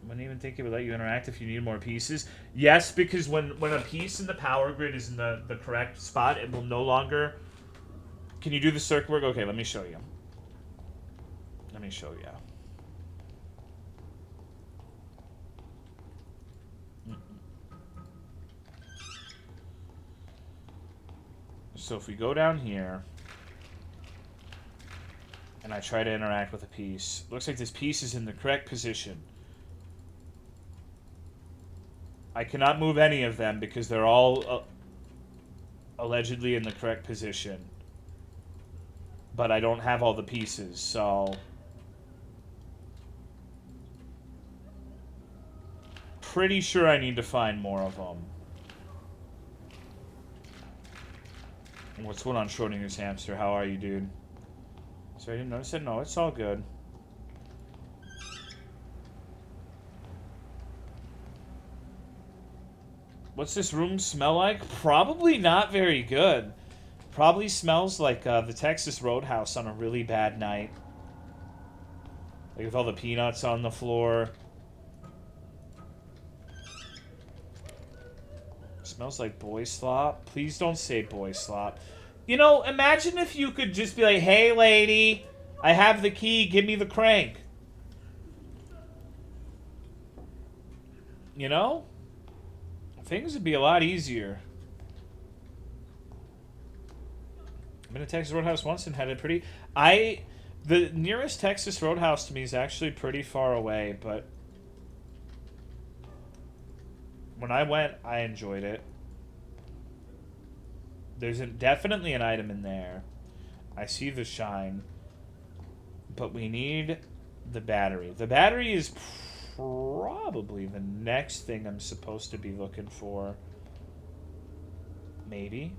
[SPEAKER 1] Wouldn't even think it would let you interact if you need more pieces. Yes, because when a piece in the power grid is in the correct spot, it will no longer... Can you do the circuit work? Okay, let me show you. Let me show you. So if we go down here, and I try to interact with a piece, looks like this piece is in the correct position. I cannot move any of them because they're all allegedly in the correct position. But I don't have all the pieces, so... Pretty sure I need to find more of them. What's going on, Schrodinger's hamster? How are you, dude? Sorry, I didn't notice it? No, it's all good. What's this room smell like? Probably not very good. Probably smells like the Texas Roadhouse on a really bad night. Like with all the peanuts on the floor. Smells like boy slop. Please don't say boy slop. You know, imagine if you could just be like, hey lady, I have the key, give me the crank. You know? Things would be a lot easier. I've been to Texas Roadhouse once and had a pretty... The nearest Texas Roadhouse to me is actually pretty far away, but... when I went, I enjoyed it. There's definitely an item in there. I see the shine. But we need the battery. The battery is probably the next thing I'm supposed to be looking for. Maybe.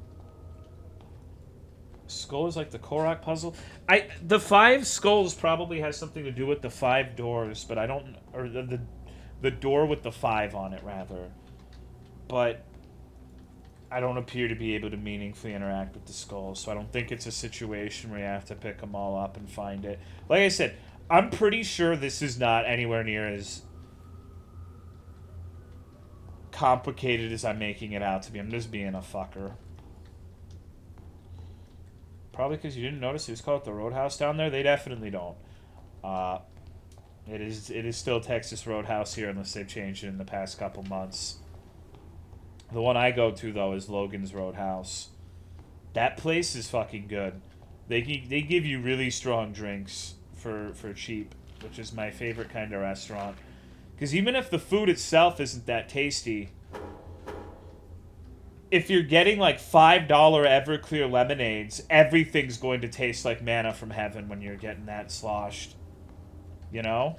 [SPEAKER 1] Skull is like the Korok puzzle. The 5 skulls probably has something to do with the 5 doors, but I don't... or the door with the 5 on it, rather. But I don't appear to be able to meaningfully interact with the skulls, so I don't think it's a situation where you have to pick them all up and find it. Like I said, I'm pretty sure this is not anywhere near as complicated as I'm making it out to be. I'm just being a fucker. Probably because you didn't notice it was called the Roadhouse down there. They definitely don't. It is still Texas Roadhouse here unless they've changed it in the past couple months. The one I go to, though, is Logan's Roadhouse. That place is fucking good. They give you really strong drinks for cheap, which is my favorite kind of restaurant. Because even if the food itself isn't that tasty, if you're getting like $5 Everclear lemonades, everything's going to taste like manna from heaven when you're getting that sloshed. You know?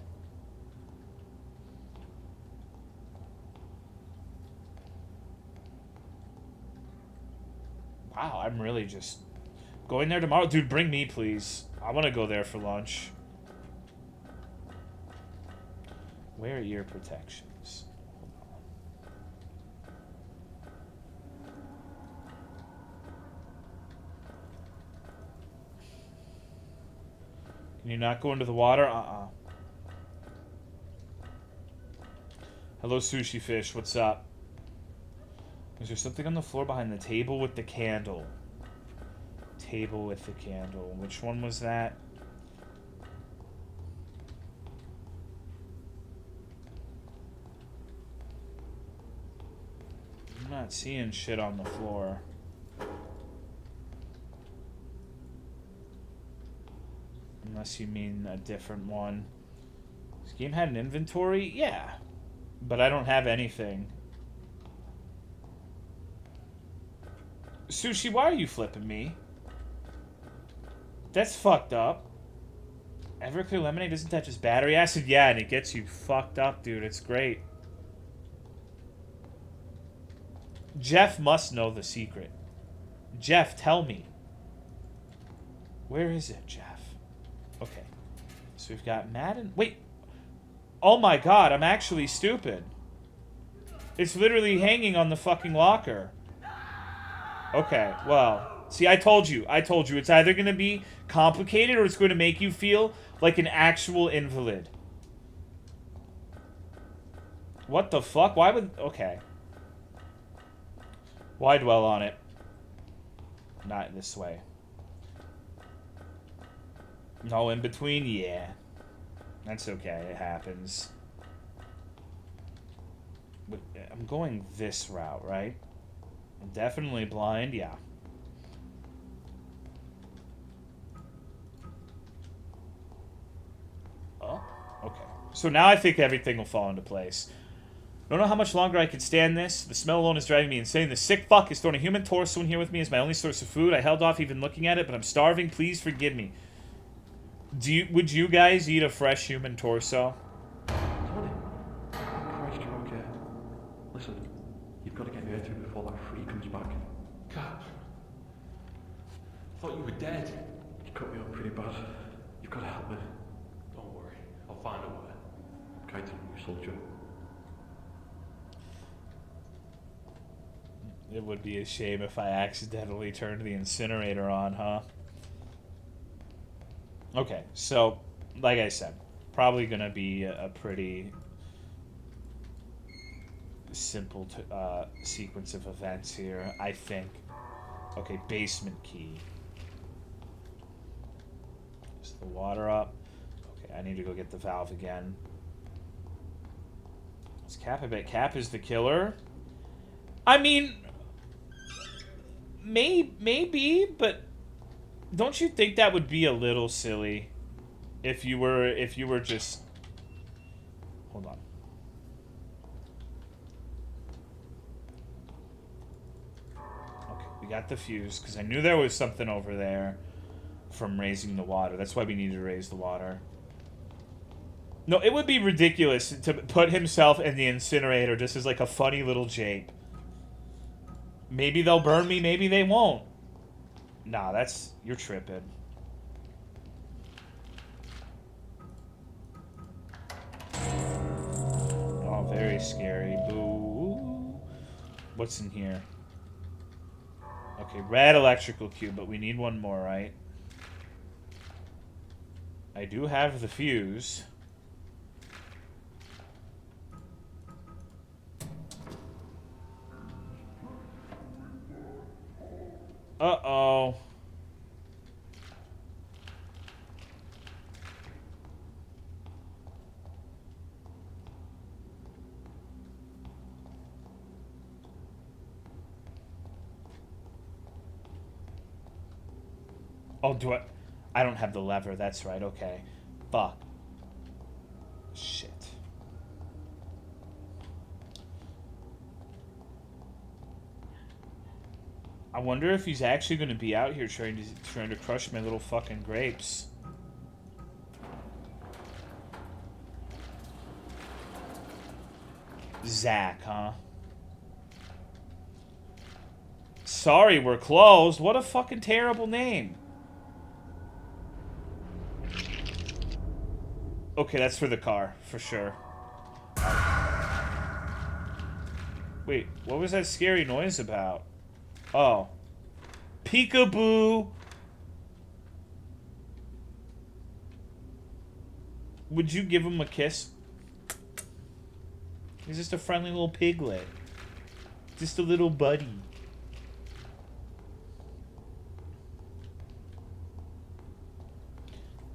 [SPEAKER 1] Wow, I'm really just going there tomorrow. Dude, bring me, please. I want to go there for lunch. Wear ear protections. Can you not go into the water? Hello, Sushi Fish. What's up? Is there something on the floor behind the table with the candle? Table with the candle. Which one was that? I'm not seeing shit on the floor. Unless you mean a different one. This game had an inventory? Yeah. But I don't have anything. Sushi, why are you flipping me? That's fucked up. Everclear lemonade, isn't that just battery acid? Yeah, and it gets you fucked up, dude. It's great. Jeff must know the secret. Jeff, tell me. Where is it, Jeff? Okay. So we've got Madden. Wait. Oh my god, I'm actually stupid. It's literally hanging on the fucking locker. Okay, well, see, I told you. It's either going to be complicated or it's going to make you feel like an actual invalid. What the fuck? Why would... okay. Why dwell on it? Not this way. No in between? Yeah. That's okay. It happens. But I'm going this route, right? Definitely blind, yeah. Oh, okay. So now I think everything will fall into place. Don't know how much longer I can stand this. The smell alone is driving me insane. The sick fuck is throwing a human torso in here with me as my only source of food. I held off even looking at it, but I'm starving. Please forgive me. Would you guys eat a fresh human torso?
[SPEAKER 10] Tony, Christ, you're okay. Listen, you've got to get me out of here before that freak comes back.
[SPEAKER 3] Cap. I thought you were dead.
[SPEAKER 10] You cut me up pretty bad. You've got to help me.
[SPEAKER 3] Don't worry, I'll find a way.
[SPEAKER 10] Kind of new soldier.
[SPEAKER 1] It would be a shame if I accidentally turned the incinerator on, huh? Okay, so, like I said, probably going to be a pretty simple sequence of events here, I think. Okay, basement key. Is the water up? Okay, I need to go get the valve again. Is Cap? I bet Cap is the killer. I mean, maybe, but don't you think that would be a little silly if you were just... Hold on. Okay, we got the fuse, because I knew there was something over there from raising the water. That's why we needed to raise the water. No, it would be ridiculous to put himself in the incinerator just as like a funny little jape. Maybe they'll burn me, maybe they won't. Nah, that's... You're tripping. Oh, very scary. Boo. What's in here? Okay, red electrical cube, but we need one more, right? I do have the fuse. Uh-oh. Oh, do I... I don't have the lever, that's right, okay. Fuck. Shit. I wonder if he's actually going to be out here trying to crush my little fucking grapes. Zach, huh? Sorry, we're closed. What a fucking terrible name. Okay, that's for the car, for sure. Wait, what was that scary noise about? Oh. Peekaboo! Would you give him a kiss? He's just a friendly little piglet. Just a little buddy.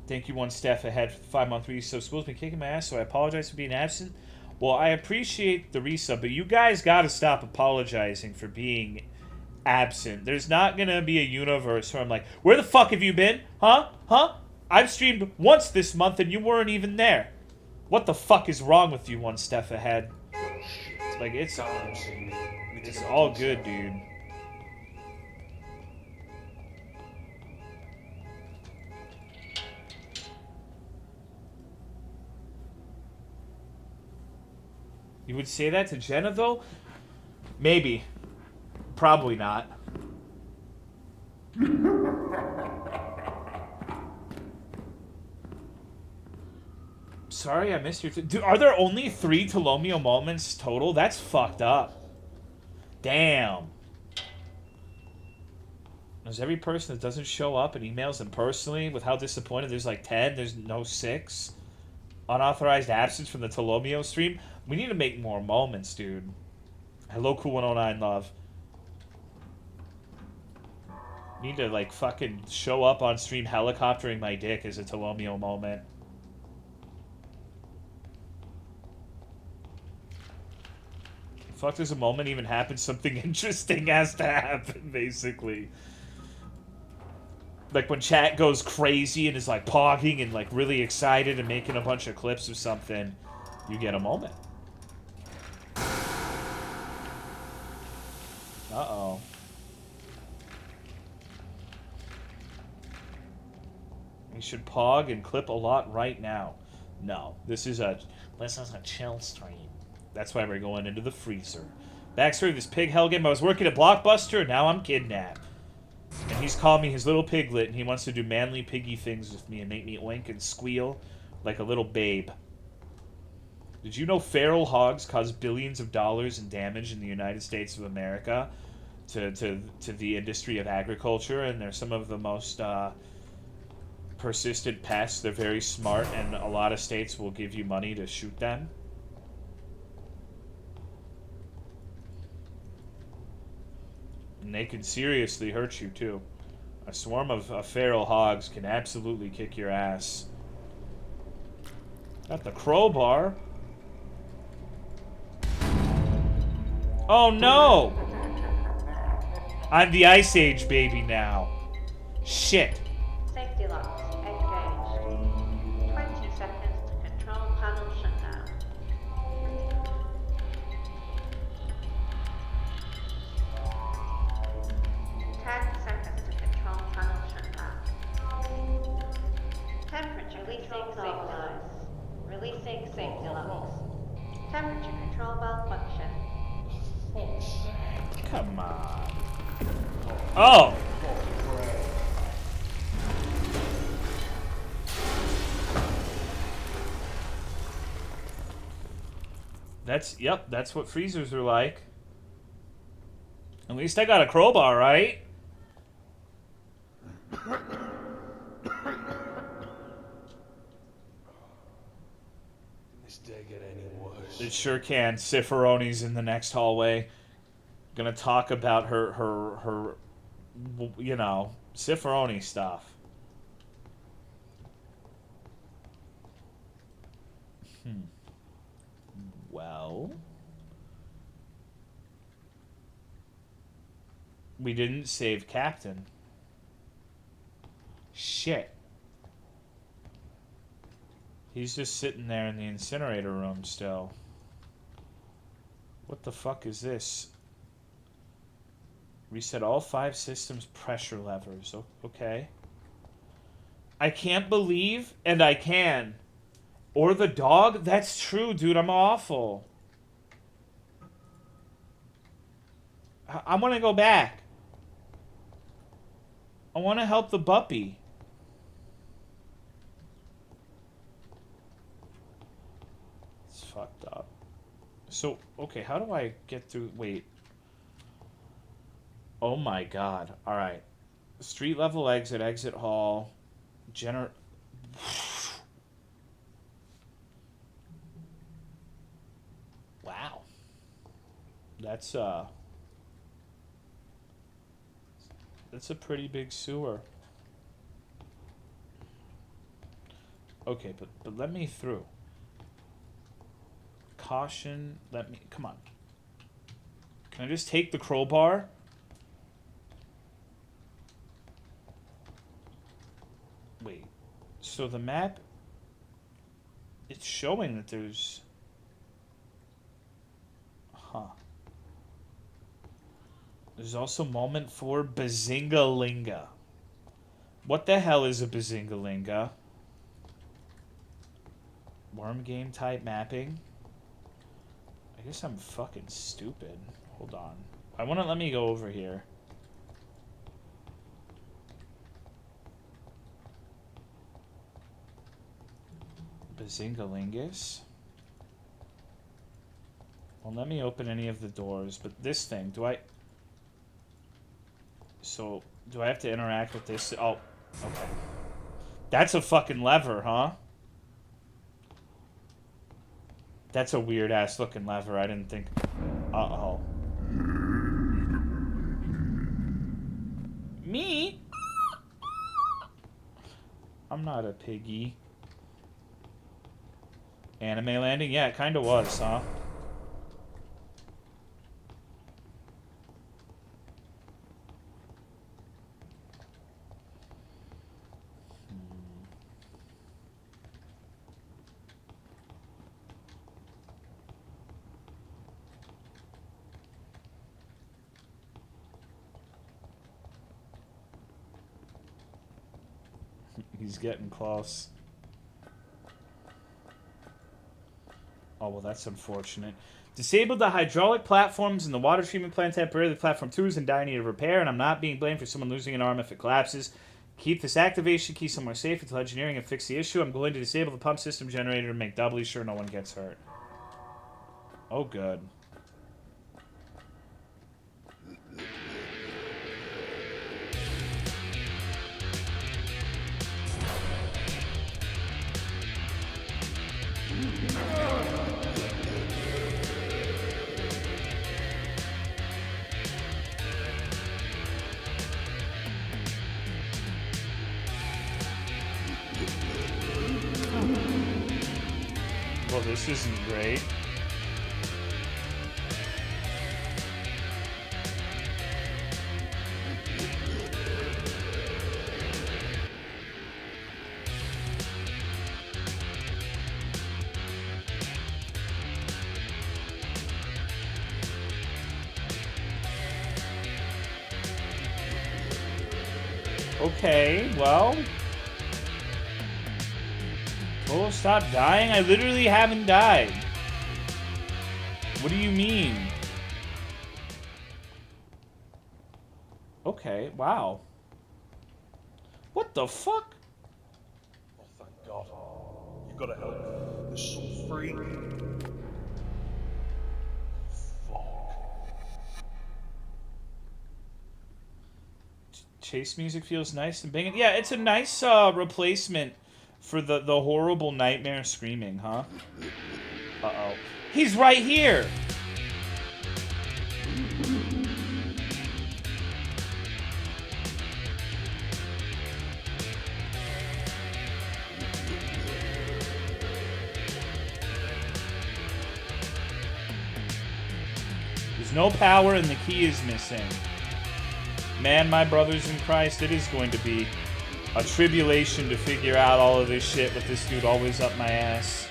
[SPEAKER 1] Thank you, one step ahead for the 5-month resub. School's been kicking my ass, so I apologize for being absent. Well, I appreciate the resub, but you guys gotta stop apologizing for being absent. There's not gonna be a universe where I'm like, where the fuck have you been? Huh? Huh? I've streamed once this month and you weren't even there. What the fuck is wrong with you, one step ahead? It's like, it's all good, dude. You would say that to Jenna, though? Maybe. Probably not. Sorry, I missed your... Dude, are there only 3 Tolomeo moments total? That's fucked up. Damn. There's every person that doesn't show up and emails them personally with how disappointed. There's like 10. There's no 6. Unauthorized absence from the Tolomeo stream. We need to make more moments, dude. Hello, Cool 109 Love. Need to, like, fucking show up on stream helicoptering my dick as a Tolomeo moment. Fuck, does a moment even happen? Something interesting has to happen, basically. Like when chat goes crazy and is like pogging and like really excited and making a bunch of clips of something, you get a moment. Uh-oh. We should pog and clip a lot right now. No, this is a chill stream. That's why we're going into the freezer. Backstory of this pig hell game. I was working at Blockbuster and now I'm kidnapped. And he's called me his little piglet and he wants to do manly piggy things with me and make me oink and squeal like a little babe. Did you know feral hogs cause billions of dollars in damage in the United States of America to the industry of agriculture? And they're some of the most persistent pests. They're very smart and a lot of states will give you money to shoot them. And they can seriously hurt you, too. A swarm of feral hogs can absolutely kick your ass. Got the crowbar. Oh, no! I'm the Ice Age baby now. Shit.
[SPEAKER 14] Safety locks engaged. 20 seconds to control panel shutdown. 10 seconds to control panel shutdown. Temperature releasing stabilize. Releasing safety locks. Temperature control valve function.
[SPEAKER 1] Come on. Oh! Yep, that's what freezers are like. At least I got a crowbar, right?
[SPEAKER 3] Can this day get any worse?
[SPEAKER 1] It sure can. Ciferoni's in the next hallway. Gonna talk about her you know, Ciferoni stuff. Well, we didn't save Captain. Shit. He's just sitting there in the incinerator room still. What the fuck is this? Reset all 5 systems pressure levers. Okay. I can't believe, and I can. Or the dog? That's true, dude. I'm awful. I want to go back. I want to help the puppy. It's fucked up. So, okay, how do I get through? Wait. Oh my god. Alright. Street level exit, exit hall. Wow. That's a pretty big sewer. Okay, but let me through. Caution, come on. Can I just take the crowbar? Wait, so the map, it's showing that there's, There's also moment 4, Bazingalinga. What the hell is a Bazingalinga? Worm game type mapping? I guess I'm fucking stupid. Hold on. I want to let me go over here. Bazingalingus? Well, let me open any of the doors, but this thing, do I have to interact with this? Oh, okay. That's a fucking lever, huh? That's a weird-ass looking lever. I didn't think... Uh-oh. Me? I'm not a piggy. Anime landing? Yeah, it kind of was, huh? He's getting close. Oh, well, that's unfortunate. Disabled the hydraulic platforms in the water treatment plant temporarily. Platform 2 is in dire need of repair, and I'm not being blamed for someone losing an arm if it collapses. Keep this activation key somewhere safe until engineering and fix the issue. I'm going to disable the pump system generator to make doubly sure no one gets hurt. Oh, good. Well, this isn't great. Okay, well. Oh, stop dying. I literally haven't died. What do you mean? Okay, wow. What the fuck?
[SPEAKER 4] Oh, thank God. You've got to help me. There's some freak.
[SPEAKER 1] Chase music feels nice and banging. Yeah, it's a nice replacement for the horrible nightmare screaming, huh? Uh-oh. He's right here! There's no power and the key is missing. Man, my brothers in Christ, it is going to be a tribulation to figure out all of this shit with this dude always up my ass.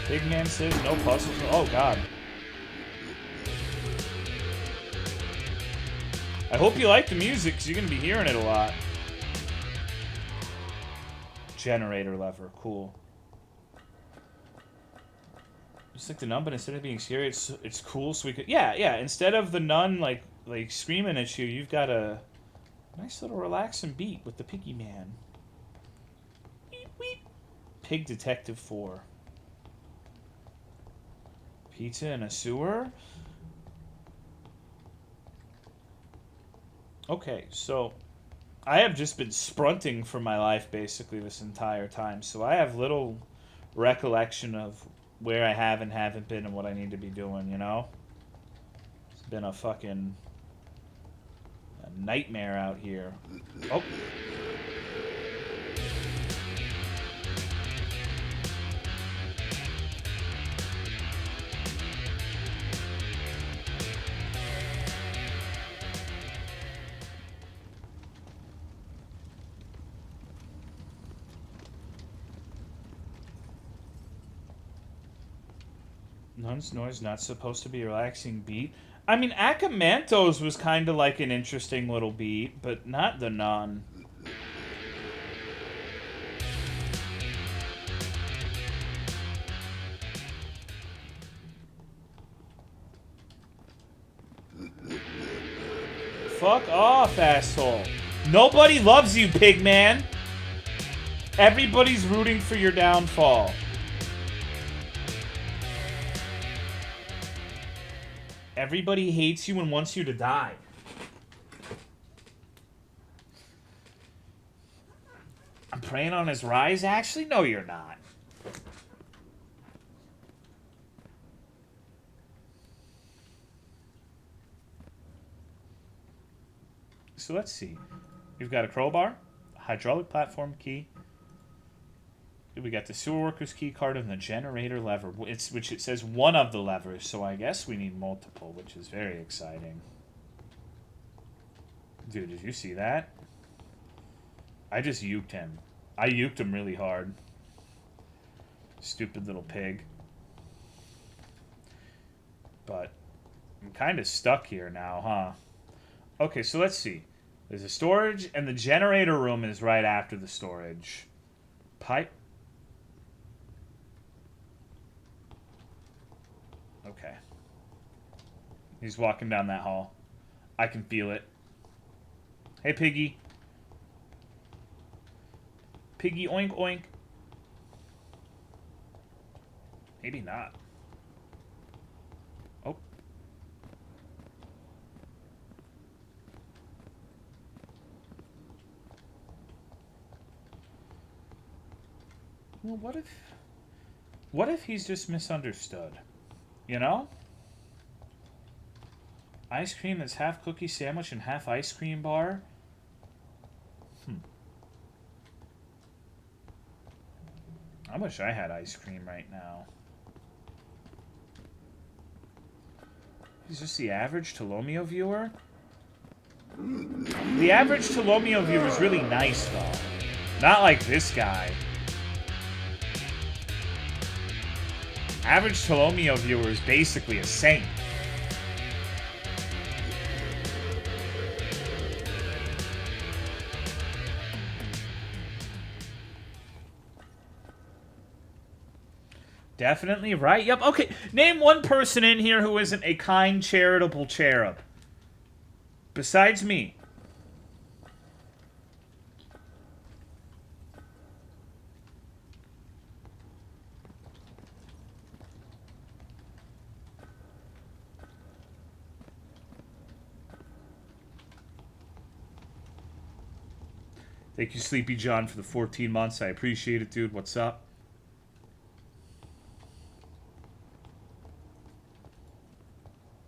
[SPEAKER 1] Big man says no puzzles. Oh, God. I hope you like the music, because you're going to be hearing it a lot. Generator lever. Cool. Just like the nun, but instead of being scary, it's cool, so we could... Yeah. Instead of the nun, like screaming at you, you've got a nice little relaxing beat with the piggy man. Beep, beep. Pig Detective 4. Pizza in a sewer? Okay, so I have just been sprinting for my life basically this entire time, so I have little recollection of where I have and haven't been and what I need to be doing, you know? It's been a fucking nightmare out here. Oh. Nun's noise not supposed to be a relaxing beat. I mean, Akamanto's was kind of like an interesting little beat, but not the nun. Fuck off, asshole. Nobody loves you, pigman. Everybody's rooting for your downfall. Everybody hates you and wants you to die. I'm preying on his rise? Actually, no, you're not. So let's see. We've got a crowbar, a hydraulic platform key. We got the sewer worker's key card and the generator lever, which it says one of the levers, so I guess we need multiple, which is very exciting. Dude, did you see that? I just uked him. I uked him really hard. Stupid little pig. But I'm kind of stuck here now, huh? Okay, so let's see. There's a storage, and the generator room is right after the storage. Pipe. Okay. He's walking down that hall. I can feel it. Hey, piggy. Piggy, oink, oink. Maybe not. Oh. Well, what if he's just misunderstood? You know? Ice cream that's half cookie sandwich and half ice cream bar? I wish I had ice cream right now. He's just the average Tolomeo viewer? The average Tolomeo viewer is really nice, though. Not like this guy. Average Tolomeo viewer is basically a saint. Definitely right. Yep. Okay. Name one person in here who isn't a kind, charitable cherub. Besides me. Thank you, Sleepy John, for the 14 months. I appreciate it, dude. What's up?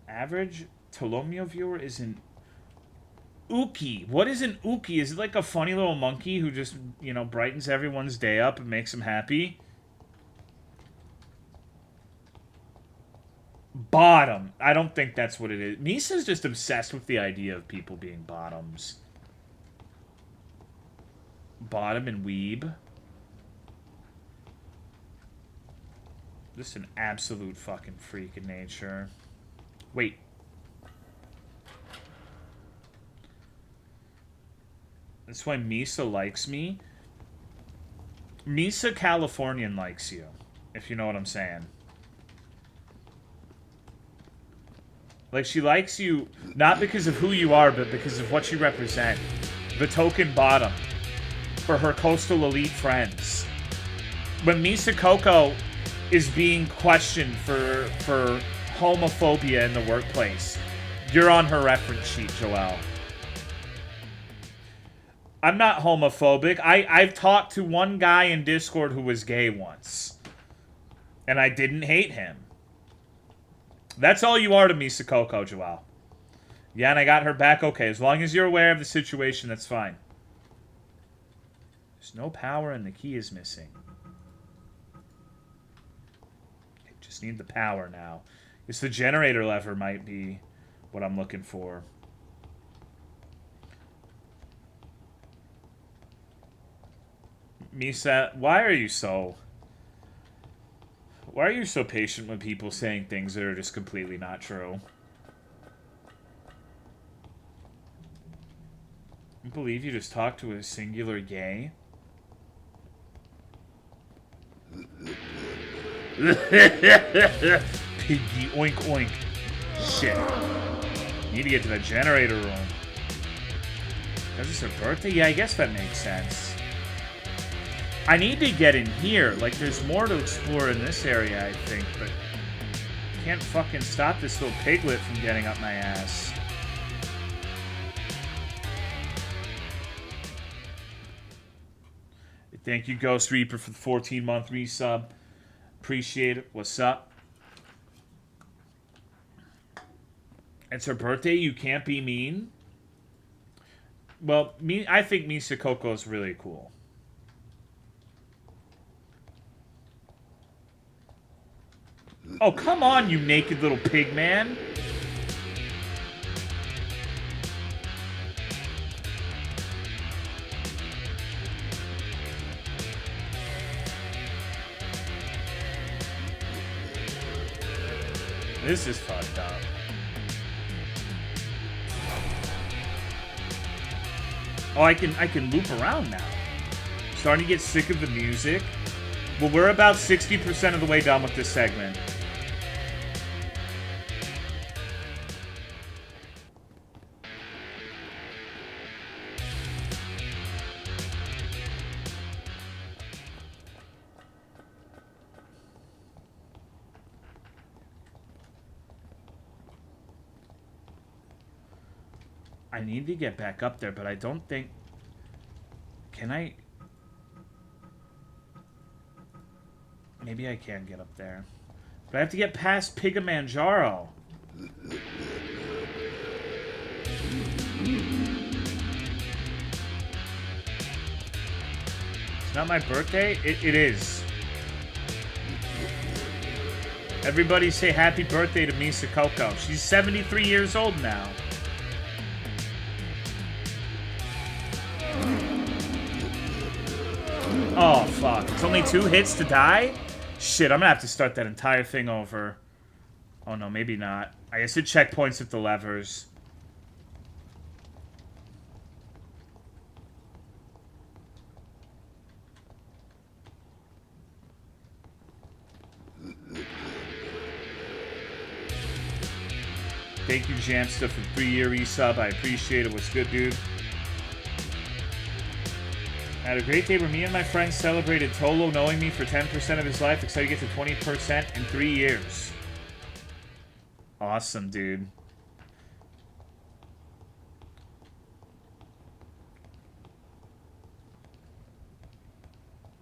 [SPEAKER 1] Average Tolomeo viewer is an Uki. What is an Uki? Is it like a funny little monkey who just, you know, brightens everyone's day up and makes them happy? Bottom. I don't think that's what it is. Misa's just obsessed with the idea of people being bottoms. Bottom and weeb. Just an absolute fucking freak in nature. Wait. That's why Misa likes me. Misa Californian likes you, if you know what I'm saying. Like, she likes you not because of who you are, but because of what you represent. The token bottom for her coastal elite friends. When Misa Coco is being questioned for homophobia in the workplace, you're on her reference sheet, Joelle. I'm not homophobic. I've talked to one guy in Discord who was gay once. And I didn't hate him. That's all you are to me, Sakoko, Joelle. Yeah, and I got her back. Okay, as long as you're aware of the situation, that's fine. There's no power and the key is missing. Okay, just need the power now. It's the generator lever might be what I'm looking for. Misa, why are you so patient when people saying things that are just completely not true? I believe you just talked to a singular gay. Piggy, oink oink. Shit. Need to get to the generator room. Because it's her birthday? Yeah, I guess that makes sense. I need to get in here. Like, there's more to explore in this area, I think, but can't fucking stop this little piglet from getting up my ass. Thank you, Ghost Reaper, for the 14-month resub. Appreciate it. What's up? It's her birthday. You can't be mean. Well, I think Misa Coco is really cool. Oh, come on, you naked little pig man. This is fucked up. Oh, I can loop around now. Starting to get sick of the music. Well, we're about 60% of the way done with this segment. I need to get back up there, but I don't think... Can I... Maybe I can get up there. But I have to get past Pigamanjaro. It's not my birthday? It is. Everybody say happy birthday to Misa Coco. She's 73 years old now. Oh, fuck. It's only 2 hits to die? Shit, I'm gonna have to start that entire thing over. Oh, no, maybe not. I guess it checkpoints with the levers. Thank you, Jamsta, for 3-year resub. I appreciate it. What's good, dude? I had a great day where me and my friends celebrated Tolo knowing me for 10% of his life. Excited to get to 20% in 3 years. Awesome, dude.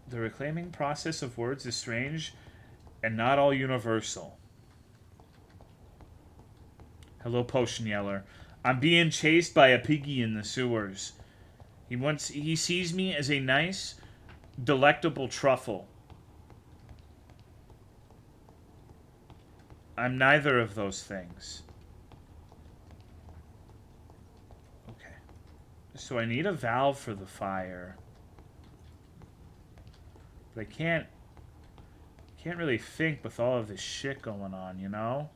[SPEAKER 1] The reclaiming process of words is strange and not all universal. Hello, Potion Yeller. I'm being chased by a piggy in the sewers. He sees me as a nice, delectable truffle. I'm neither of those things. Okay. So I need a valve for the fire. But I can't really think with all of this shit going on, you know?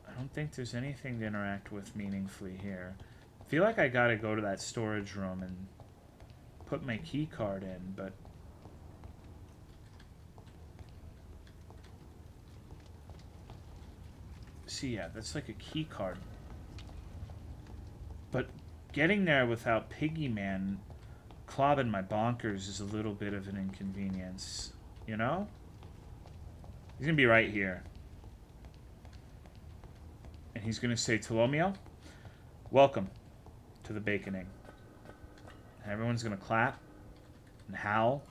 [SPEAKER 1] I don't think there's anything to interact with meaningfully here. I feel like I gotta go to that storage room and put my key card in, but see, yeah, that's like a key card. But getting there without Piggy Man clobbing my bonkers is a little bit of an inconvenience, you know? He's gonna be right here. And he's gonna say, Tolomeo, welcome to the baconing. And everyone's gonna clap and howl.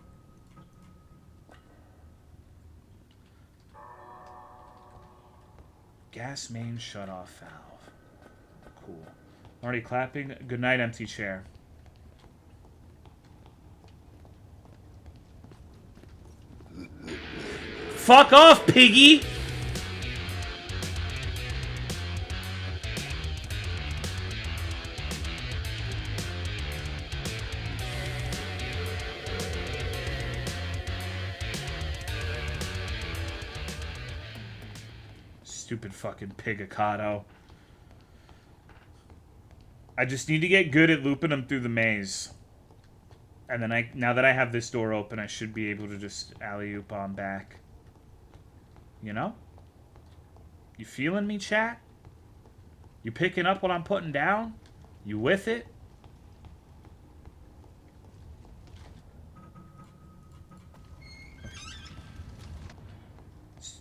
[SPEAKER 1] Gas main shut-off valve. Cool. Already clapping. Good night, empty chair. Fuck off, piggy! Stupid fucking pigacado. I just need to get good at looping them through the maze. And then now that I have this door open, I should be able to just alley-oop on back. You know? You feeling me, chat? You picking up what I'm putting down? You with it?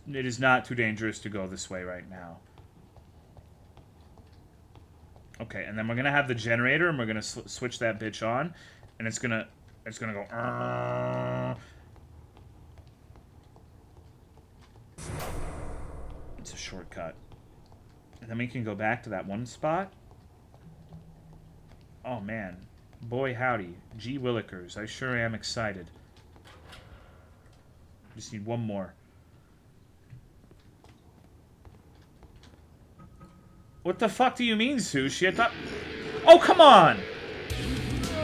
[SPEAKER 1] It is not too dangerous to go this way right now. Okay, and then we're gonna have the generator, and we're gonna switch that bitch on, and it's gonna go. It's a shortcut, and then we can go back to that one spot. Oh man, boy howdy, G Willikers, I sure am excited. Just need one more. What the fuck do you mean, Sushi? I thought... Oh, come on!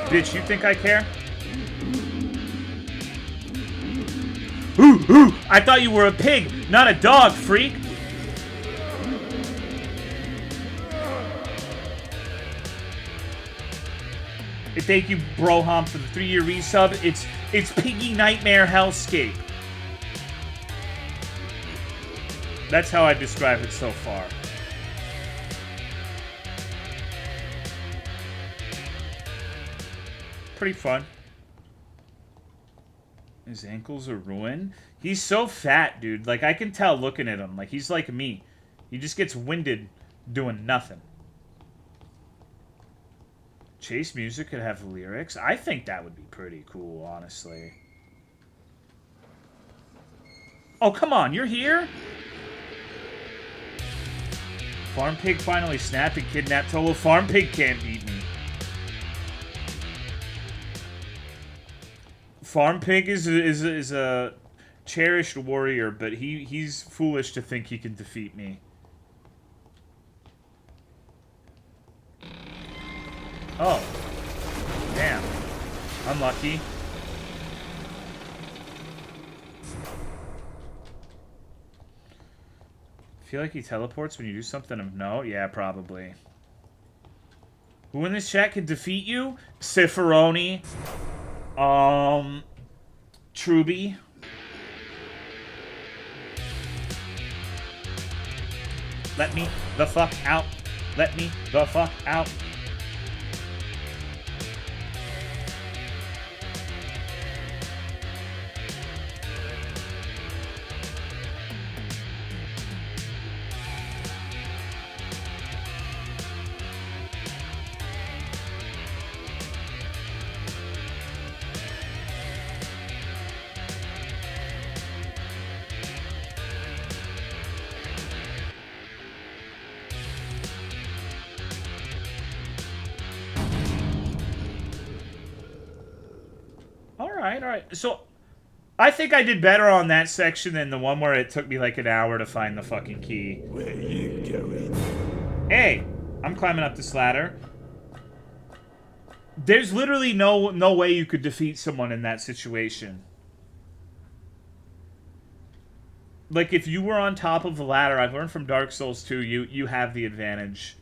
[SPEAKER 1] Bitch, you think I care? Ooh, ooh! I thought you were a pig, not a dog, freak! Thank you, Broham, for the 3-year resub. It's Piggy Nightmare Hellscape. That's how I describe it so far. Pretty fun. His ankles are ruined. He's so fat, dude. Like, I can tell looking at him. Like, he's like me. He just gets winded doing nothing. Chase music could have lyrics. I think that would be pretty cool, honestly. Oh, come on. You're here? Farm Pig finally snapped and kidnapped Tolo. Farm Pig can't beat me. Farm Pig is a cherished warrior, but he's foolish to think he can defeat me. Oh. Damn. Unlucky. Feel like he teleports when you do something of note? Yeah, probably. Who in this chat can defeat you? Ciferoni. Truby. Let me the fuck out. Let me the fuck out. Alright. So, I think I did better on that section than the one where it took me like an hour to find the fucking key.
[SPEAKER 15] Where you going?
[SPEAKER 1] Hey, I'm climbing up this ladder. There's literally no way you could defeat someone in that situation. Like, if you were on top of the ladder, I've learned from Dark Souls 2, you have the advantage.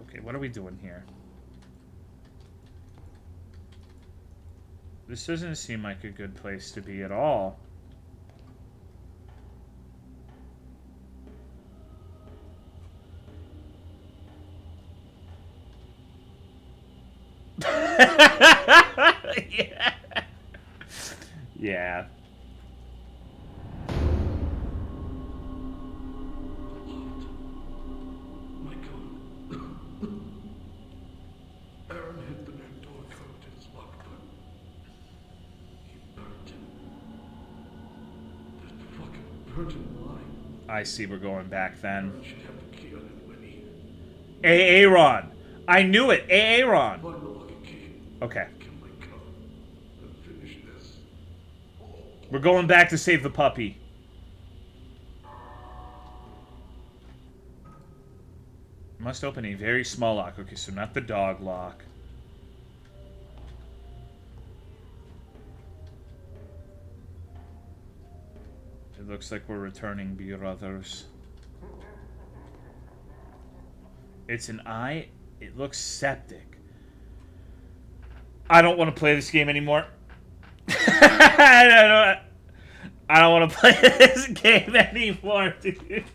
[SPEAKER 1] Okay, what are we doing here? This doesn't seem like a good place to be at all. Yeah. Yeah.
[SPEAKER 15] Aaron hit the new door code to his lock, but he burnt it. Just fucking burnt him alive.
[SPEAKER 1] I see we're going back then.
[SPEAKER 15] Aaron should have the key on him when he...
[SPEAKER 1] Aaron! I knew it! Aaron!
[SPEAKER 15] Find the lucky key.
[SPEAKER 1] Okay.
[SPEAKER 15] Kill my cub and finish this.
[SPEAKER 1] We're going back to save the puppy. Must open a very small lock. Okay, so not the dog lock. It looks like we're returning brothers. It's an eye. It looks septic. I don't want to play this game anymore. I don't want to play this game anymore, dude.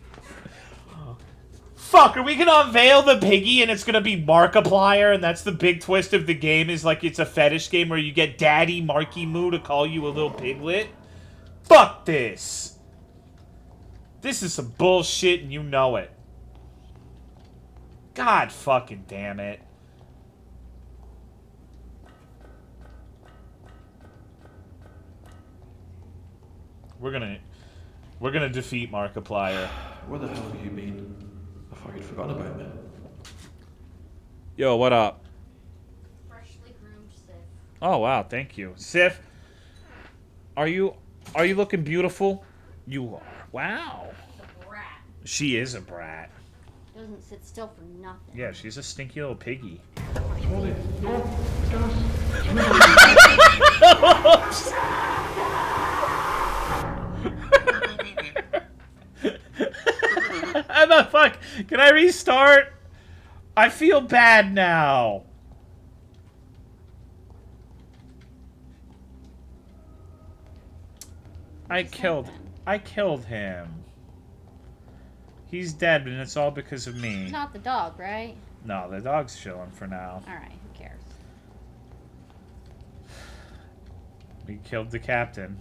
[SPEAKER 1] Fuck, are we gonna unveil the piggy and it's gonna be Markiplier and that's the big twist of the game is like it's a fetish game where you get Daddy Marky Moo to call you a little piglet? Fuck this! This is some bullshit and you know it. God fucking damn it. We're gonna defeat Markiplier.
[SPEAKER 10] Where the hell have you been? I thought you'd forgotten about me.
[SPEAKER 1] Yo, what up?
[SPEAKER 12] Freshly groomed Sif.
[SPEAKER 1] Oh wow, thank you. Sif, are you looking beautiful? You are. Wow.
[SPEAKER 12] The brat.
[SPEAKER 1] She is a brat.
[SPEAKER 12] Doesn't sit still for nothing.
[SPEAKER 1] Yeah, she's a stinky little piggy. How the fuck? Can I restart? I feel bad now. I killed him. He's dead, and it's all because of me.
[SPEAKER 12] Not the dog, right?
[SPEAKER 1] No, the dog's chilling for now.
[SPEAKER 12] Alright, who cares?
[SPEAKER 1] We killed the captain.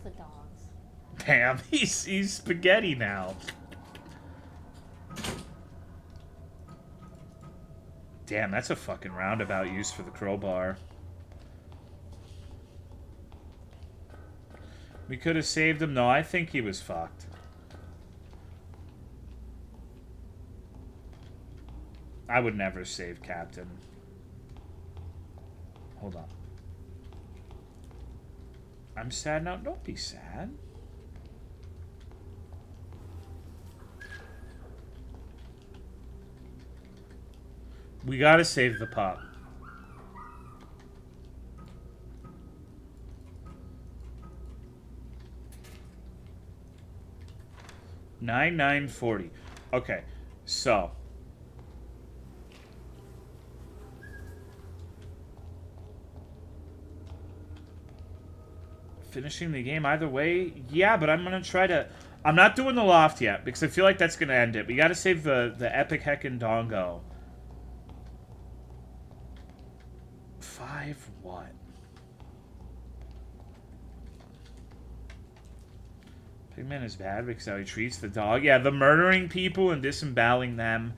[SPEAKER 12] The dogs.
[SPEAKER 1] Damn, he's spaghetti now. Damn, that's a fucking roundabout use for the crowbar. We could have saved him. No, I think he was fucked. I would never save Captain. Hold on. I'm sad now. Don't be sad. We gotta save the pup. $9,940. Okay, so finishing the game either way. Yeah, but I'm gonna try to. I'm not doing the loft yet because I feel like that's gonna end it. We gotta save the epic heckin' dongo. 5 what? Pigman is bad because how he treats the dog. Yeah, the murdering people and disemboweling them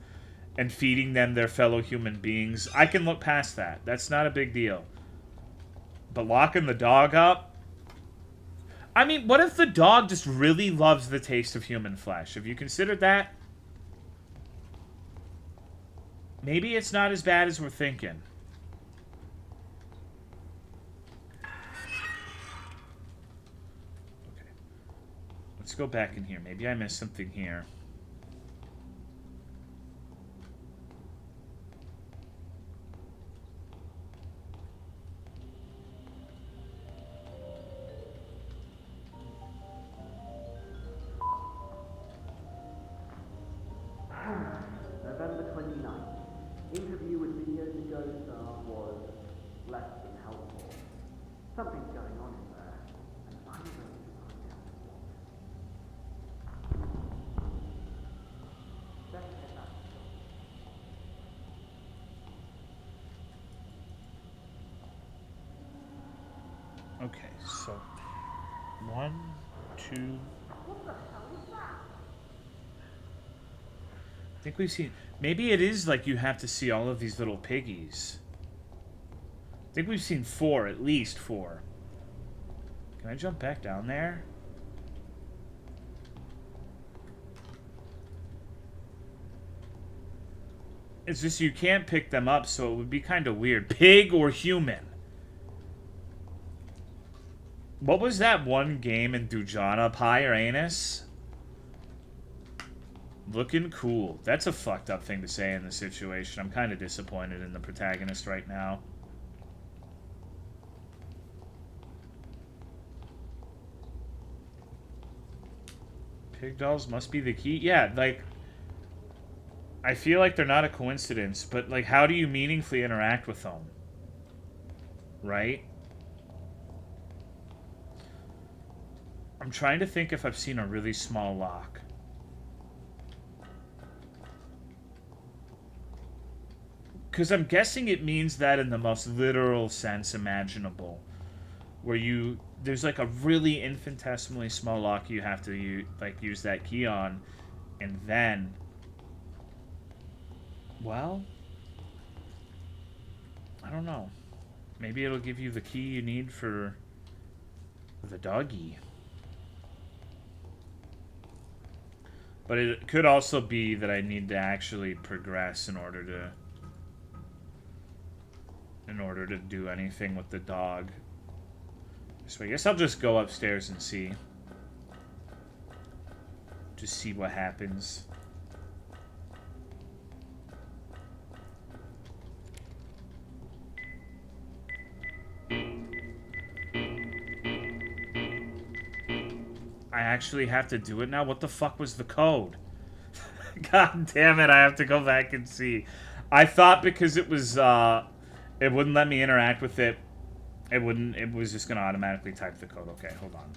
[SPEAKER 1] and feeding them their fellow human beings. I can look past that. That's not a big deal. But locking the dog up? I mean, what if the dog just really loves the taste of human flesh? Have you considered that? Maybe it's not as bad as we're thinking. Okay. Let's go back in here. Maybe I missed something here.
[SPEAKER 8] November 29th. Interview with video to go star was less than helpful. Something's going on in there, and I'm going to find out what. Let's head back to
[SPEAKER 1] Okay, so 1, 2.
[SPEAKER 6] What the hell is that?
[SPEAKER 1] I think we've seen... Maybe it is like you have to see all of these little piggies. I think we've seen 4, at least 4. Can I jump back down there? It's just you can't pick them up, so it would be kind of weird. Pig or human? What was that one game in Dujana? Pie or Anus? Looking cool. That's a fucked up thing to say in this situation. I'm kind of disappointed in the protagonist right now. Pig dolls must be the key. Yeah, like... I feel like they're not a coincidence, but, like, how do you meaningfully interact with them? Right? I'm trying to think if I've seen a really small lock. Because I'm guessing it means that in the most literal sense imaginable. Where you... There's like a really infinitesimally small lock you have to use that key on. And then... Well... I don't know. Maybe it'll give you the key you need for... the doggy. But it could also be that I need to actually progress in order to do anything with the dog. So I guess I'll just go upstairs and see. Just see what happens. I actually have to do it now? What the fuck was the code? God damn it, I have to go back and see. I thought because it was, it wouldn't let me interact with it. It was just gonna automatically type the code. Okay, hold on.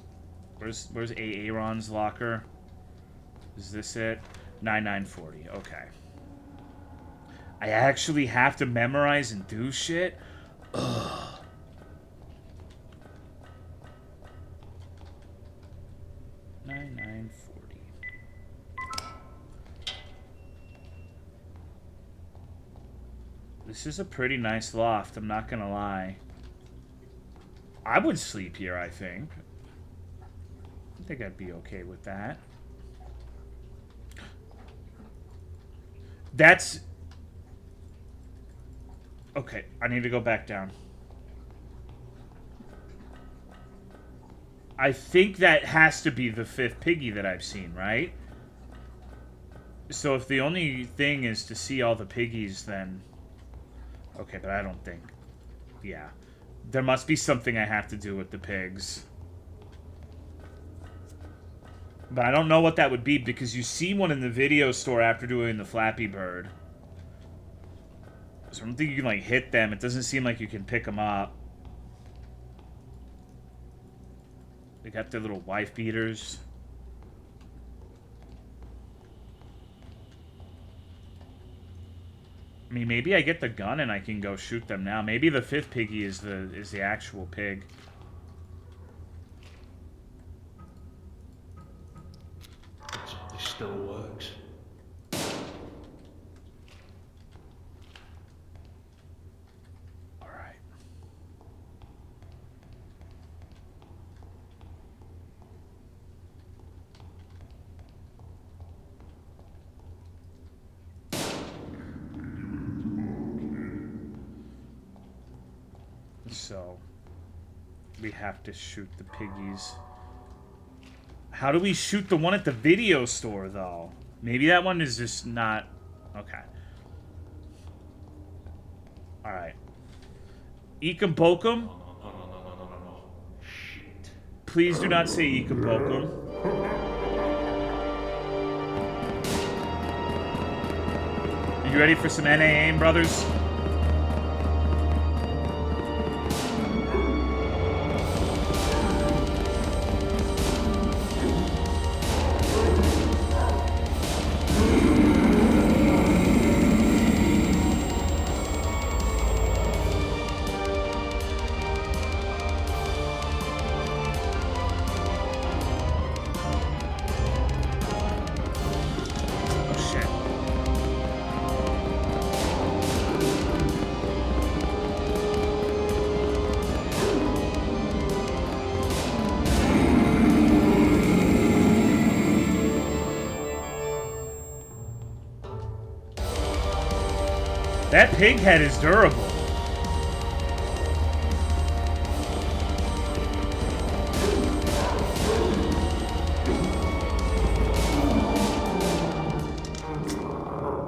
[SPEAKER 1] Where's Aaron's locker? Is this it? 9940, okay. I actually have to memorize and do shit? Ugh. This is a pretty nice loft, I'm not gonna lie. I would sleep here, I think. I think I'd be okay with that. That's... Okay, I need to go back down. I think that has to be the 5th piggy that I've seen, right? So if the only thing is to see all the piggies, then... Okay, but I don't think... Yeah. There must be something I have to do with the pigs. But I don't know what that would be, because you see one in the video store after doing the Flappy Bird. So I don't think you can, like, hit them. It doesn't seem like you can pick them up. They got their little wife beaters. I mean, maybe I get the gun and I can go shoot them now. Maybe the 5th piggy is the actual pig.
[SPEAKER 3] This still works.
[SPEAKER 1] All right. So, we have to shoot the piggies. How do we shoot the one at the video store, though? Maybe that one is just not... Okay. Alright. Ekum Bokum?
[SPEAKER 3] No. Shit.
[SPEAKER 1] Please do not say Ekum Bokum. Are you ready for some NA aim, brothers? That pig head is durable.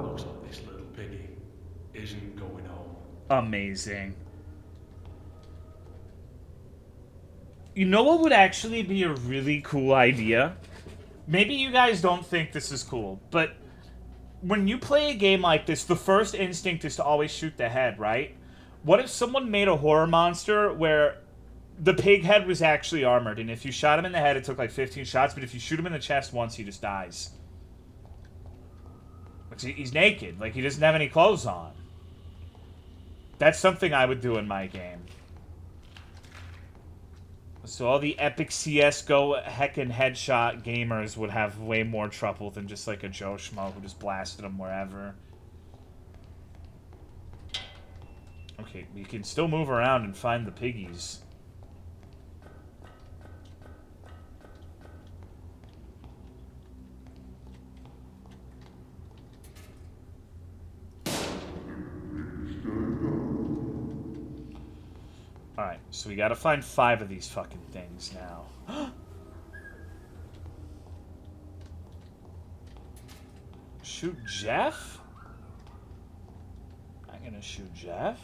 [SPEAKER 3] Looks like this little piggy isn't going home.
[SPEAKER 1] Amazing. You know what would actually be a really cool idea? Maybe you guys don't think this is cool, but when you play a game like this, the first instinct is to always shoot the head, right? What if someone made a horror monster where the pig head was actually armored, and if you shot him in the head, it took like 15 shots, but if you shoot him in the chest once, he just dies. He's naked. Like, he doesn't have any clothes on. That's something I would do in my game. So all the epic CSGO heckin' headshot gamers would have way more trouble than just like a Joe Schmo who just blasted them wherever. Okay, we can still move around and find the piggies. Alright, so we gotta find 5 of these fucking things now. Shoot Jeff? I'm gonna shoot Jeff?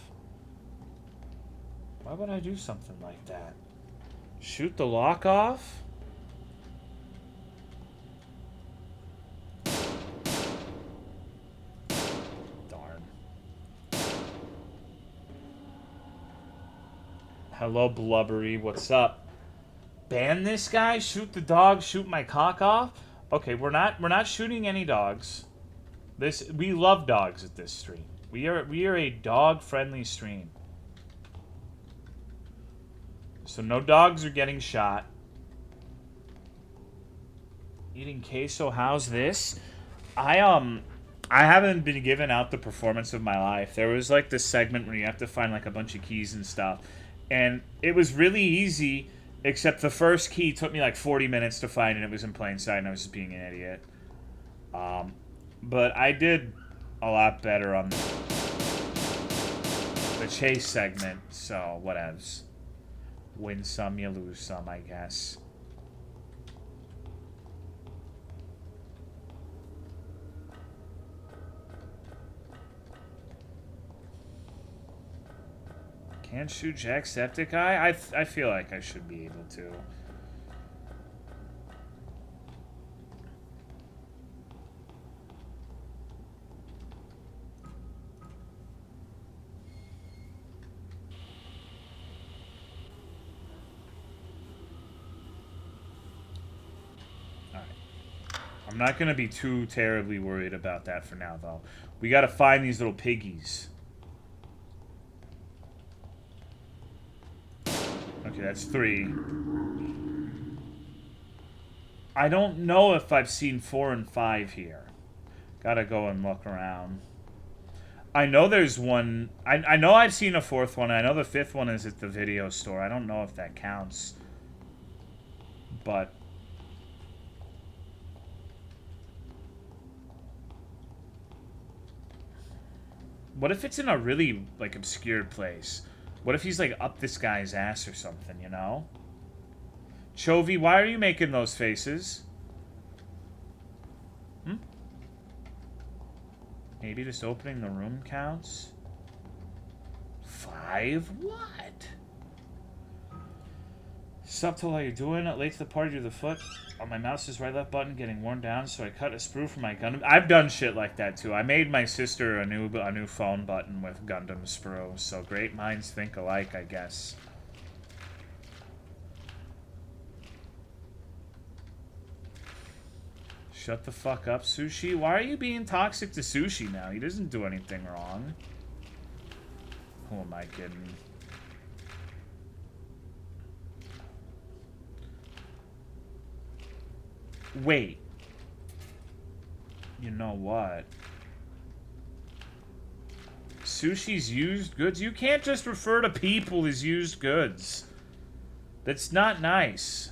[SPEAKER 1] Why would I do something like that? Shoot the lock off? Hello, Blubbery. What's up? Ban this guy? Shoot the dog? Shoot my cock off? Okay, we're not shooting any dogs. We love dogs at this stream. We are a dog-friendly stream. So no dogs are getting shot. Eating queso. How's this? I haven't been given out the performance of my life. There was like this segment where you have to find like a bunch of keys and stuff. And it was really easy, except the first key took me like 40 minutes to find, and it was in plain sight, and I was just being an idiot. But I did a lot better on the chase segment, so whatevs. Win some, you lose some, I guess. Can't shoot Jacksepticeye? I feel like I should be able to. I'm not going to be too terribly worried about that for now, though. We got to find these little piggies. Okay, that's 3. I don't know if I've seen 4 and 5 here. Gotta go and look around. I know there's one... I know I've seen a 4th one. I know the 5th one is at the video store. I don't know if that counts. But... what if it's in a really, like, obscure place? What if he's, like, up this guy's ass or something, you know? Chovy, why are you making those faces? Hmm? Maybe just opening the room counts? 5? What? Sup, Tol, how you doing? Late to the party to the foot. On my mouse's right left button getting worn down, so I cut a sprue from my Gundam. I've done shit like that too. I made my sister a new phone button with Gundam sprue. So great minds think alike, I guess. Shut the fuck up, Sushi. Why are you being toxic to Sushi now? He doesn't do anything wrong. Who am I kidding? Wait. You know what? Sushi's used goods? You can't just refer to people as used goods. That's not nice.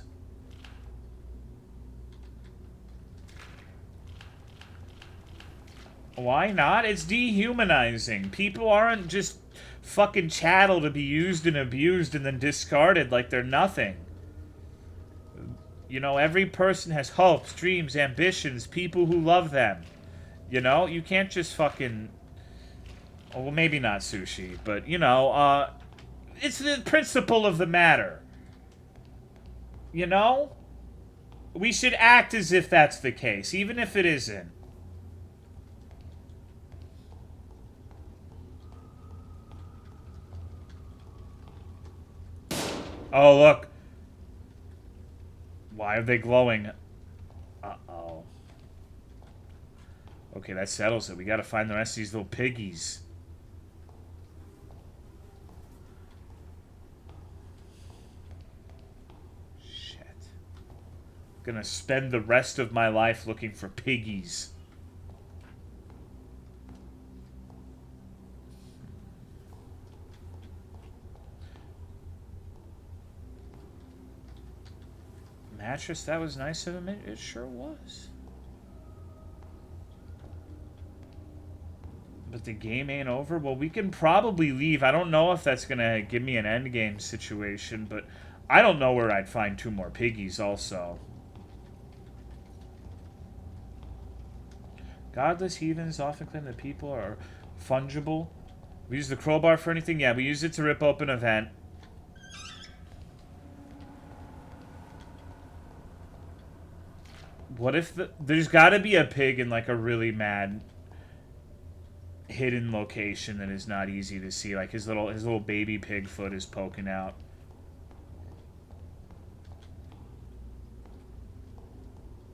[SPEAKER 1] Why not? It's dehumanizing. People aren't just fucking chattel to be used and abused and then discarded like they're nothing. You know, every person has hopes, dreams, ambitions, people who love them. You know, you can't just fucking... oh, well, maybe not Sushi, but, you know, it's the principle of the matter. You know? We should act as if that's the case, even if it isn't. Oh, look. Why are they glowing? Uh-oh. Okay, that settles it. We gotta find the rest of these little piggies. Shit. Gonna spend the rest of my life looking for piggies. Mattress, that was nice of him. It sure was. But the game ain't over? Well, we can probably leave. I don't know if that's going to give me an endgame situation, but I don't know where I'd find 2 more piggies also. Godless heathens often claim that people are fungible. We use the crowbar for anything? Yeah, we use it to rip open a vent. What if there's got to be a pig in like a really mad hidden location that is not easy to see, like his little baby pig foot is poking out.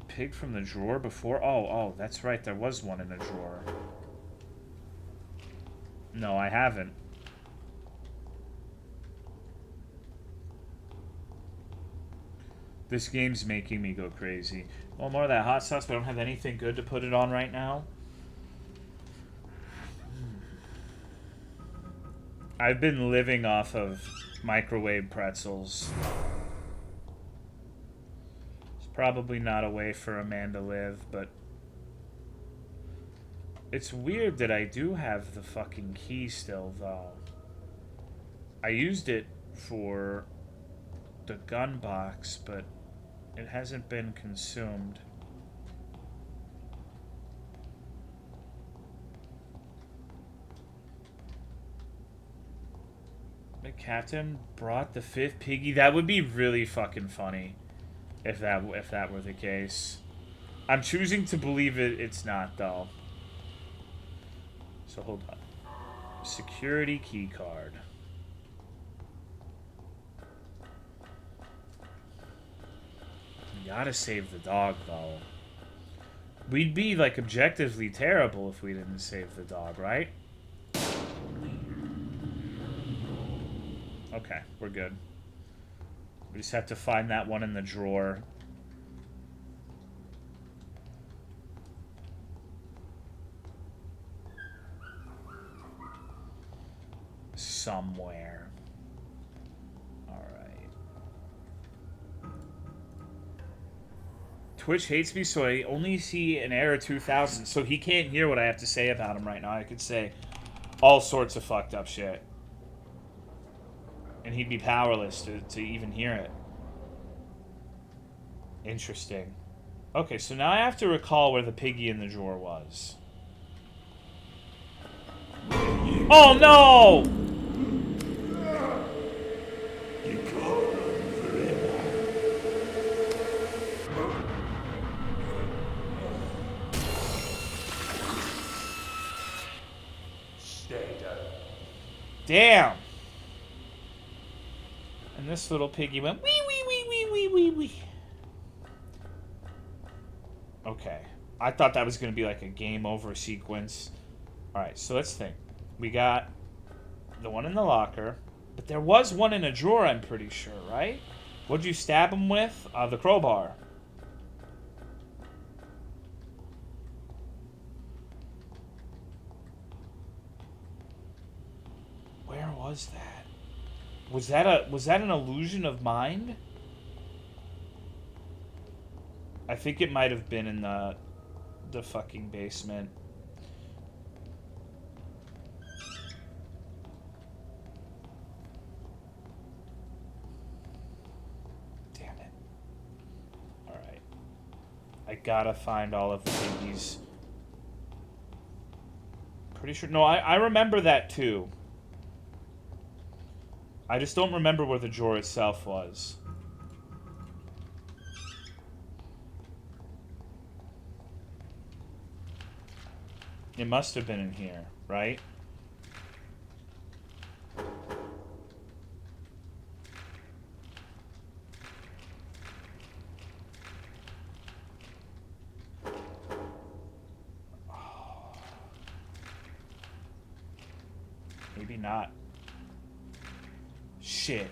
[SPEAKER 1] Pig from the drawer before? Oh, that's right, there was one in the drawer. No, I haven't. This game's making me go crazy. Well, more of that hot sauce, but I don't have anything good to put it on right now. I've been living off of microwave pretzels. It's probably not a way for a man to live, but... it's weird that I do have the fucking key still, though. I used it for the gun box, but... it hasn't been consumed. The captain brought the 5th piggy. That would be really fucking funny if that were the case. I'm choosing to believe it's not, though. So hold on. Security key card. You gotta save the dog, though. We'd be, like, objectively terrible if we didn't save the dog, right? Okay, we're good. We just have to find that one in the drawer. Somewhere. Alright. Twitch hates me, so I only see an error 2000. So he can't hear what I have to say about him right now. I could say all sorts of fucked up shit. And he'd be powerless to even hear it. Interesting. Okay, so now I have to recall where the piggy in the drawer was. Oh no!
[SPEAKER 3] Stay down.
[SPEAKER 1] Damn! And this little piggy went wee wee wee wee wee wee wee. Okay. I thought that was going to be like a game over sequence. Alright, so let's think. We got the one in the locker. But there was one in a drawer, I'm pretty sure, right? What'd you stab him with? The crowbar. Where was that? Was that an illusion of mind? I think it might have been in the fucking basement. Damn it. Alright. I gotta find all of the piggies. Pretty sure. No, I remember that too. I just don't remember where the drawer itself was. It must have been in here, right? Maybe not. Shit.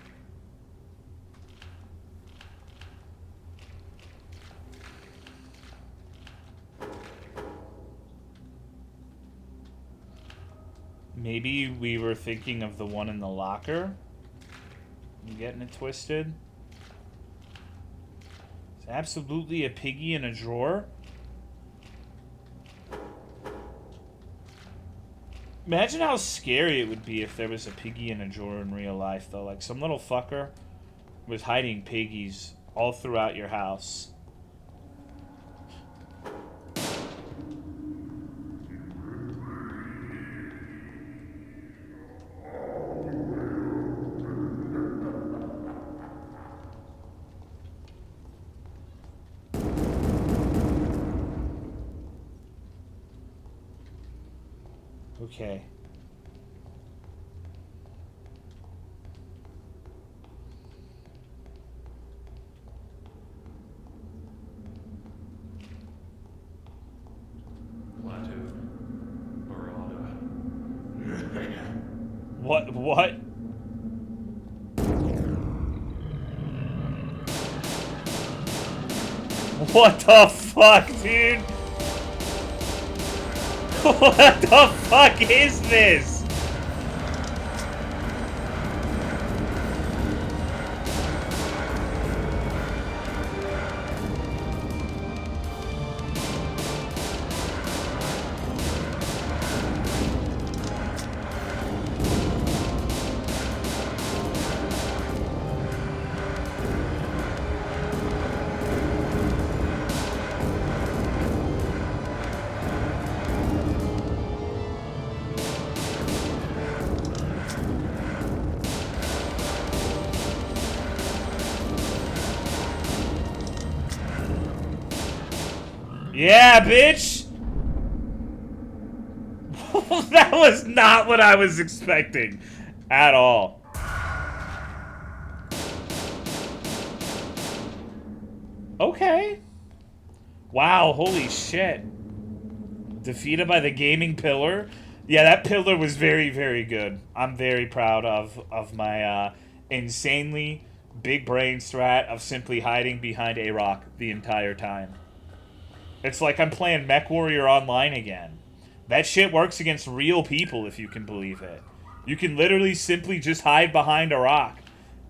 [SPEAKER 1] Maybe we were thinking of the one in the locker. You getting it twisted? It's absolutely a piggy in a drawer. Imagine how scary it would be if there was a piggy in a drawer in real life, though. Like, some little fucker was hiding piggies all throughout your house. Okay.
[SPEAKER 3] Plateau. Marauder.
[SPEAKER 1] What? What the fuck, dude? What the fuck is this? Yeah, bitch! That was not what I was expecting. At all. Okay. Wow, holy shit. Defeated by the gaming pillar? Yeah, that pillar was very, very good. I'm very proud of my insanely big brain strat of simply hiding behind a rock the entire time. It's like I'm playing MechWarrior Online again. That shit works against real people, if you can believe it. You can literally simply just hide behind a rock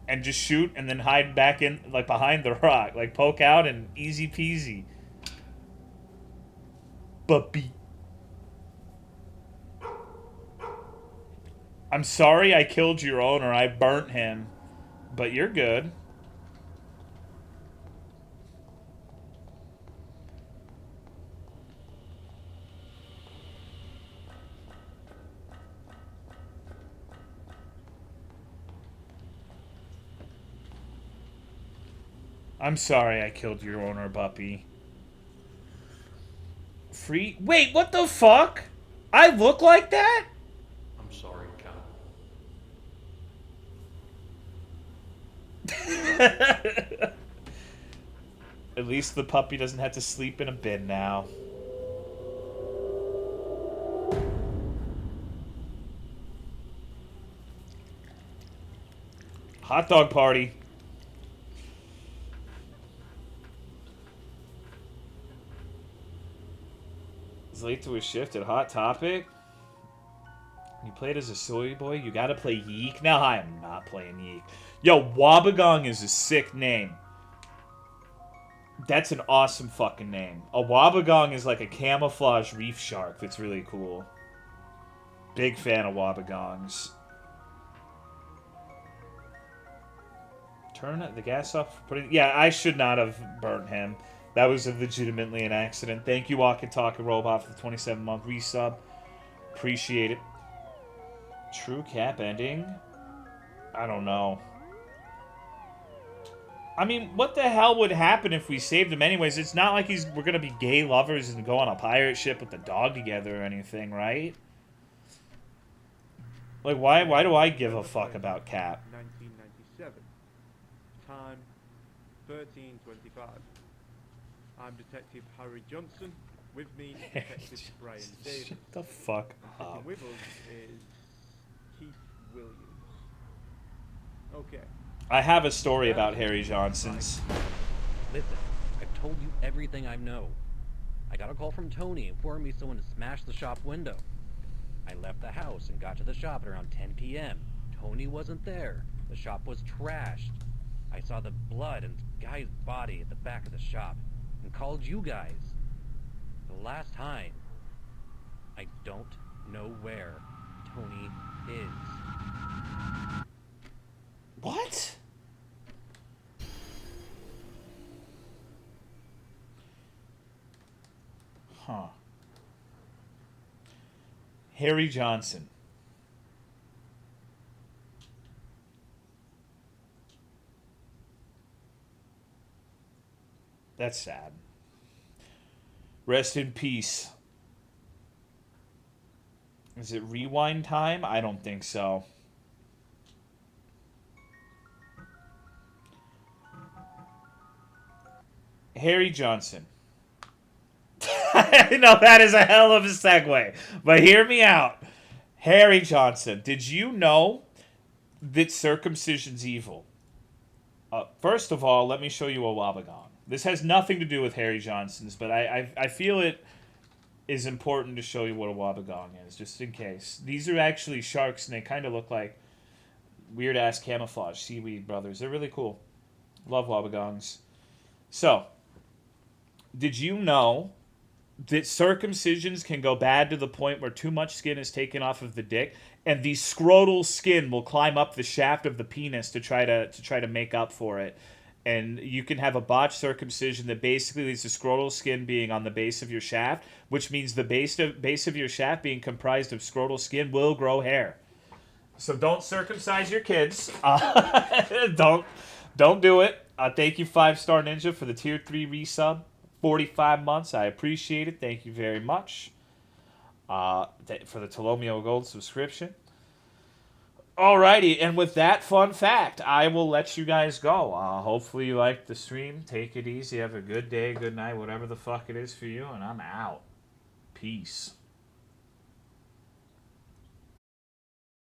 [SPEAKER 1] and just shoot and then hide back in, like, behind the rock. Like, poke out and easy peasy. Puppy. I'm sorry I killed your owner. I burnt him. But you're good. I'm sorry I killed your owner, puppy. Free? Wait, what the fuck? I look like that?
[SPEAKER 3] I'm sorry, Cat.
[SPEAKER 1] At least the puppy doesn't have to sleep in a bin now. Hot dog party. He's late to his shift at Hot Topic. You played as a soy boy? You gotta play Yeek? No, I am not playing Yeek. Yo, Wabagong is a sick name. That's an awesome fucking name. A Wabagong is like a camouflage reef shark that's really cool. Big fan of Wabagongs. Turn the gas off. Yeah, I should not have burnt him. That was legitimately an accident. Thank you, Walk and Talk Robot, for the 27-month resub. Appreciate it. True cap ending? I don't know. I mean, what the hell would happen if we saved him anyways? It's not like we're gonna be gay lovers and go on a pirate ship with the dog together or anything, right? Like, why do I give a fuck about Cap?
[SPEAKER 9] 1997. Time 13:25. I'm Detective Harry Johnson. With me, Detective Brian Davis.
[SPEAKER 1] Shut the fuck up.
[SPEAKER 9] And with us is Keith Williams. Okay.
[SPEAKER 1] I have a story about Harry Johnson's.
[SPEAKER 16] Listen, I've told you everything I know. I got a call from Tony informing me someone had smashed the shop window. I left the house and got to the shop at around 10 p.m. Tony wasn't there. The shop was trashed. I saw the blood and guy's body at the back of the shop and called you guys. The last time, I don't know where Tony is.
[SPEAKER 1] What? Huh. Harry Johnson. That's sad. Rest in peace. Is it rewind time? I don't think so. Harry Johnson. No, that is a hell of a segue. But hear me out. Harry Johnson. Did you know that circumcision's evil? First of all, let me show you a Wabagong. This has nothing to do with Harry Johnson's, but I feel it is important to show you what a Wabagong is, just in case. These are actually sharks, and they kind of look like weird-ass camouflage seaweed brothers. They're really cool. Love Wabagongs. So, did you know that circumcisions can go bad to the point where too much skin is taken off of the dick, and the scrotal skin will climb up the shaft of the penis to try to make up for it? And you can have a botched circumcision that basically leads to scrotal skin being on the base of your shaft, which means the base of your shaft being comprised of scrotal skin will grow hair. So don't circumcise your kids. Don't do it. Thank you, 5-Star Ninja, for the tier 3 resub. 45 months. I appreciate it. Thank you very much. For the Tolomeo Gold subscription. Alrighty, and with that fun fact, I will let you guys go. Hopefully you liked the stream. Take it easy. Have a good day, good night, whatever the fuck it is for you, and I'm out. Peace.